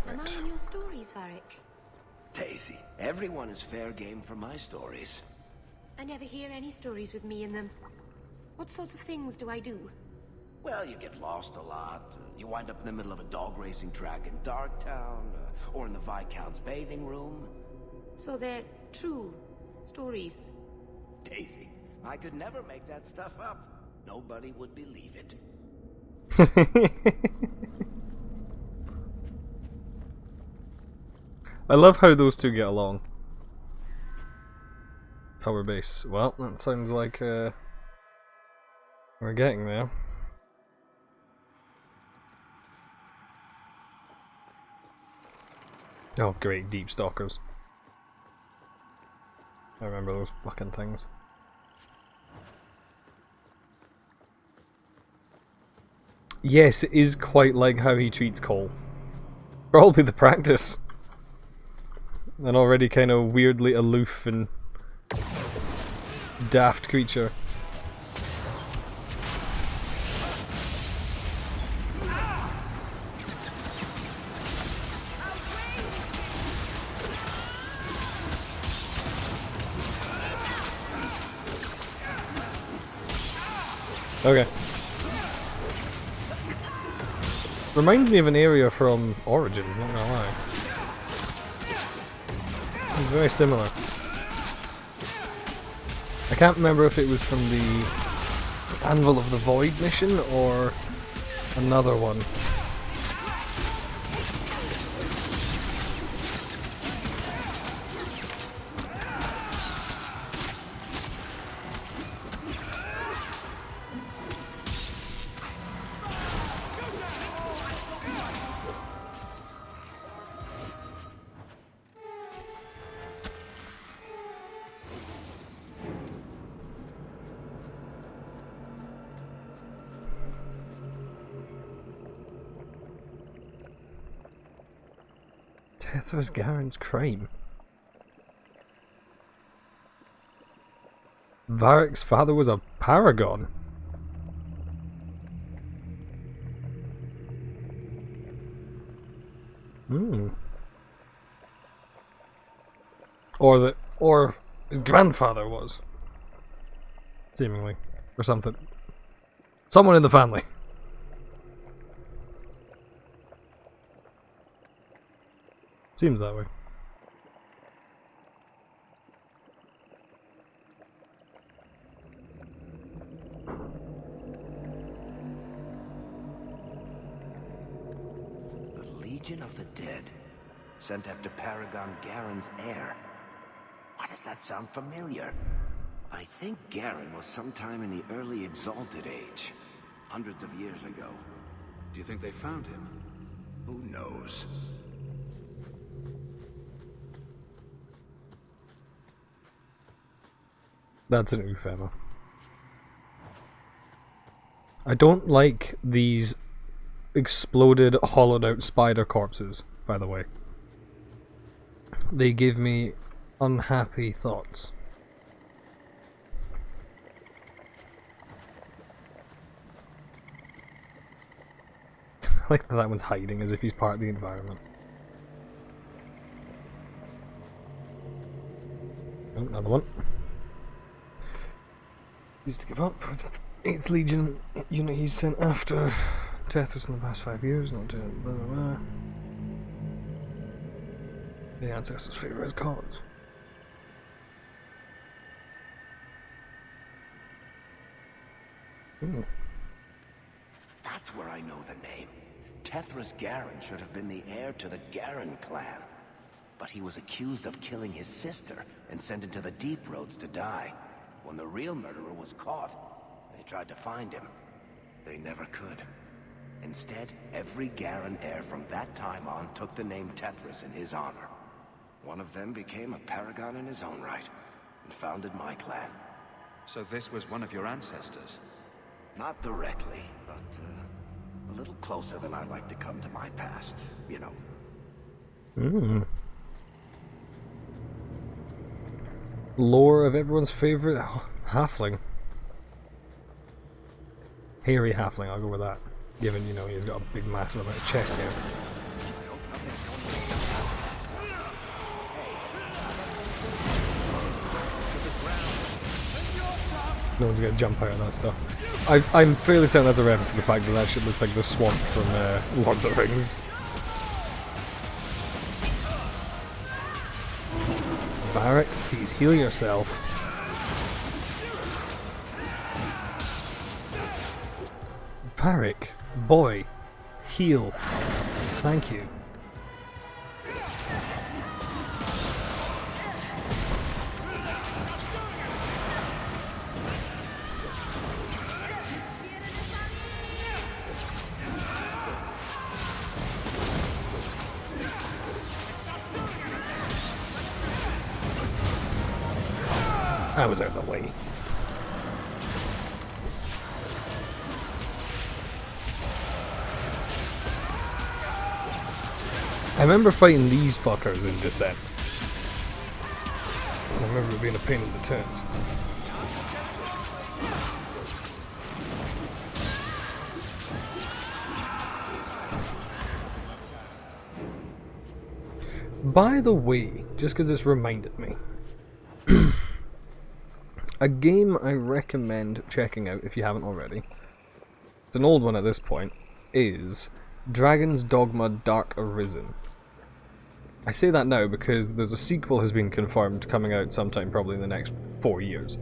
Am I in your stories, Varric? Daisy, everyone is fair game for my stories. I never hear any stories with me in them. What sorts of things do I do? Well, you get lost a lot. You wind up in the middle of a dog racing track in Darktown, or in the Viscount's bathing room. So they're true stories. Daisy, I could never make that stuff up. Nobody would believe it. I love how those two get along. Tower base. Well, that sounds like we're getting there. Oh great, deep stalkers. I remember those fucking things. Yes, it is quite like how he treats Cole. Probably the practice. An already kind of weirdly aloof and daft creature. Okay. Reminds me of an area from Origins, not gonna lie. It's very similar. I can't remember if it was from the Anvil of the Void mission or another one. Tethras Garen's crime. Varric's father was a paragon. Or his grandfather was. Seemingly. Or something. Someone in the family. Seems that way. The Legion of the Dead. Sent after Paragon Garen's heir. Why does that sound familiar? I think Garen was sometime in the early Exalted Age. Hundreds of years ago. Do you think they found him? Who knows? That's an Ufema. I don't like these exploded, hollowed out spider corpses, by the way. They give me unhappy thoughts. I like that one's hiding as if he's part of the environment. Oh, another one. He's to give up. 8th Legion unit he's sent after Tethras in the past 5 years, not to blah blah blah. The ancestors favour his cause. Ooh. That's where I know the name. Tethras Garen should have been the heir to the Garen clan. But he was accused of killing his sister and sent into the Deep Roads to die. When the real murderer was caught, they tried to find him. They never could. Instead, every Garen heir from that time on took the name Tethras in his honor. One of them became a paragon in his own right, and founded my clan. So this was one of your ancestors? Not directly, but a little closer than I like to come to my past, you know. Hmm. Lore of everyone's favorite halfling. Hairy halfling, I'll go with that. Given, you know, he's got a big massive amount of chest hair. No one's gonna jump out of that stuff. I'm fairly certain that's a reference to the fact that that shit looks like the swamp from Lord of the Rings. Varric, please heal yourself. Varric, boy, heal. Thank you. I was out of the way. I remember fighting these fuckers in Descent. I remember it being a pain in the turns. By the way, just because it's reminded me, a game I recommend checking out if you haven't already, it's an old one at this point, is Dragon's Dogma Dark Arisen. I say that now because there's a sequel has been confirmed coming out sometime probably in the next 4 years.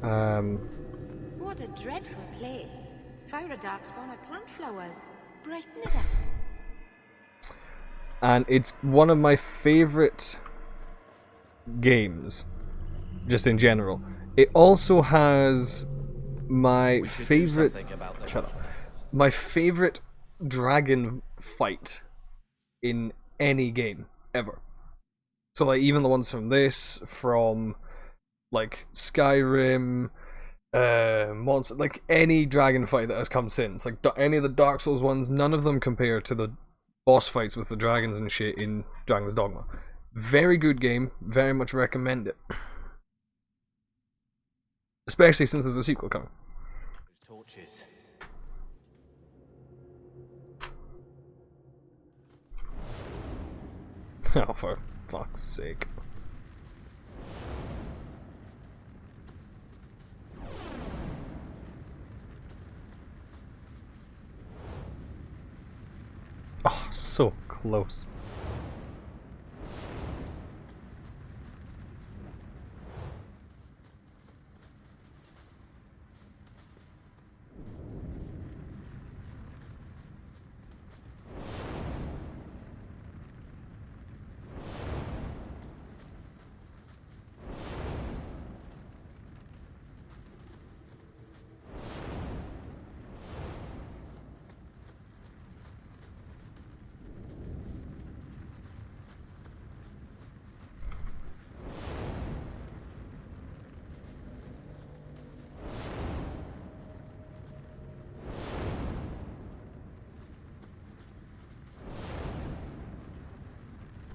What a dreadful place. Fire darkspawn are plant flowers. Brighten it up. And it's one of my favourite games, just in general. It also has my favourite... Shut up. My favourite dragon fight in any game, ever. So like even the ones from this, from like Skyrim, Monster, like any dragon fight that has come since, like any of the Dark Souls ones, none of them compare to the boss fights with the dragons and shit in Dragon's Dogma. Very good game, very much recommend it. Especially since there's a sequel coming. Torches. Oh, for fuck's sake. So close.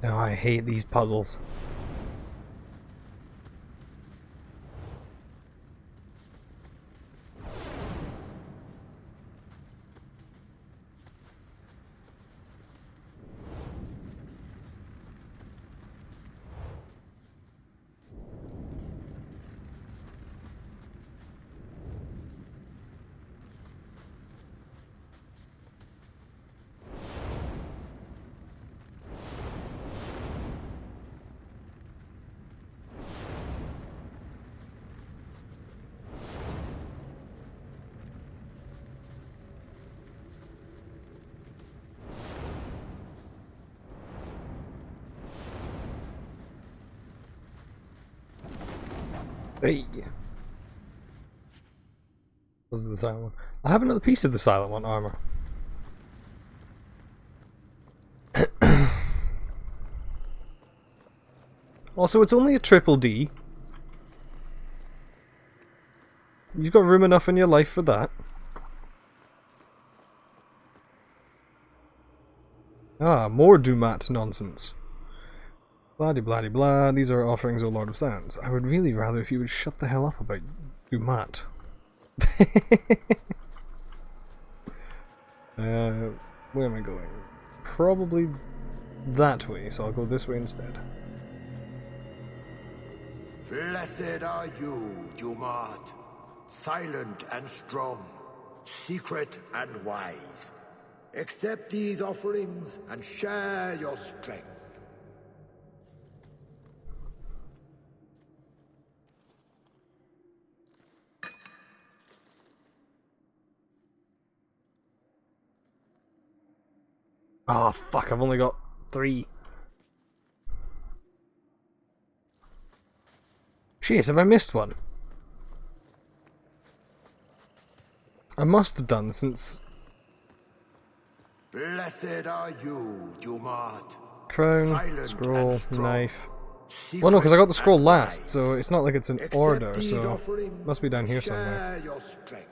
Oh, I hate these puzzles. Hey. Was the silent one? I have another piece of the silent one armor. Also, it's only a triple D. You've got room enough in your life for that. Ah, more Dumat nonsense. Blah blah blah. These are offerings, O Lord of Sands. I would really rather if you would shut the hell up about Dumat. Where am I going? Probably that way, so I'll go this way instead. Blessed are you, Dumat, silent and strong, secret and wise. Accept these offerings and share your strength. Oh fuck, I've only got 3. Shit, have I missed one? I must have done, since... Blessed are you, Dumat. Crown, scroll, knife... Well no, because I got the scroll last, so it's not like it's in order, so... Must be down here somewhere. Share your strength.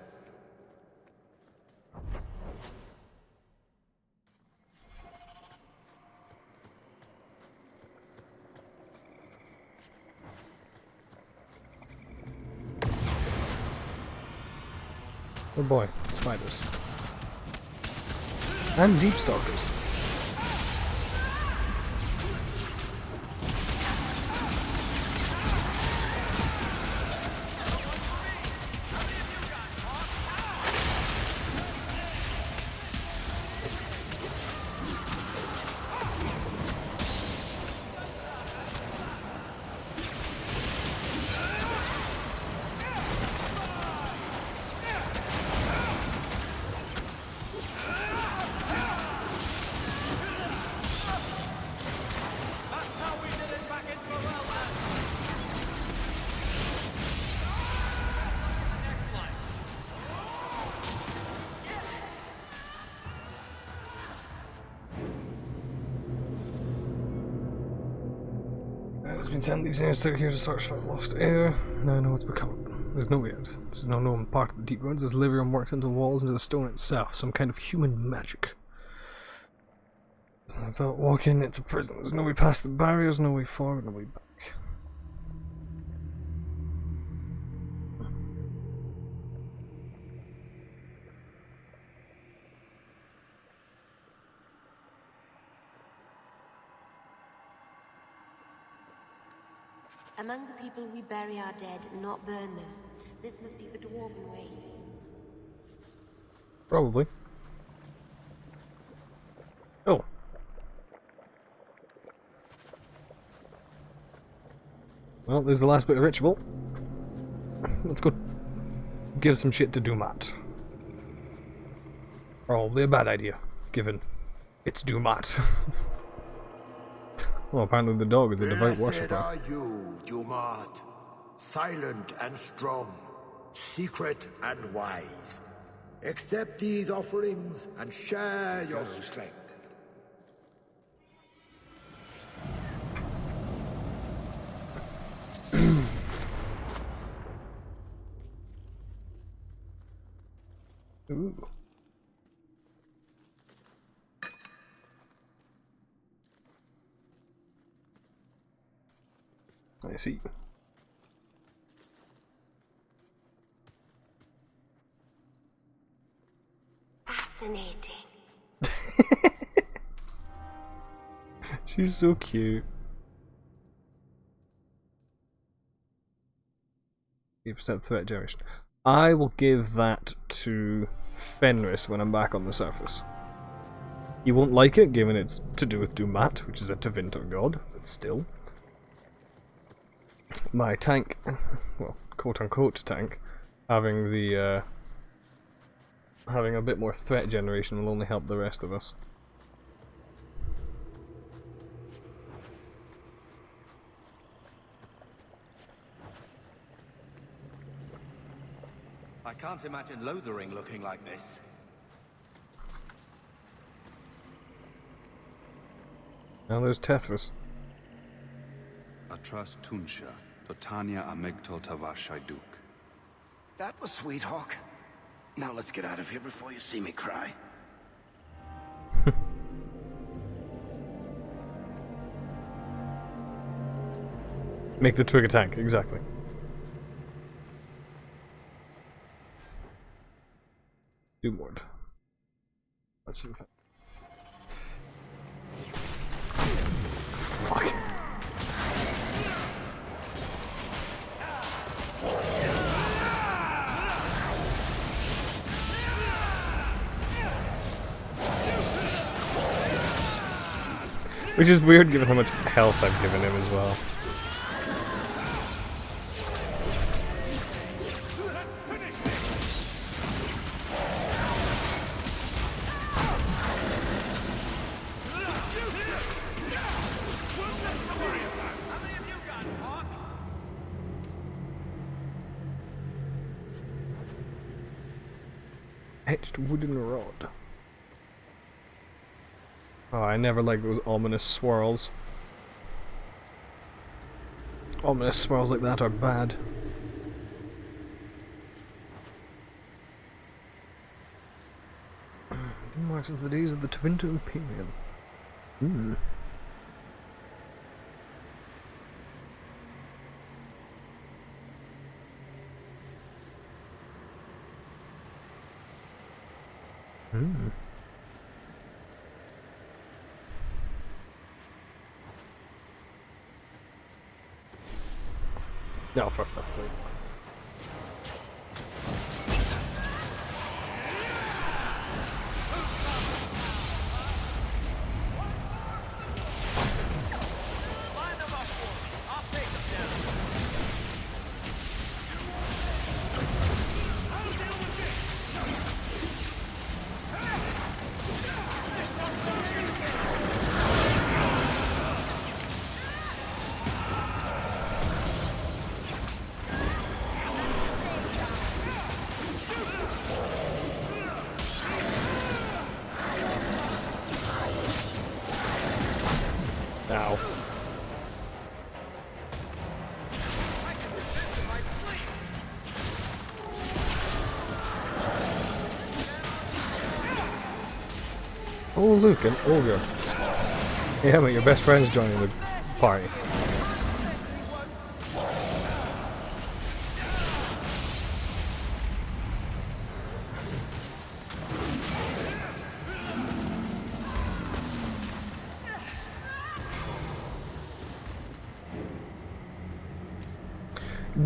Oh boy, spiders. And deep stalkers. It's been sent these days to here to search for lost air. Now I know what's become of them. There's no way out. This is no known part of the deep runs. There's Livrium worked into the walls, into the stone itself. Some kind of human magic. Without walking, it's a prison. There's no way past the barriers, no way forward, no way back. Among the people we bury our dead, not burn them. This must be the Dwarven way. Probably. Oh, Well, there's the last bit of ritual. Let's go give some shit to Dumat. Probably a bad idea, given it's Dumat. Well, apparently the dog is a devout Blessed worshipper. are you, Dumat, silent and strong, secret and wise. Accept these offerings and share your strength. Ooh. I see. Fascinating. She's so cute. 8% threat generation. I will give that to Fenris when I'm back on the surface. You won't like it, given it's to do with Dumat, which is a Tevinter god, but still. My tank, well, quote-unquote tank, having the having a bit more threat generation will only help the rest of us. I can't imagine Lothering looking like this. Now there's Tethras. Atras Tunsha, Totania Amegtol Tavashaiduk. That was sweet, Hawk. Now let's get out of here before you see me cry. Make the twig a tank, exactly. Doomward. Fuck. Which is weird given how much health I've given him as well. Etched wooden rod. Oh, I never like those ominous swirls. Ominous swirls like that are bad. Been marked since the days of the Tevinter Imperium. Hmm. Hmm. No, for fuck's sake. Ow. Oh look, an ogre. Yeah, mate, your best friend's joining the party.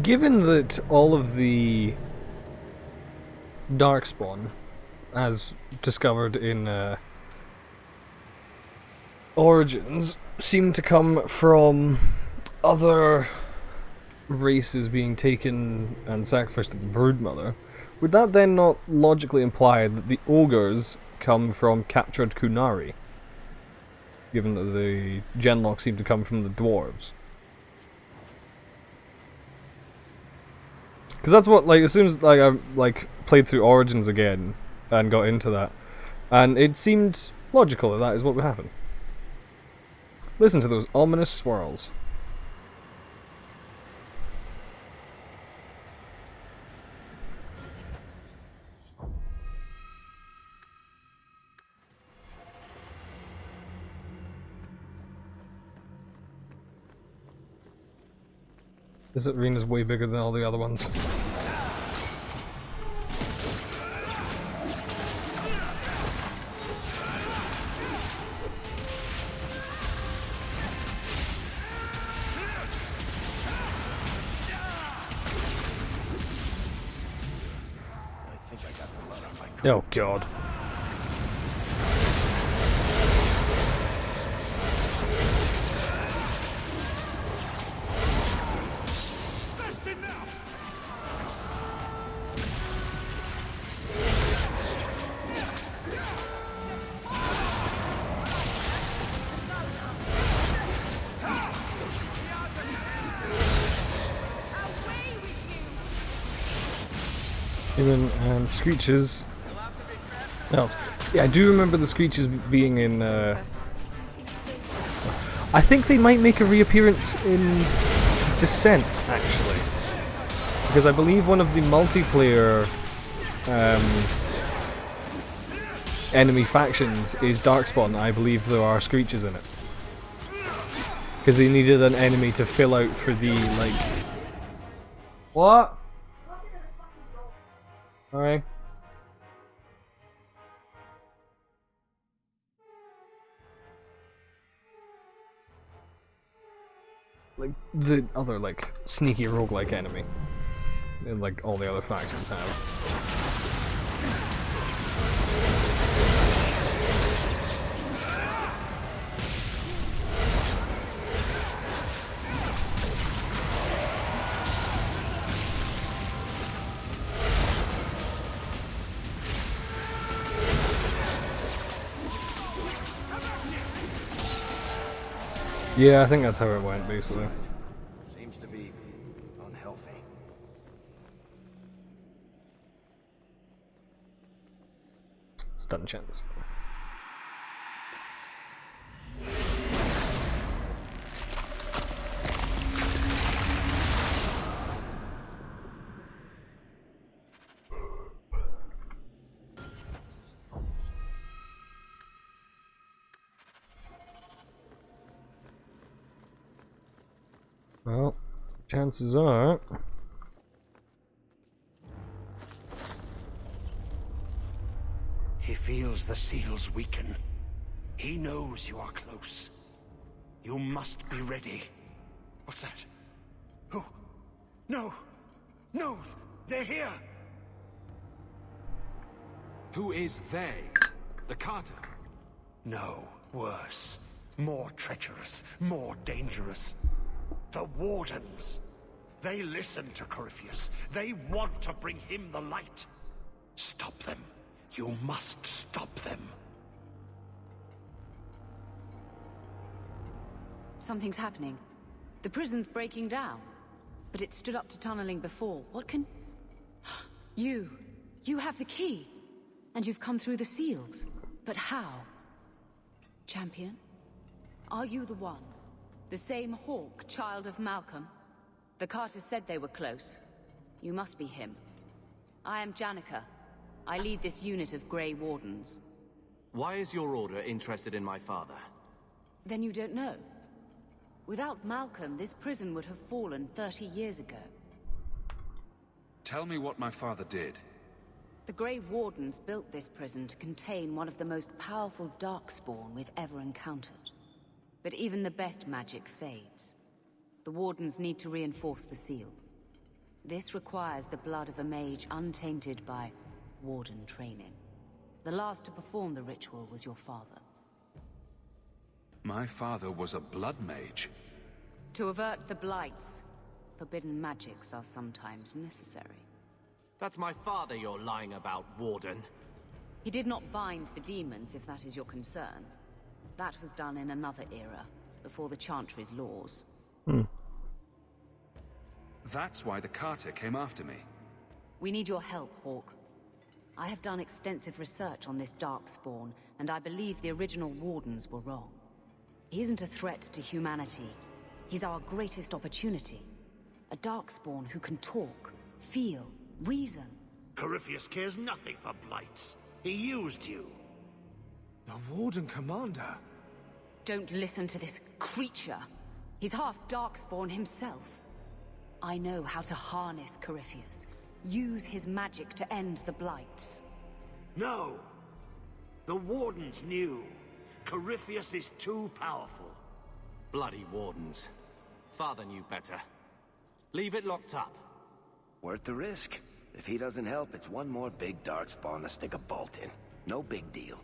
Given that all of the Darkspawn, as discovered in Origins, seem to come from other race is being taken and sacrificed to the Broodmother, would that then not logically imply that the ogres come from captured Kunari? Given that the Genlock seem to come from the dwarves. Because that's what, like, as soon as I played through Origins again and got into that, and it seemed logical that that is what would happen. Listen to those ominous swirls. This arena's way bigger than all the other ones. Oh god. And Screeches. Oh, yeah, I do remember the Screeches being in. I think they might make a reappearance in Descent, actually, because I believe one of the multiplayer enemy factions is Darkspawn. I believe there are Screeches in it because they needed an enemy to fill out for the What? Alright. Like the other sneaky roguelike enemy. And all the other factions have. Yeah, I think that's how it went, basically. Seems to be unhealthy. Stun chance. Well, chances are... He feels the seals weaken. He knows you are close. You must be ready. What's that? Who? No! No! They're here! Who is they? The Carter? No, worse. More treacherous, more dangerous. The Wardens. They listen to Corypheus. They want to bring him the light. Stop them. You must stop them. Something's happening. The prison's breaking down. But it stood up to tunneling before. What can... You have the key. And you've come through the seals. But how? Champion? Are you the one? The same Hawk, child of Malcolm? The Carters said they were close. You must be him. I am Janica. I lead this unit of Grey Wardens. Why is your order interested in my father? Then you don't know. Without Malcolm, this prison would have fallen 30 years ago. Tell me what my father did. The Grey Wardens built this prison to contain one of the most powerful Darkspawn we've ever encountered. But even the best magic fades. The Wardens need to reinforce the seals. This requires the blood of a mage untainted by Warden training. The last to perform the ritual was your father. My father was a blood mage. To avert the blights, forbidden magics are sometimes necessary. That's my father you're lying about, Warden. He did not bind the demons, if that is your concern. That was done in another era, before the Chantry's laws. That's why the Carter came after me. We need your help, Hawke. I have done extensive research on this Darkspawn, and I believe the original Wardens were wrong. He isn't a threat to humanity. He's our greatest opportunity. A Darkspawn who can talk, feel, reason. Corypheus cares nothing for blights. He used you. The Warden Commander. Don't listen to this creature. He's half Darkspawn himself. I know how to harness Corypheus. Use his magic to end the blights. No. The Wardens knew. Corypheus is too powerful. Bloody Wardens. Father knew better. Leave it locked up. Worth the risk. If he doesn't help, it's one more big Darkspawn to stick a bolt in. No big deal.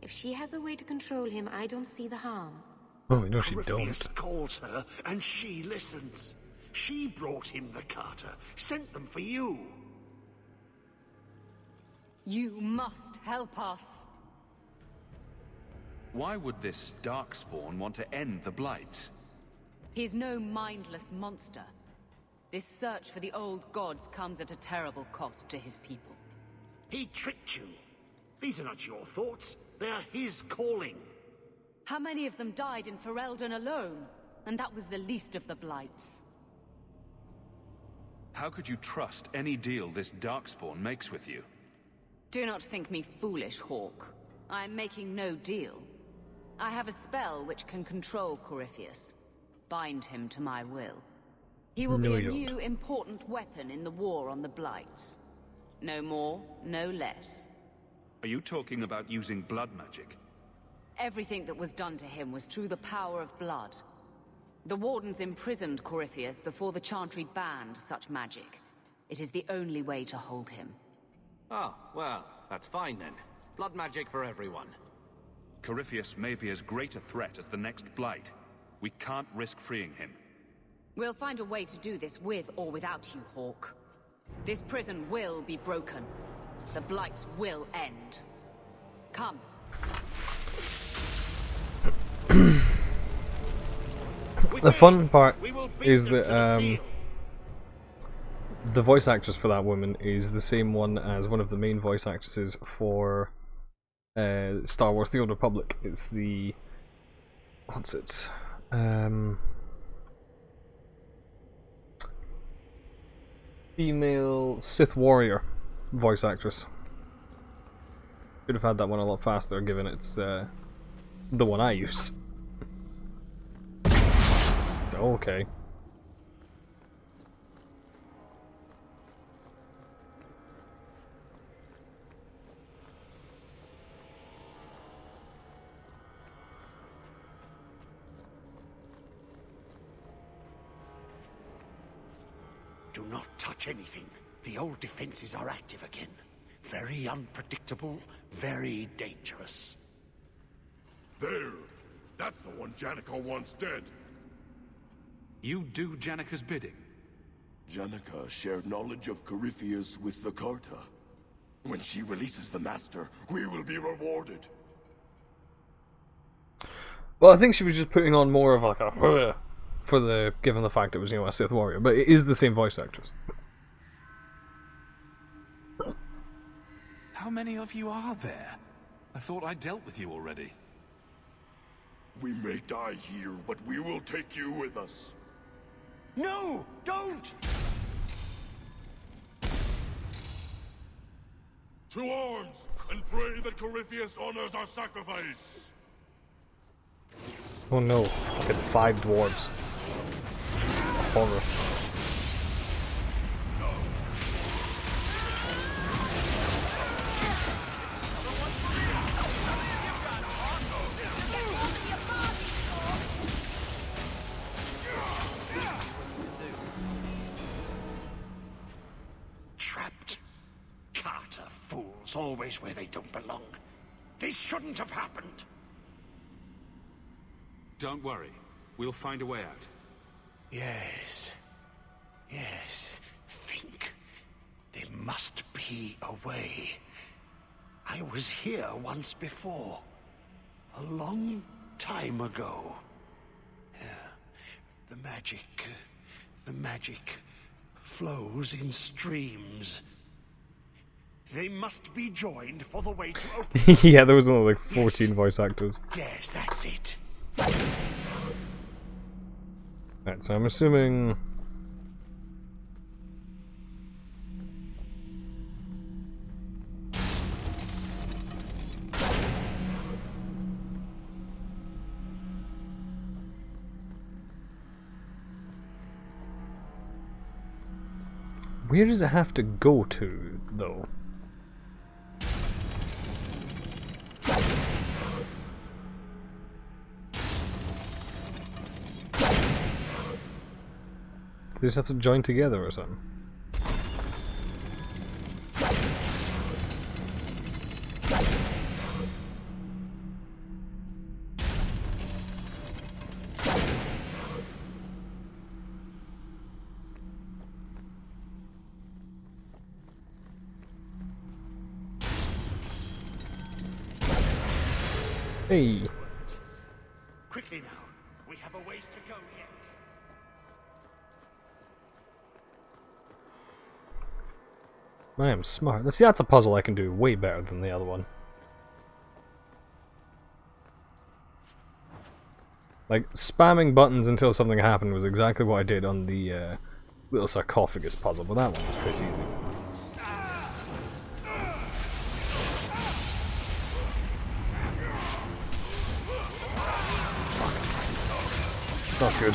If she has a way to control him, I don't see the harm. Oh, no, she Corypheus don't. calls her, and she listens. She brought him the Carter, sent them for you. You must help us. Why would this Darkspawn want to end the Blights? He's no mindless monster. This search for the old gods comes at a terrible cost to his people. He tricked you. These are not your thoughts. They are his calling. How many of them died in Ferelden alone? And that was the least of the blights. How could you trust any deal this Darkspawn makes with you? Do not think me foolish, Hawke. I am making no deal. I have a spell which can control Corypheus. Bind him to my will. He will be a new, important weapon in the war on the Blights. No more, no less. Are you talking about using blood magic? Everything that was done to him was through the power of blood. The Wardens imprisoned Corypheus before the Chantry banned such magic. It is the only way to hold him. Oh, well, that's fine then. Blood magic for everyone. Corypheus may be as great a threat as the next Blight. We can't risk freeing him. We'll find a way to do this with or without you, Hawke. This prison will be broken. The Blight will end. Come. The fun part is that the voice actress for that woman is the same one as one of the main voice actresses for Star Wars: The Old Republic. It's the... what's it? Female Sith warrior voice actress. Should have had that one a lot faster, given it's the one I use. Okay. Do not touch anything. The old defenses are active again. Very unpredictable, very dangerous. There! That's the one Janika wants dead. You do Janika's bidding? Janika shared knowledge of Corypheus with the Carta. When she releases the Master, we will be rewarded. Well, I think she was just putting on more of like a for the given the fact it was, you know, a Sith warrior, but it is the same voice actress. How many of you are there? I thought I dealt with you already. We may die here, but we will take you with us. No! Don't! To arms, and pray that Corypheus honors our sacrifice! Oh no, fucking 5 dwarves. Horror. Trapped. Carter fools, always where they don't belong. This shouldn't have happened. Don't worry. We'll find a way out. Yes. Yes, think. There must be a way. I was here once before. A long time ago. The magic flows in streams. They must be joined for the way to open. Yeah, there was only like 14 voice actors. Yes, that's it. Right, so I'm assuming... Where does it have to go to, though? They just have to join together or something. Hey. Quickly now. We have a ways to go yet. I am smart. See, that's a puzzle I can do way better than the other one. Like, spamming buttons until something happened was exactly what I did on the little sarcophagus puzzle, but that one was pretty easy. Not good.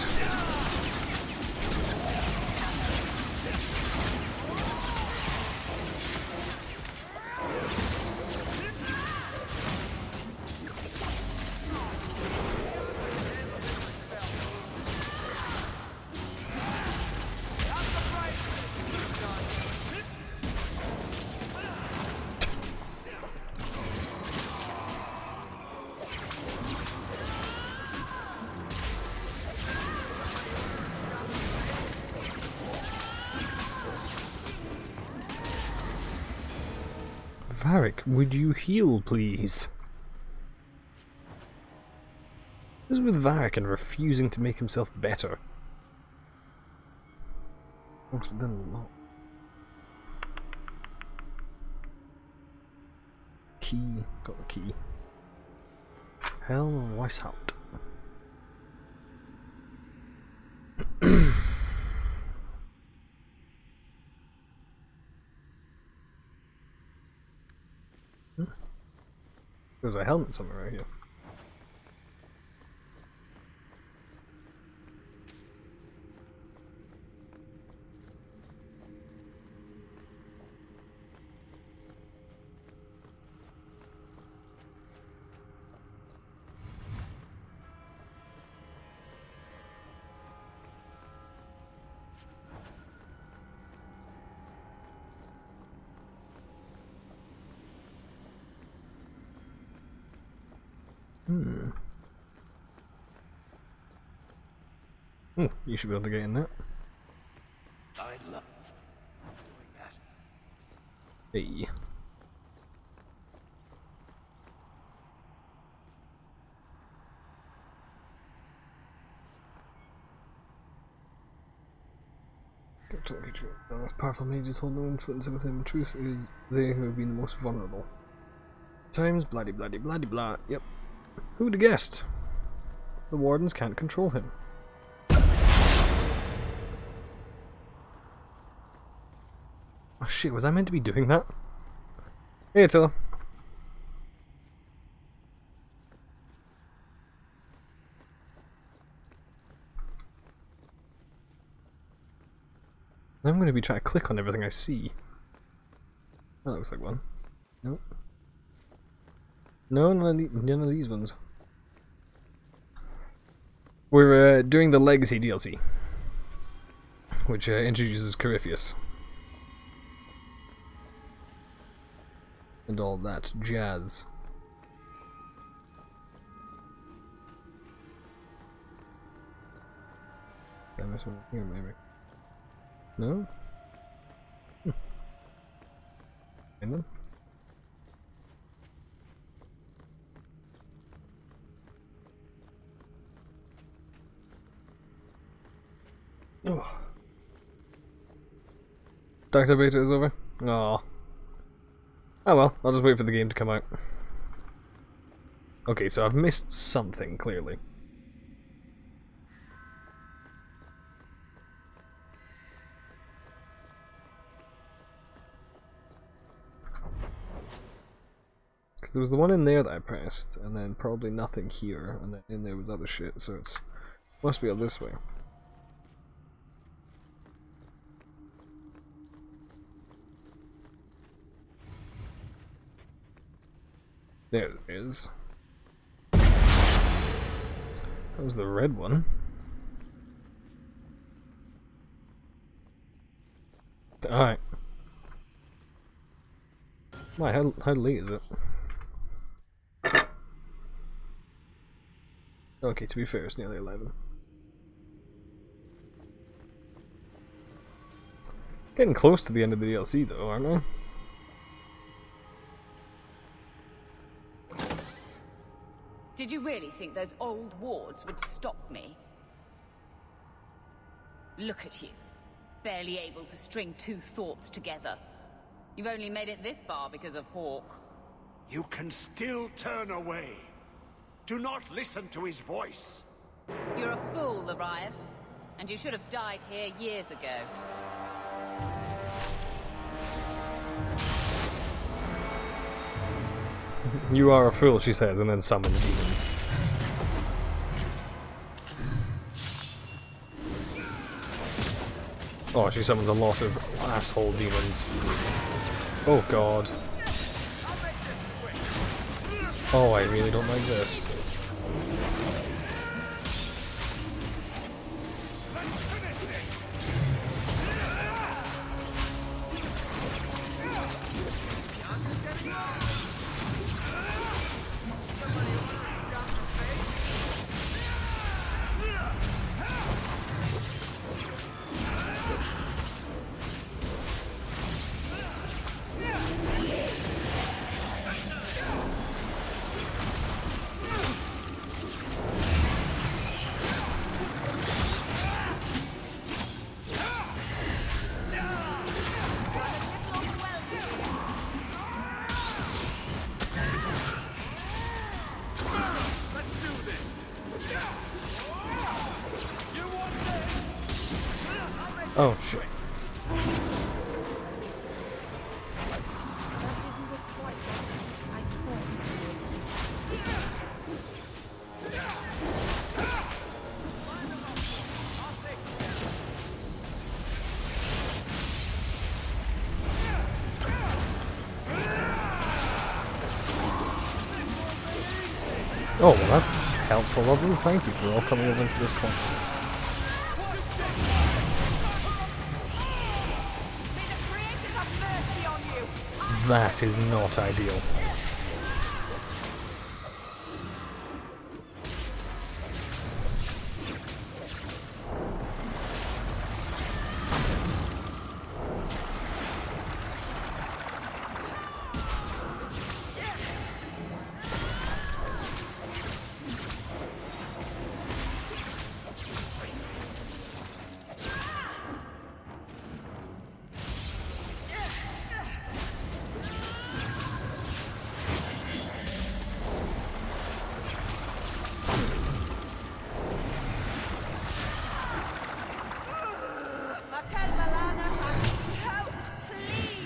Varric, would you heal, please? What is with Varric and refusing to make himself better? What's within the law? Key. Got the key. Helm Weishaupt. There's a helmet somewhere right here. You should be able to get in there. I love doing that. Hey. The most powerful mages hold no influence with him. Truth is, they who have been the most vulnerable. Times bloody bloody bloody blah. Yep. Who would have guessed? The wardens can't control him. Oh shit, was I meant to be doing that? Hey Attila. I'm going to be trying to click on everything I see. That looks like one. Nope. No, none of these ones. We're doing the Legacy DLC, which introduces Corypheus. And all that jazz. Here, maybe. No? And then? Oh. Dr. Beta is over? Aw. Oh well, I'll just wait for the game to come out. Okay, so I've missed something, clearly. Because there was the one in there that I pressed, and then probably nothing here, and then in there was other shit, so it's must be up this way. There it is. That was the red one. Alright. Why, how late is it? Okay, to be fair, it's nearly 11. Getting close to the end of the DLC though, aren't I? Did you really think those old wards would stop me? Look at you, barely able to string two thoughts together. You've only made it this far because of Hawke. You can still turn away. Do not listen to his voice. You're a fool, Arias, and you should have died here years ago. You are a fool, she says, and then summons demons. Oh, she summons a lot of asshole demons. Oh god. Oh, I really don't like this. Oh shit. Oh, well that's helpful of them. Thank you for all coming over into this conference. That is not ideal.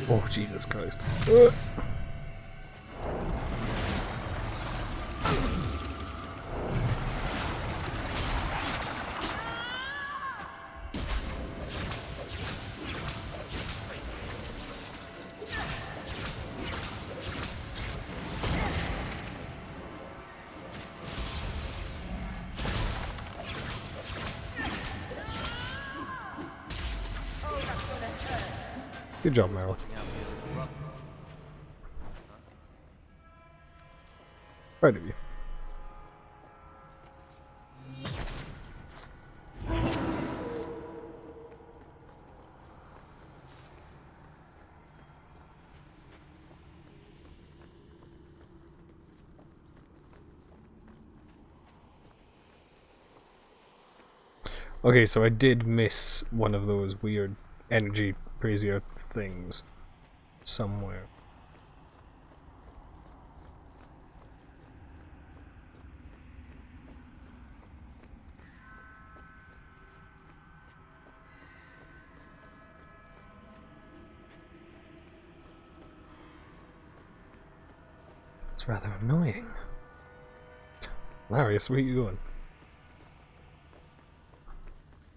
Oh, Jesus Christ. Good job, Meryl. Right of you. Okay, so I did miss one of those weird energy brazier things somewhere. It's rather annoying. Larius, where are you going?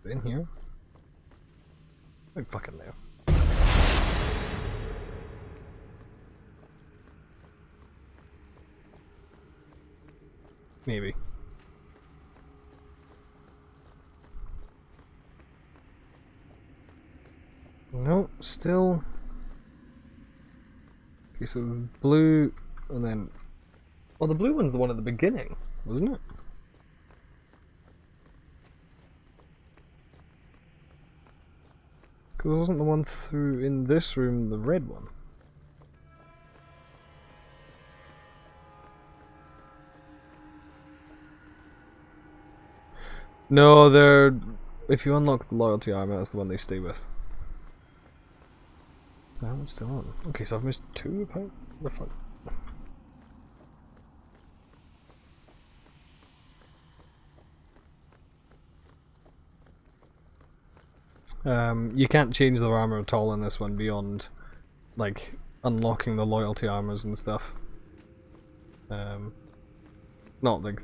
In here? Like fucking there. Maybe. No, still. Okay, so blue, and then. Oh, the blue one's the one at the beginning, wasn't it? Because wasn't the one through in this room the red one? No, they're. If you unlock the loyalty armor, that's the one they stay with. That one's still on. Okay, so I've missed two apparently. The fuck? You can't change the armor at all in this one beyond, like, unlocking the loyalty armors and stuff. Not like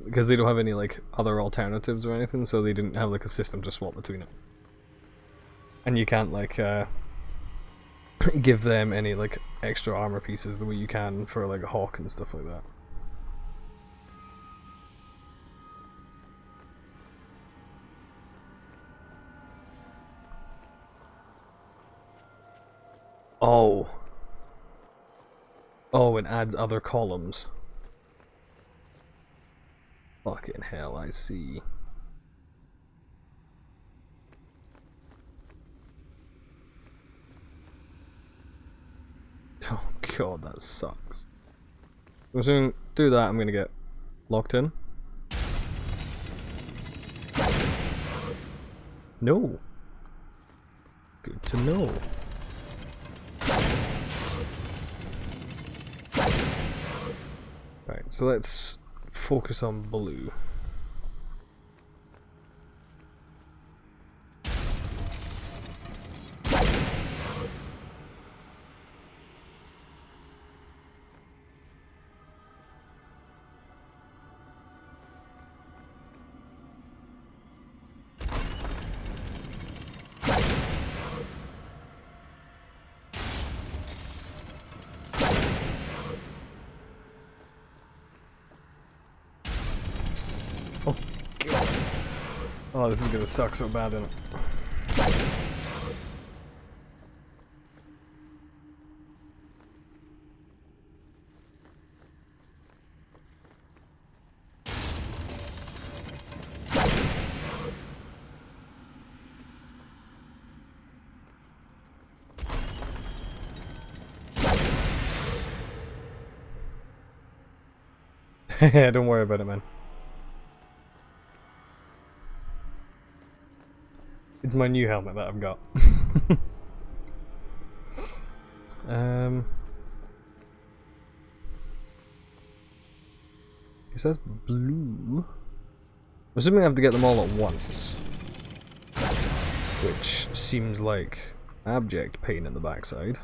because they don't have any like other alternatives or anything, so they didn't have like a system to swap between it. And you can't like give them any like extra armor pieces the way you can for like a Hawk and stuff like that. Oh. Oh, it adds other columns. Fucking hell, I see. Oh god, that sucks. I'm assuming do that, I'm gonna get locked in. No. Good to know. Right, so let's focus on blue. Oh, this is gonna suck so bad, isn't it? Don't worry about it, man. It's my new helmet that I've got. It says blue. I'm assuming I have to get them all at once. Which seems like abject pain in the backside.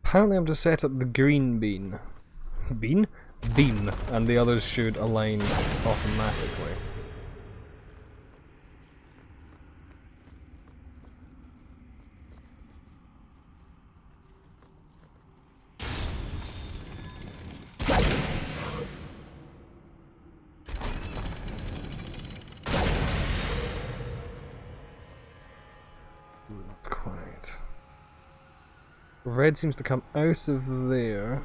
Apparently I'm to set up the green bean. Bean? beam, and the others should align automatically. Not quite. Red seems to come out of there.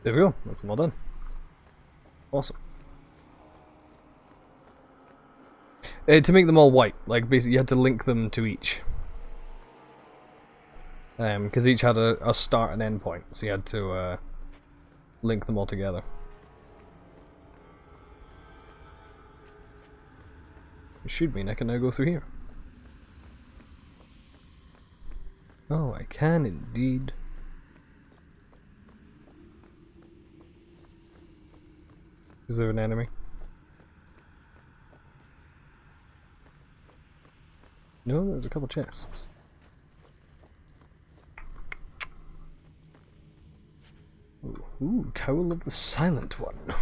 There we go, that's them all done. Awesome. To make them all white, like basically you had to link them to each. Because each had a start and end point, so you had to link them all together. It should mean I can now go through here. Oh, I can indeed. Is there an enemy? No, there's a couple chests. Ooh, Cowl of the Silent One.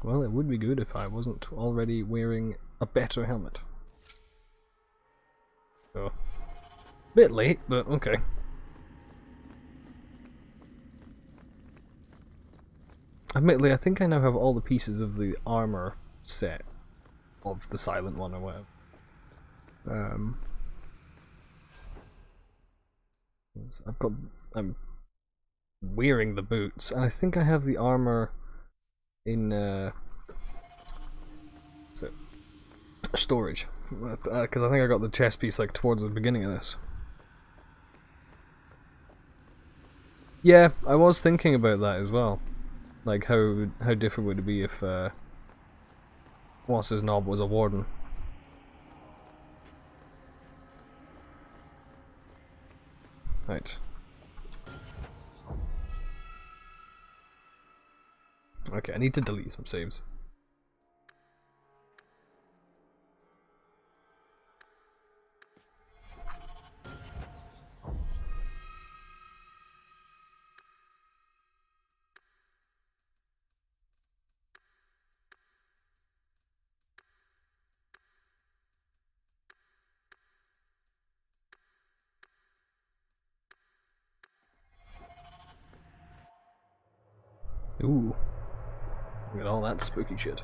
Well, it would be good if I wasn't already wearing a better helmet. So, bit late, but okay. Admittedly, I think I now have all the pieces of the armor set of the Silent One or whatever. I'm wearing the boots, and I think I have the armor in storage, because I think I got the chest piece like towards the beginning of this. Yeah, I was thinking about that as well. Like how different would it be if what's his knob was a warden? Right. Okay, I need to delete some saves. Ooh. Look at all that spooky shit.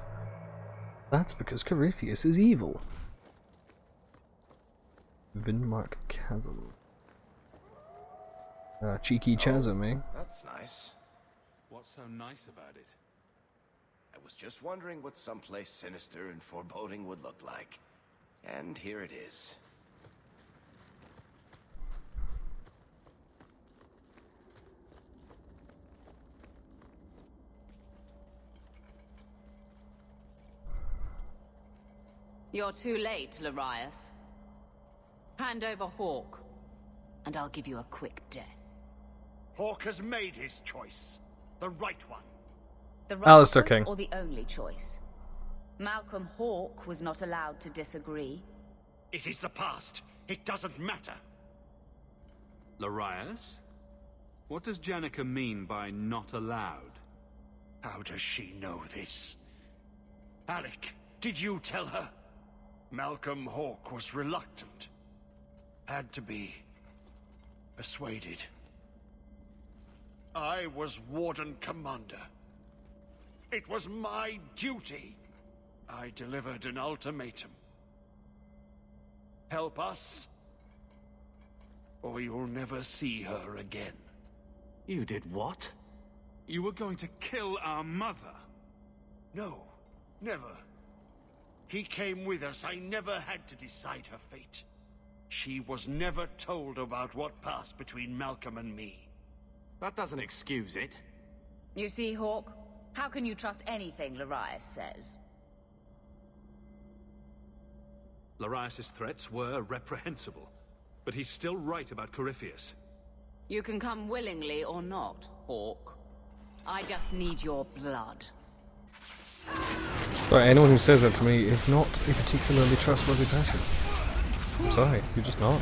That's because Corypheus is evil. Vinmark Chasm. Cheeky chasm, eh? That's nice. What's so nice about it? I was just wondering what someplace sinister and foreboding would look like. And here it is. You're too late, Larius. Hand over Hawke, and I'll give you a quick death. Hawke has made his choice. The right one. The right Alistair choice King. or the only choice? Malcolm Hawke was not allowed to disagree. It is the past. It doesn't matter. Larius? What does Jenica mean by not allowed? How does she know this? Alec, did you tell her? Malcolm Hawke was reluctant. Had to be persuaded. I was Warden Commander. It was my duty. I delivered an ultimatum. Help us, or you'll never see her again. You did what? You were going to kill our mother? No, never. He came with us. I never had to decide her fate. She was never told about what passed between Malcolm and me. That doesn't excuse it. You see, Hawke? How can you trust anything Larius says? Larius' threats were reprehensible, but he's still right about Corypheus. You can come willingly or not, Hawk. I just need your blood. Sorry, anyone who says that to me is not a particularly trustworthy person. I'm sorry, you're just not.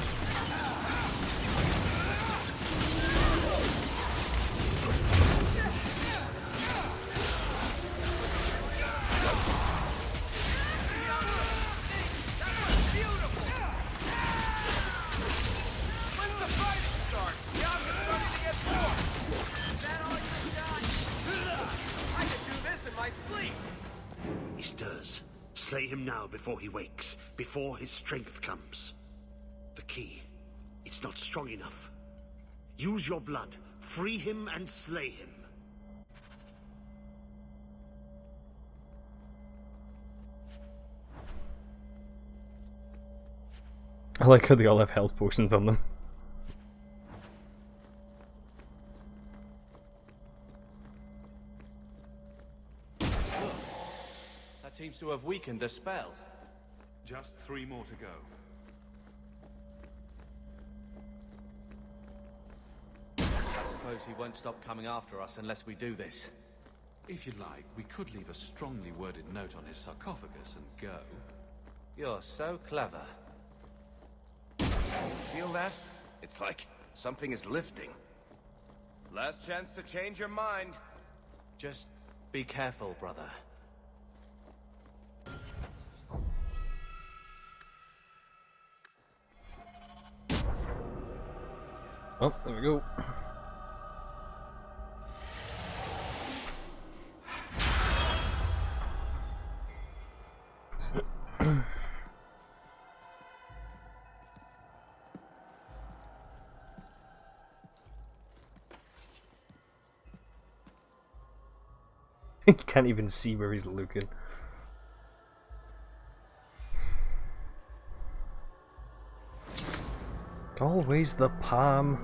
He stirs. Slay him now before he wakes, before his strength comes. The key. It's not strong enough. Use your blood. Free him and slay him. I like how they all have health potions on them. That seems to have weakened the spell. Just 3 more to go. I suppose he won't stop coming after us unless we do this. If you like, we could leave a strongly worded note on his sarcophagus and go. You're so clever. Feel that? It's like something is lifting. Last chance to change your mind. Just be careful, brother. Oh, there we go. You can't even see where he's looking. Always the palm.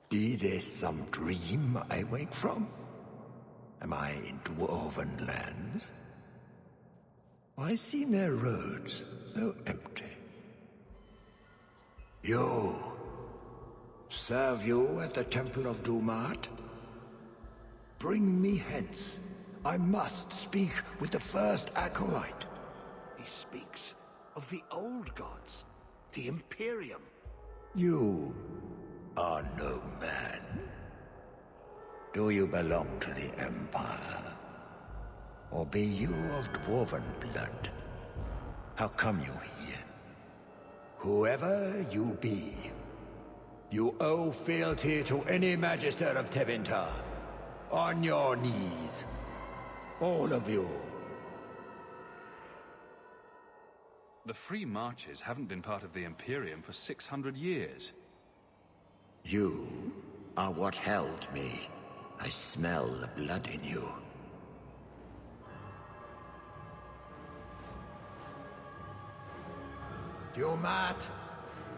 Be this some dream I wake from? Am I in dwarven lands? Why seem their roads so empty? You! Serve you at the Temple of Dumat? Bring me hence. I must speak with the first acolyte. He speaks of the old gods, the Imperium. You are no man. Do you belong to the Empire? Or be you of dwarven blood? How come you here? Whoever you be, you owe fealty to any Magister of Tevinter. On your knees. All of you. The Free Marches haven't been part of the Imperium for 600 years. You are what held me. I smell the blood in you. Dumat,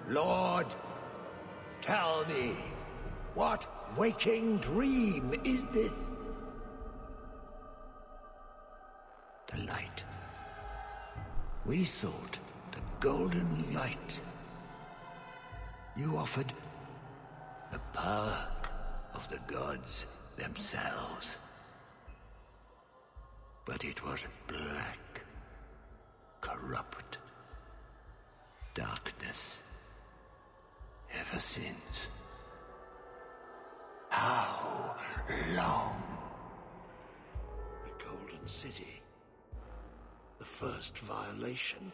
Lord, tell me, what waking dream is this? The light. We sought the golden light. You offered the power of the gods themselves. But it was black, corrupt, darkness, ever since. How long? The Golden City. The first violation.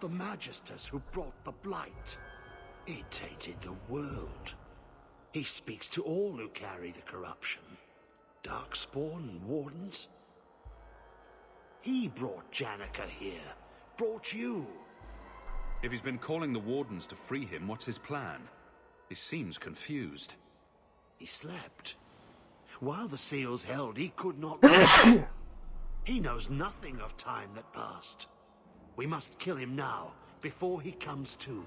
The Magisters who brought the Blight. He tainted the world. He speaks to all who carry the corruption. Darkspawn and Wardens. He brought Janica here. Brought you. If he's been calling the Wardens to free him, what's his plan? He seems confused. He slept. While the seals held, he could not... He knows nothing of time that passed. We must kill him now, before he comes to.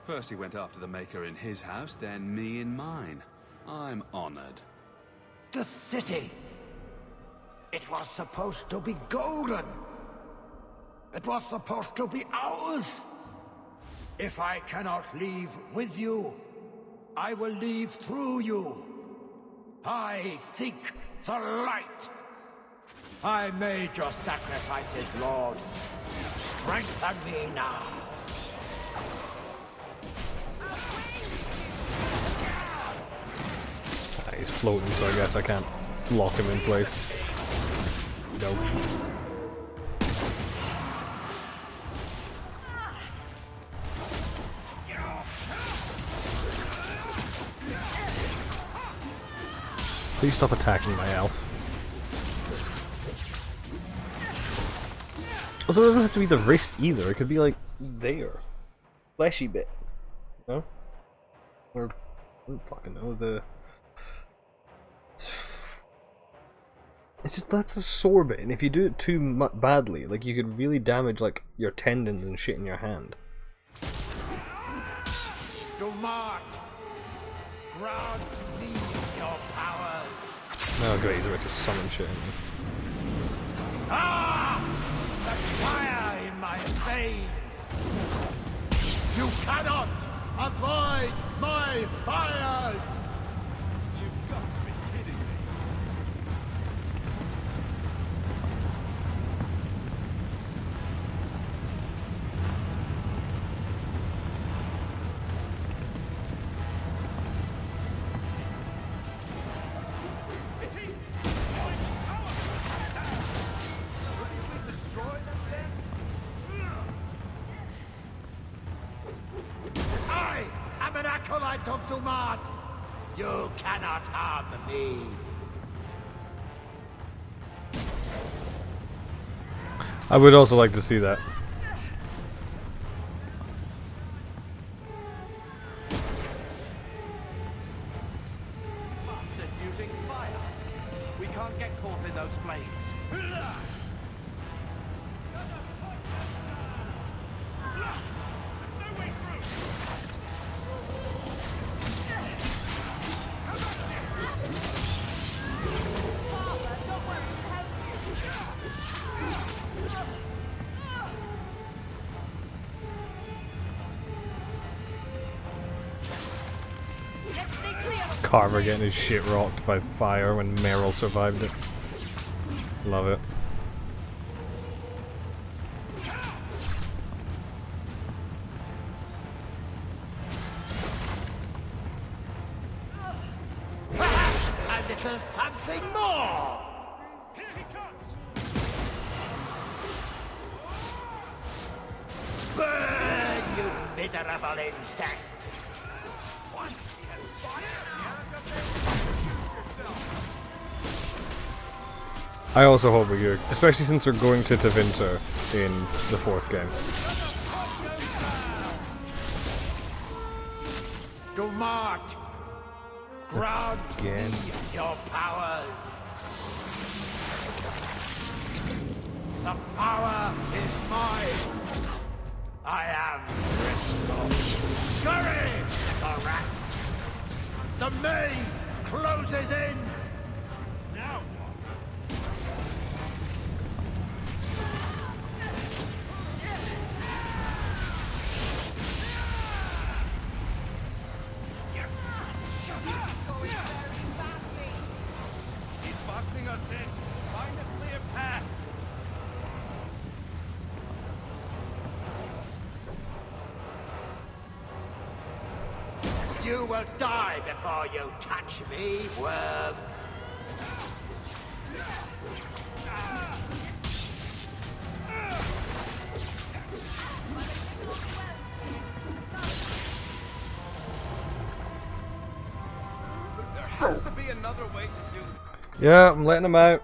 First he went after the Maker in his house, then me in mine. I'm honored. The city! It was supposed to be golden! It was supposed to be ours! If I cannot leave with you, I will leave through you. I seek the light. I made your sacrifices, Lord. Strengthen me now. He's floating, so I guess I can't lock him in place. Nope. Please stop attacking my elf. Also, it doesn't have to be the wrist either. It could be like there, fleshy bit. No, or I don't fucking know the. It's just that's a sore bit, and if you do it too badly, like you could really damage like your tendons and shit in your hand. Dumart, grant me your powers. Oh great, he's about to summon shit in me. Ah! The fire in my veins! You cannot avoid my fires! You've got to be kidding me. I am an acolyte of Dumart! You cannot harm me! I would also like to see that. Bastards using fire. We can't get caught in those flames. Carver getting his shit rocked by fire when Meryl survived it. Love it. A little something more! Here he comes! Burn, you miserable insects! I also hope we do, especially since we're going to Tevinter in the 4th game. Dumart, grant Again. me your powers. The power is mine. I am Bristol. Scurry, the rat. The maze closes in. Now what? He's boxing us in. Find a clear path. You will die before you touch me, worm. There has to be another way to do this. Yeah, I'm letting him out.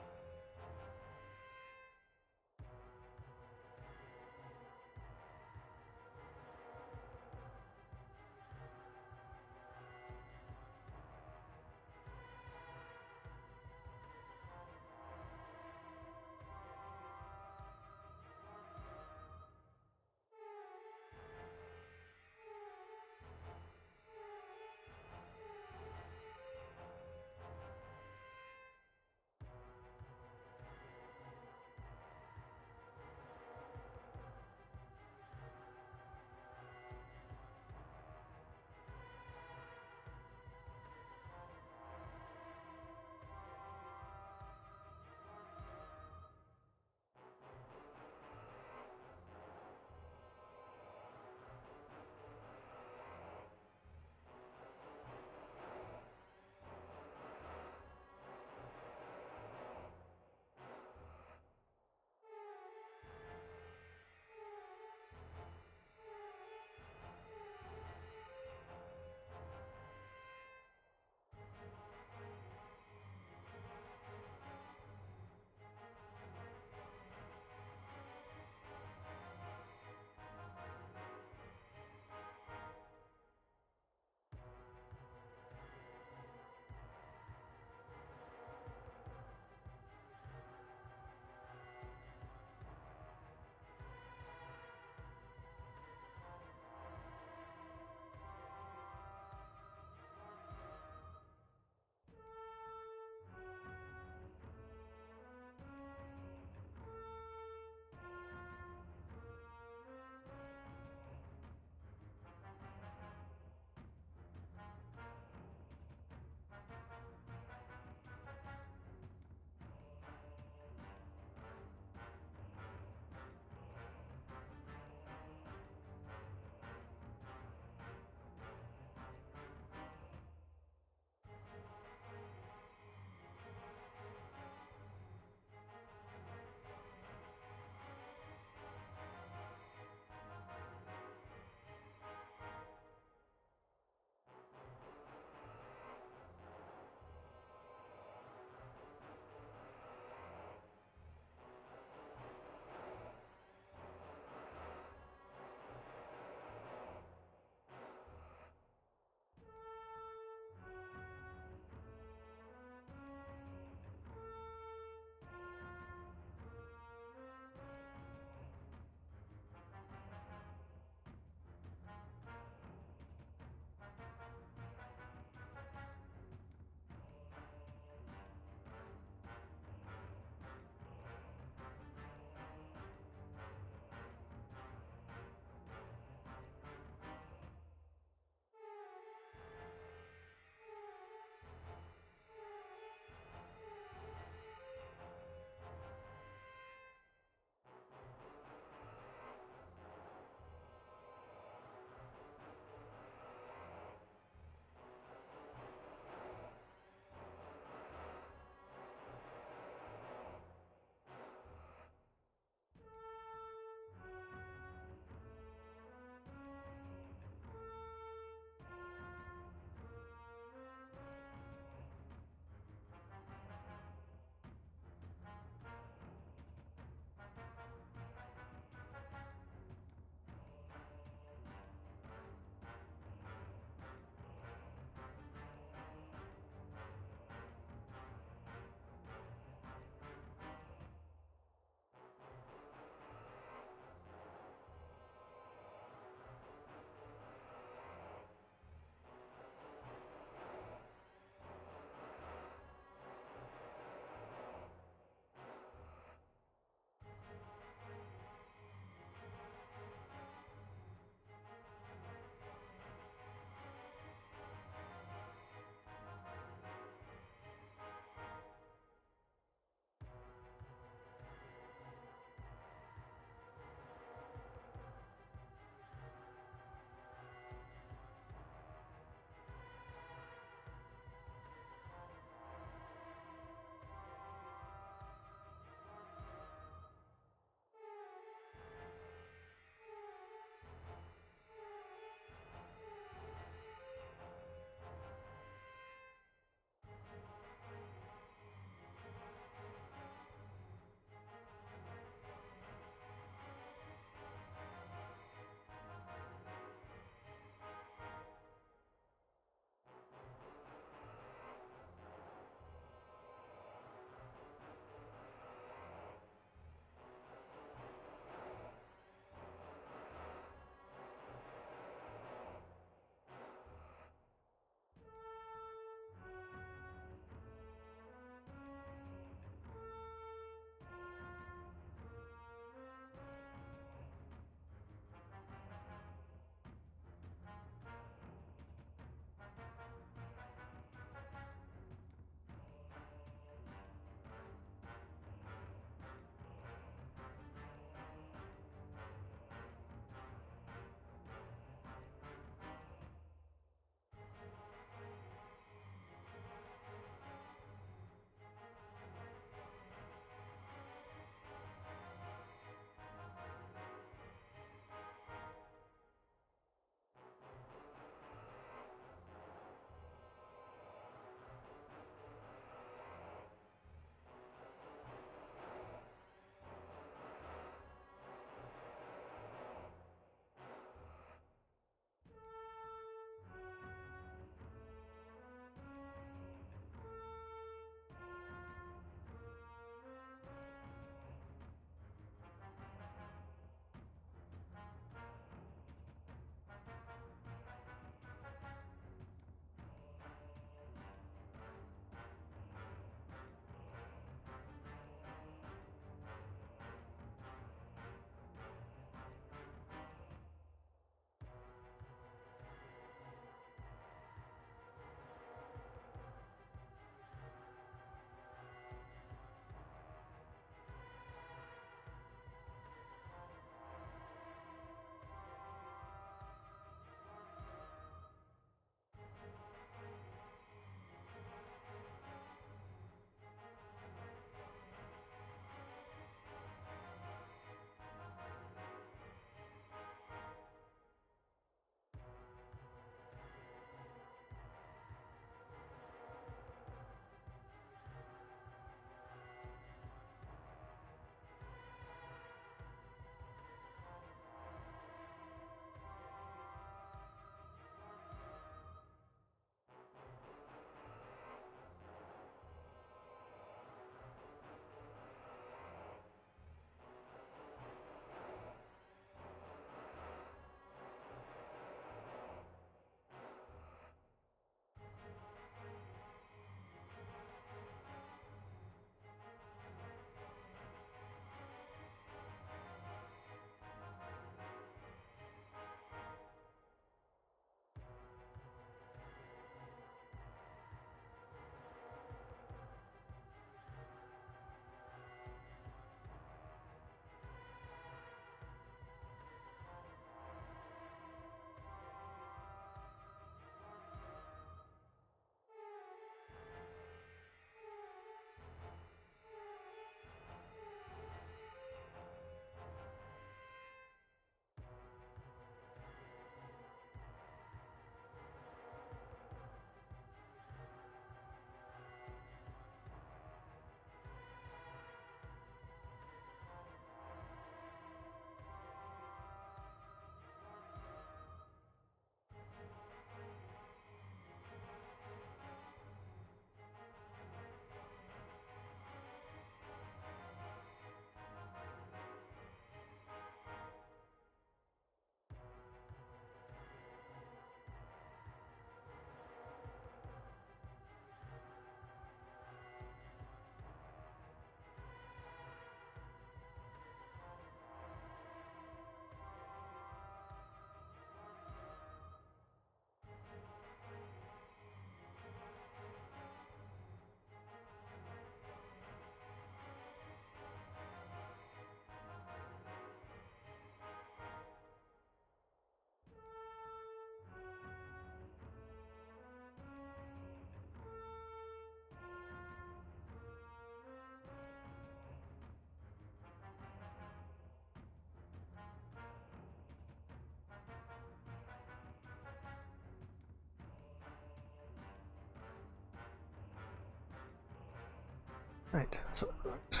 Right, so right.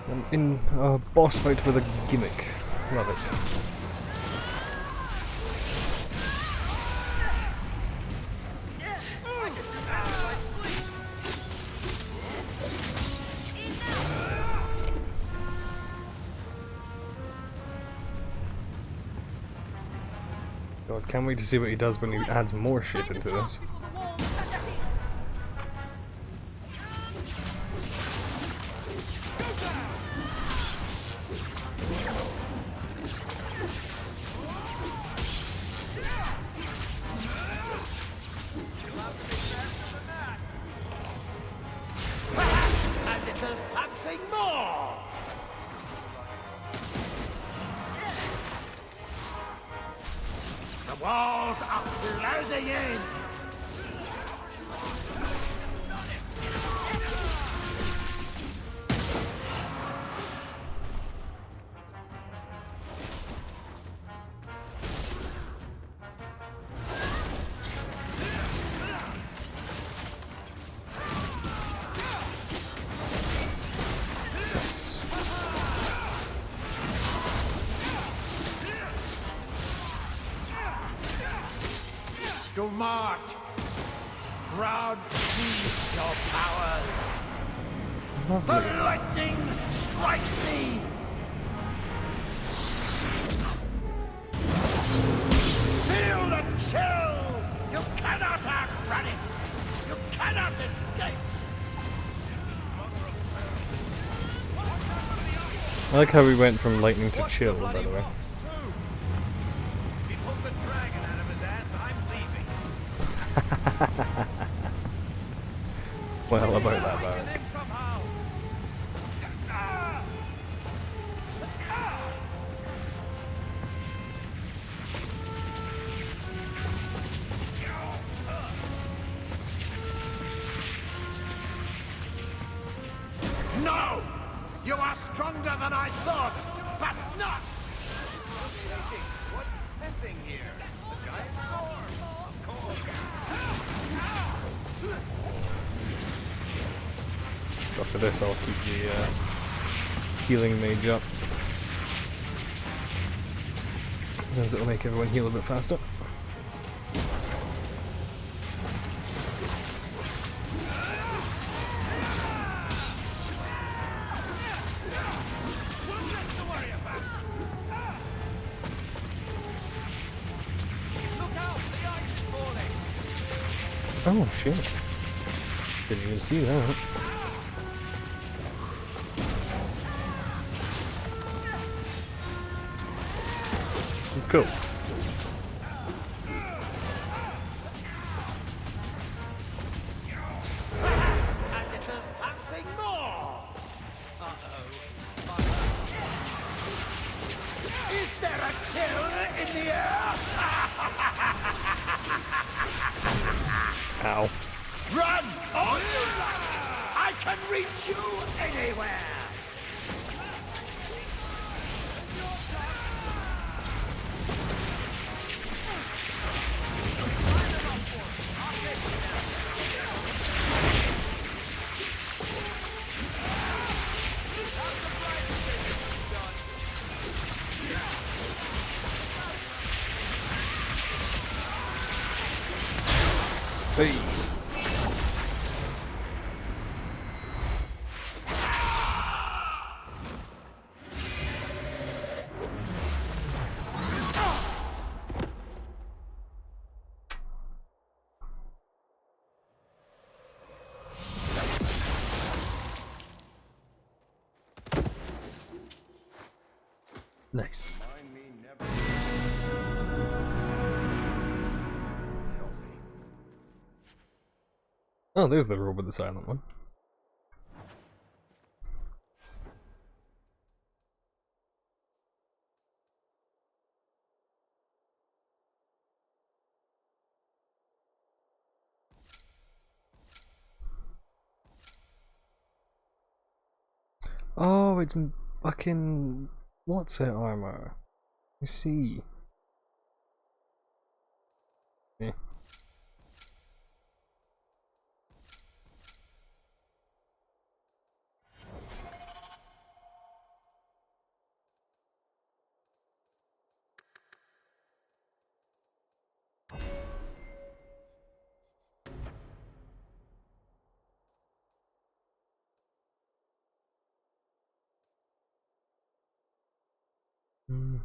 I'm in a boss fight with a gimmick. Love it. God, can't wait to see what he does when he adds more shit into this. And little something more! The walls are closing in! To march! Proud to see your powers! The lightning strikes me! Feel the chill! You cannot outrun it! You cannot escape! I like how we went from lightning to chill, by the way. Well, about that, Barak. No! You are stronger than I thought, but not! What's missing here? The giant storm! Of course! After this, I'll keep the healing mage up, since it'll make everyone heal a bit faster. Oh shit. Didn't even see that. Let's go. And little something more! Is there a kill in the air? Ow. Run! All you like! I can reach you anywhere! Hey. Nice. Oh, there's the robe with the silent one. Oh, it's fucking What's set armor? You see. Yeah. Who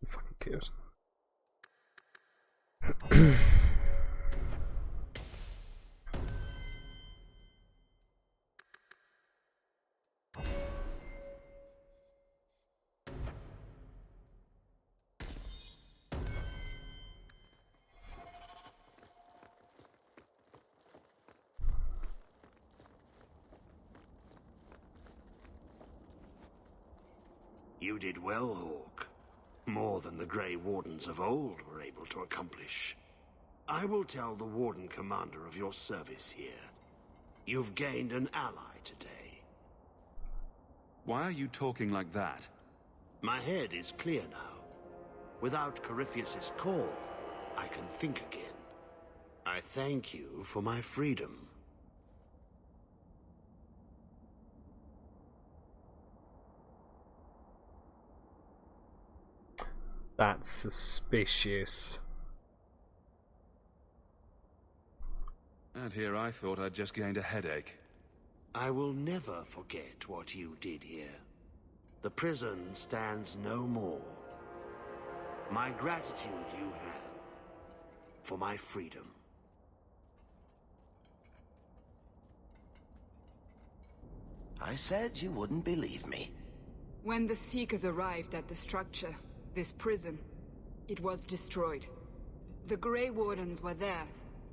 fucking cares? You did well, Hawk. More than the Grey Wardens of old were able to accomplish. I will tell the Warden Commander of your service here. You've gained an ally today. Why are you talking like that? My head is clear now. Without Corypheus's call, I can think again. I thank you for my freedom. That's suspicious. And here I thought I'd just gained a headache. I will never forget what you did here. The prison stands no more. My gratitude you have for my freedom. I said you wouldn't believe me. When the Seekers arrived at the structure, this prison, it was destroyed. The Grey Wardens were there,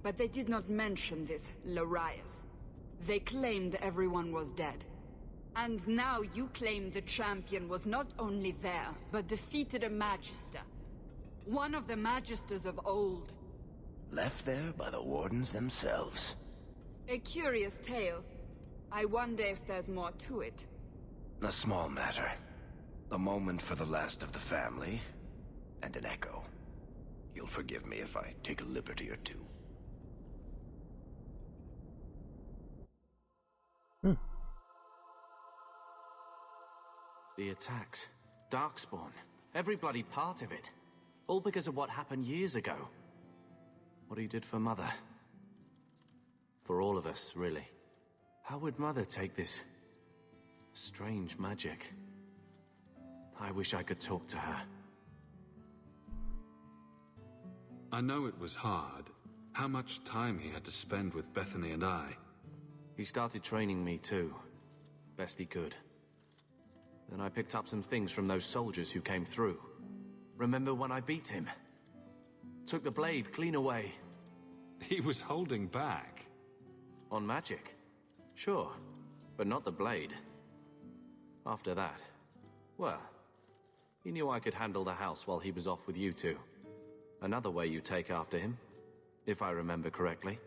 but they did not mention this Larius. They claimed everyone was dead. And now you claim the champion was not only there, but defeated a Magister. One of the Magisters of old. Left there by the Wardens themselves. A curious tale. I wonder if there's more to it. A small matter. A moment for the last of the family, and an echo. You'll forgive me if I take a liberty or two. The attacks, Darkspawn, every bloody part of it. All because of what happened years ago. What he did for Mother. For all of us, really. How would Mother take this strange magic? I wish I could talk to her. I know it was hard. How much time he had to spend with Bethany and I. He started training me too. Best he could. Then I picked up some things from those soldiers who came through. Remember when I beat him? Took the blade clean away. He was holding back. On magic? Sure, but not the blade. After that, well, he knew I could handle the house while he was off with you two. Another way you take after him, if I remember correctly.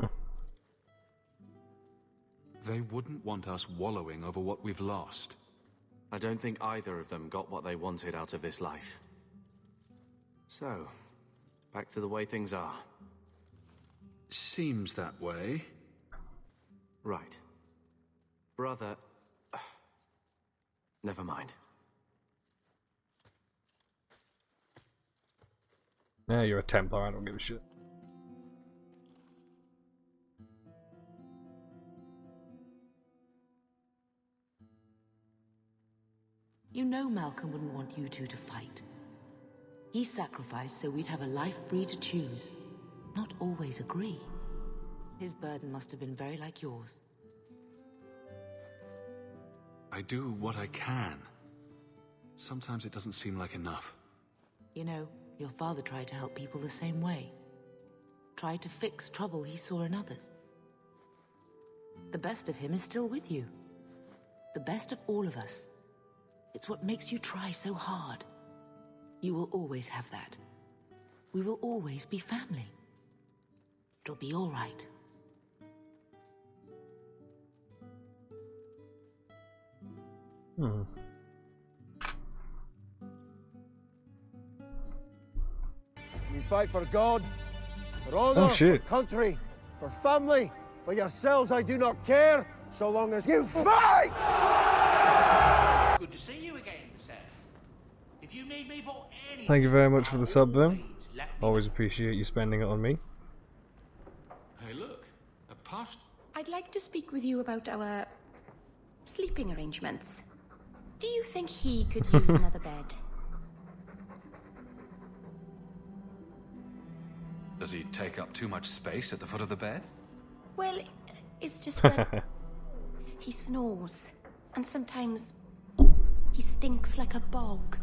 They wouldn't want us wallowing over what we've lost. I don't think either of them got what they wanted out of this life. So, back to the way things are. Seems that way. Right. Brother... Never mind. Yeah, you're a Templar, I don't give a shit. You know Malcolm wouldn't want you two to fight. He sacrificed so we'd have a life free to choose, not always agree. His burden must have been very like yours. I do what I can. Sometimes it doesn't seem like enough. You know, your father tried to help people the same way. Tried to fix trouble he saw in others. The best of him is still with you. The best of all of us. It's what makes you try so hard. You will always have that. We will always be family. It'll be all right. Hmm. You fight for God, for honor, for country, for family, for yourselves I do not care, so long as you fight! Good to see you again, sir. If you need me for anything, Thank you very much for the sub, then. Always appreciate you spending it on me. Hey, look, a posh. I'd like to speak with you about our sleeping arrangements. Do you think he could use another bed? Does he take up too much space at the foot of the bed? Well, it's just that he snores, and sometimes he stinks like a bog.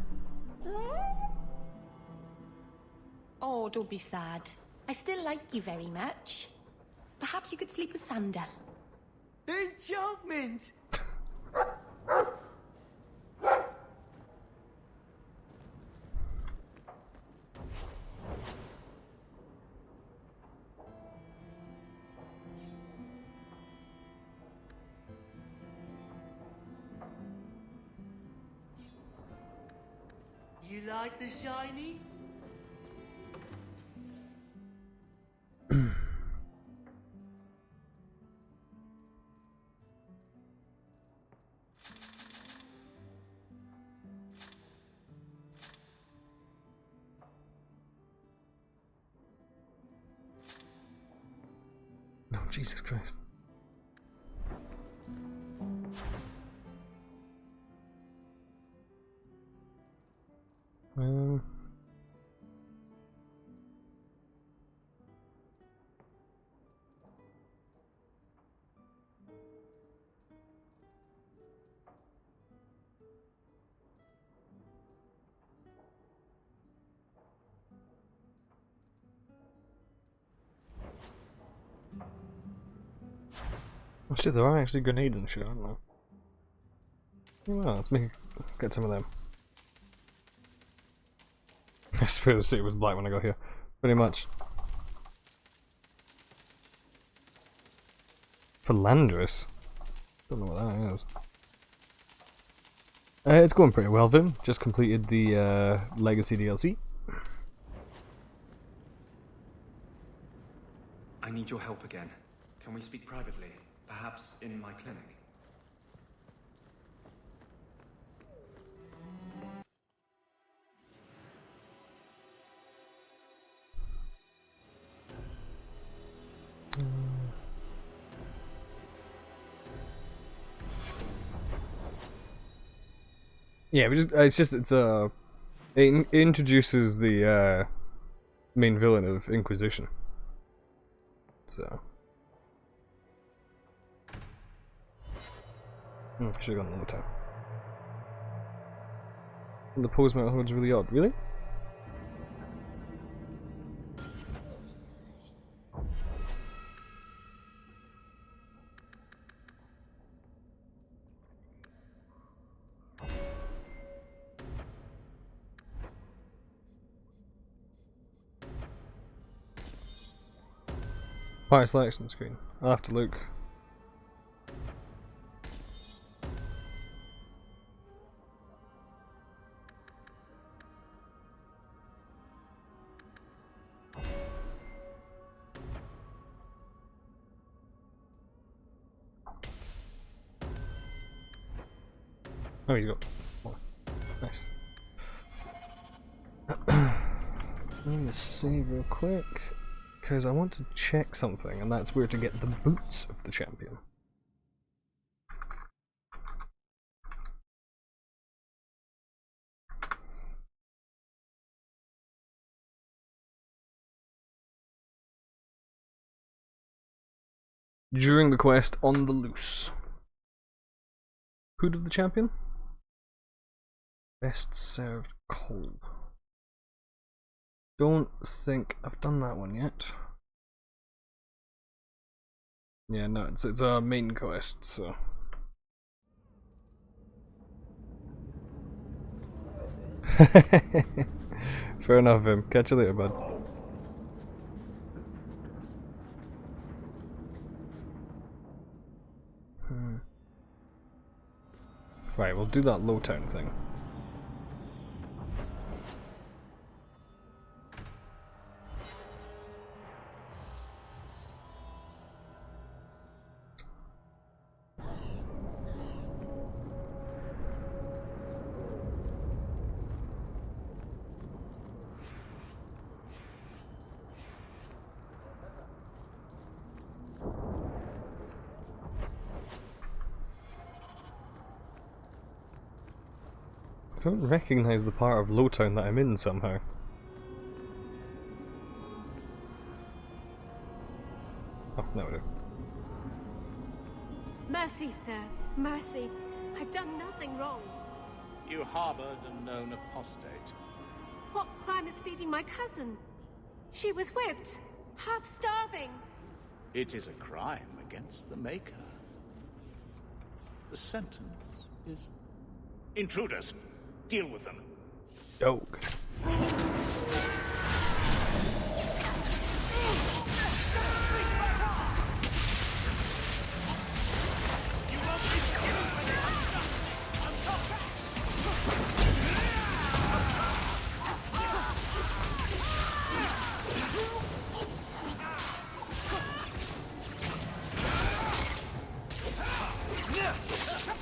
Oh, don't be sad. I still like you very much. Perhaps you could sleep with Sandal. Enchantment! You like the shiny? No, Jesus Christ. Oh shit, there are actually grenades and shit, aren't there? Well, let's get some of them. I suppose it was black when I got here. Pretty much. Philandris? Don't know what that is. It's going pretty well, Vim. Just completed the Legacy DLC. I need your help again. Can we speak privately? Perhaps in my clinic? Yeah, it introduces the main villain of Inquisition. So. Should have gone another time. And the pose metal hood's really odd. Really? Fire selection screen. I'll have to look. Oh, you got one. Nice. Let me save real quick, because I want to check something, and that's where to get the boots of the champion. During the quest on the loose. Hood of the champion? Best served cold. Don't think I've done that one yet. Yeah, no, it's a main quest, so. Fair enough, Vim. Catch you later, bud. Right, we'll do that Lowtown thing. I don't recognise the part of Lowtown that I'm in somehow. Oh, no, no. Mercy, sir. Mercy. I've done nothing wrong. You harbored a known apostate. What crime is feeding my cousin? She was whipped, half starving. It is a crime against the Maker. The sentence is... Intruders! Deal with them. Yoke.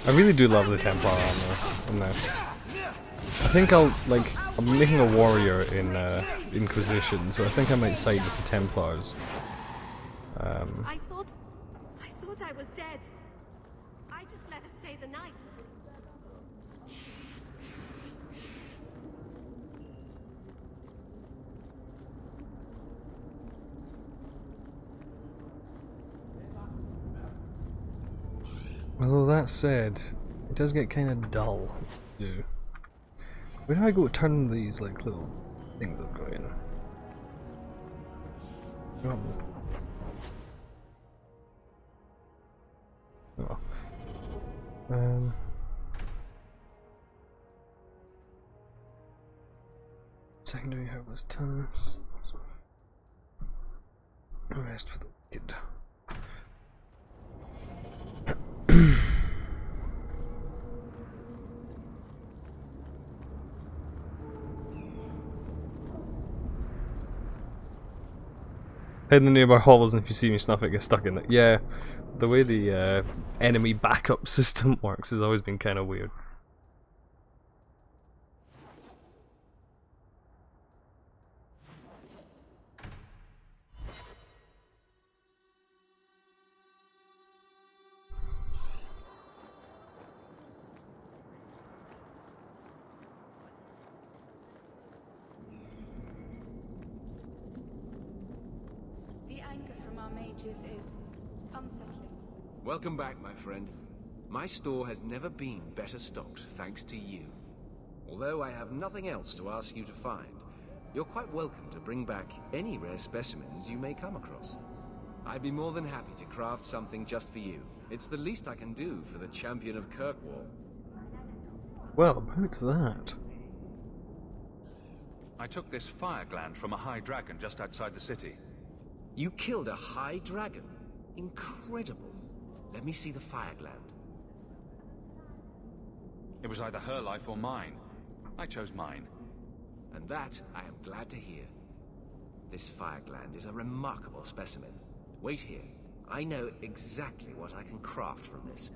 I really do love the Templar armor in this. I think I'm making a warrior in Inquisition, so I think I might side with the Templars. I thought I was dead. I just let her stay the night. Although that said, it does get kind of dull. Yeah. Where do I go to turn these like little things I've got in? Oh. Secondary herbalist times. Rest for the wicked. Hide in the nearby hovels, and if you see me snuff it, get stuck in it. Yeah, the way the enemy backup system works has always been kind of weird. Is unsettling. Welcome back, my friend. My store has never been better stocked, thanks to you. Although I have nothing else to ask you to find, you're quite welcome to bring back any rare specimens you may come across. I'd be more than happy to craft something just for you. It's the least I can do for the champion of Kirkwall. Well, about that. I took this fire gland from a high dragon just outside the city. You killed a high dragon? Incredible. Let me see the fire gland. It was either her life or mine. I chose mine. And that I am glad to hear. This fire gland is a remarkable specimen. Wait here. I know exactly what I can craft from this.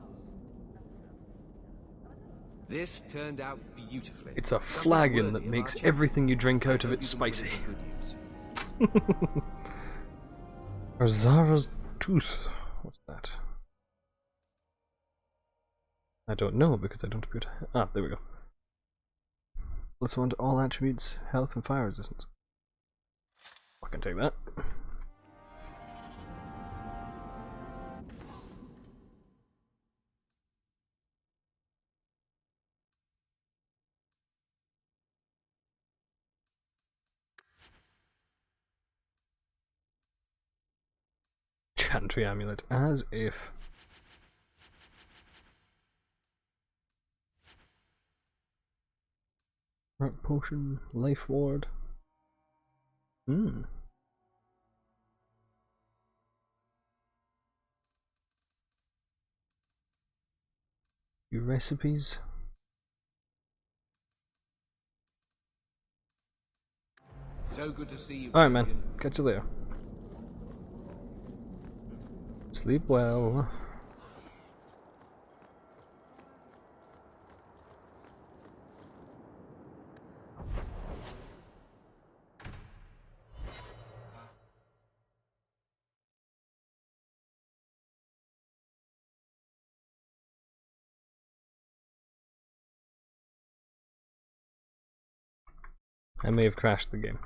This turned out beautifully. It's a flagon that makes everything you drink out of it spicy. Arzara's tooth. What's that? I don't know because I don't appear to. Ah, there we go. Let's want all attributes, health and fire resistance. I can take that. Chantry amulet, as if. Rock potion, life ward. Hmm. Your recipes. So good to see you. Alright, man. Catch you later. Sleep well. I may have crashed the game.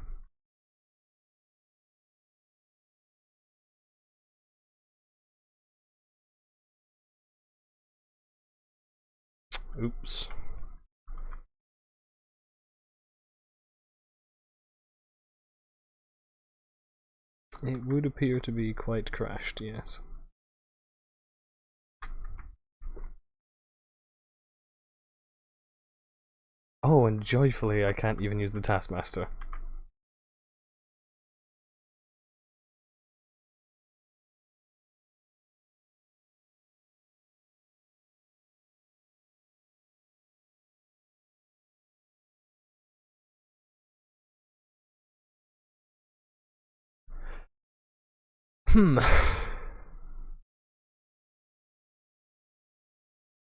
Oops. It would appear to be quite crashed, yes. Oh, and joyfully I can't even use the Taskmaster.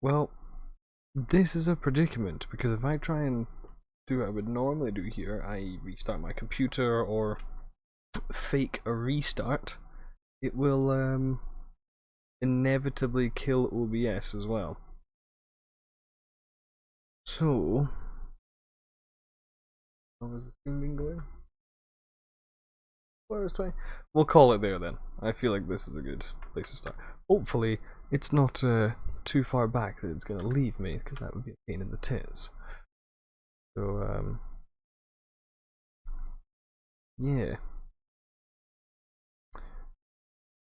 Well, this is a predicament, because if I try and do what I would normally do here, I restart my computer or fake a restart, it will inevitably kill OBS as well. So, how was the stream been going? We'll call it there then. I feel like this is a good place to start. Hopefully, it's not too far back that it's going to leave me, because that would be a pain in the tits. So, yeah.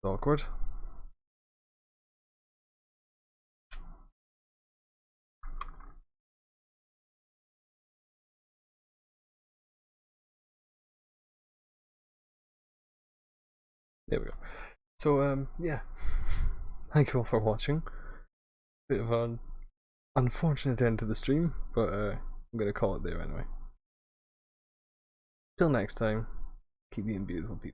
Awkward. There we go. So, yeah. Thank you all for watching. Bit of an unfortunate end to the stream, but I'm gonna call it there anyway. Till next time, keep being beautiful people.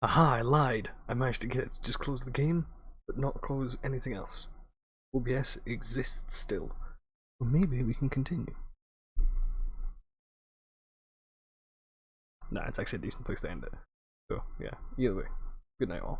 Aha, I lied. I managed to get it to just close the game, but not close anything else. OBS exists still. Well, maybe we can continue. Nah, it's actually a decent place to end it. So, yeah, either way. Good night all.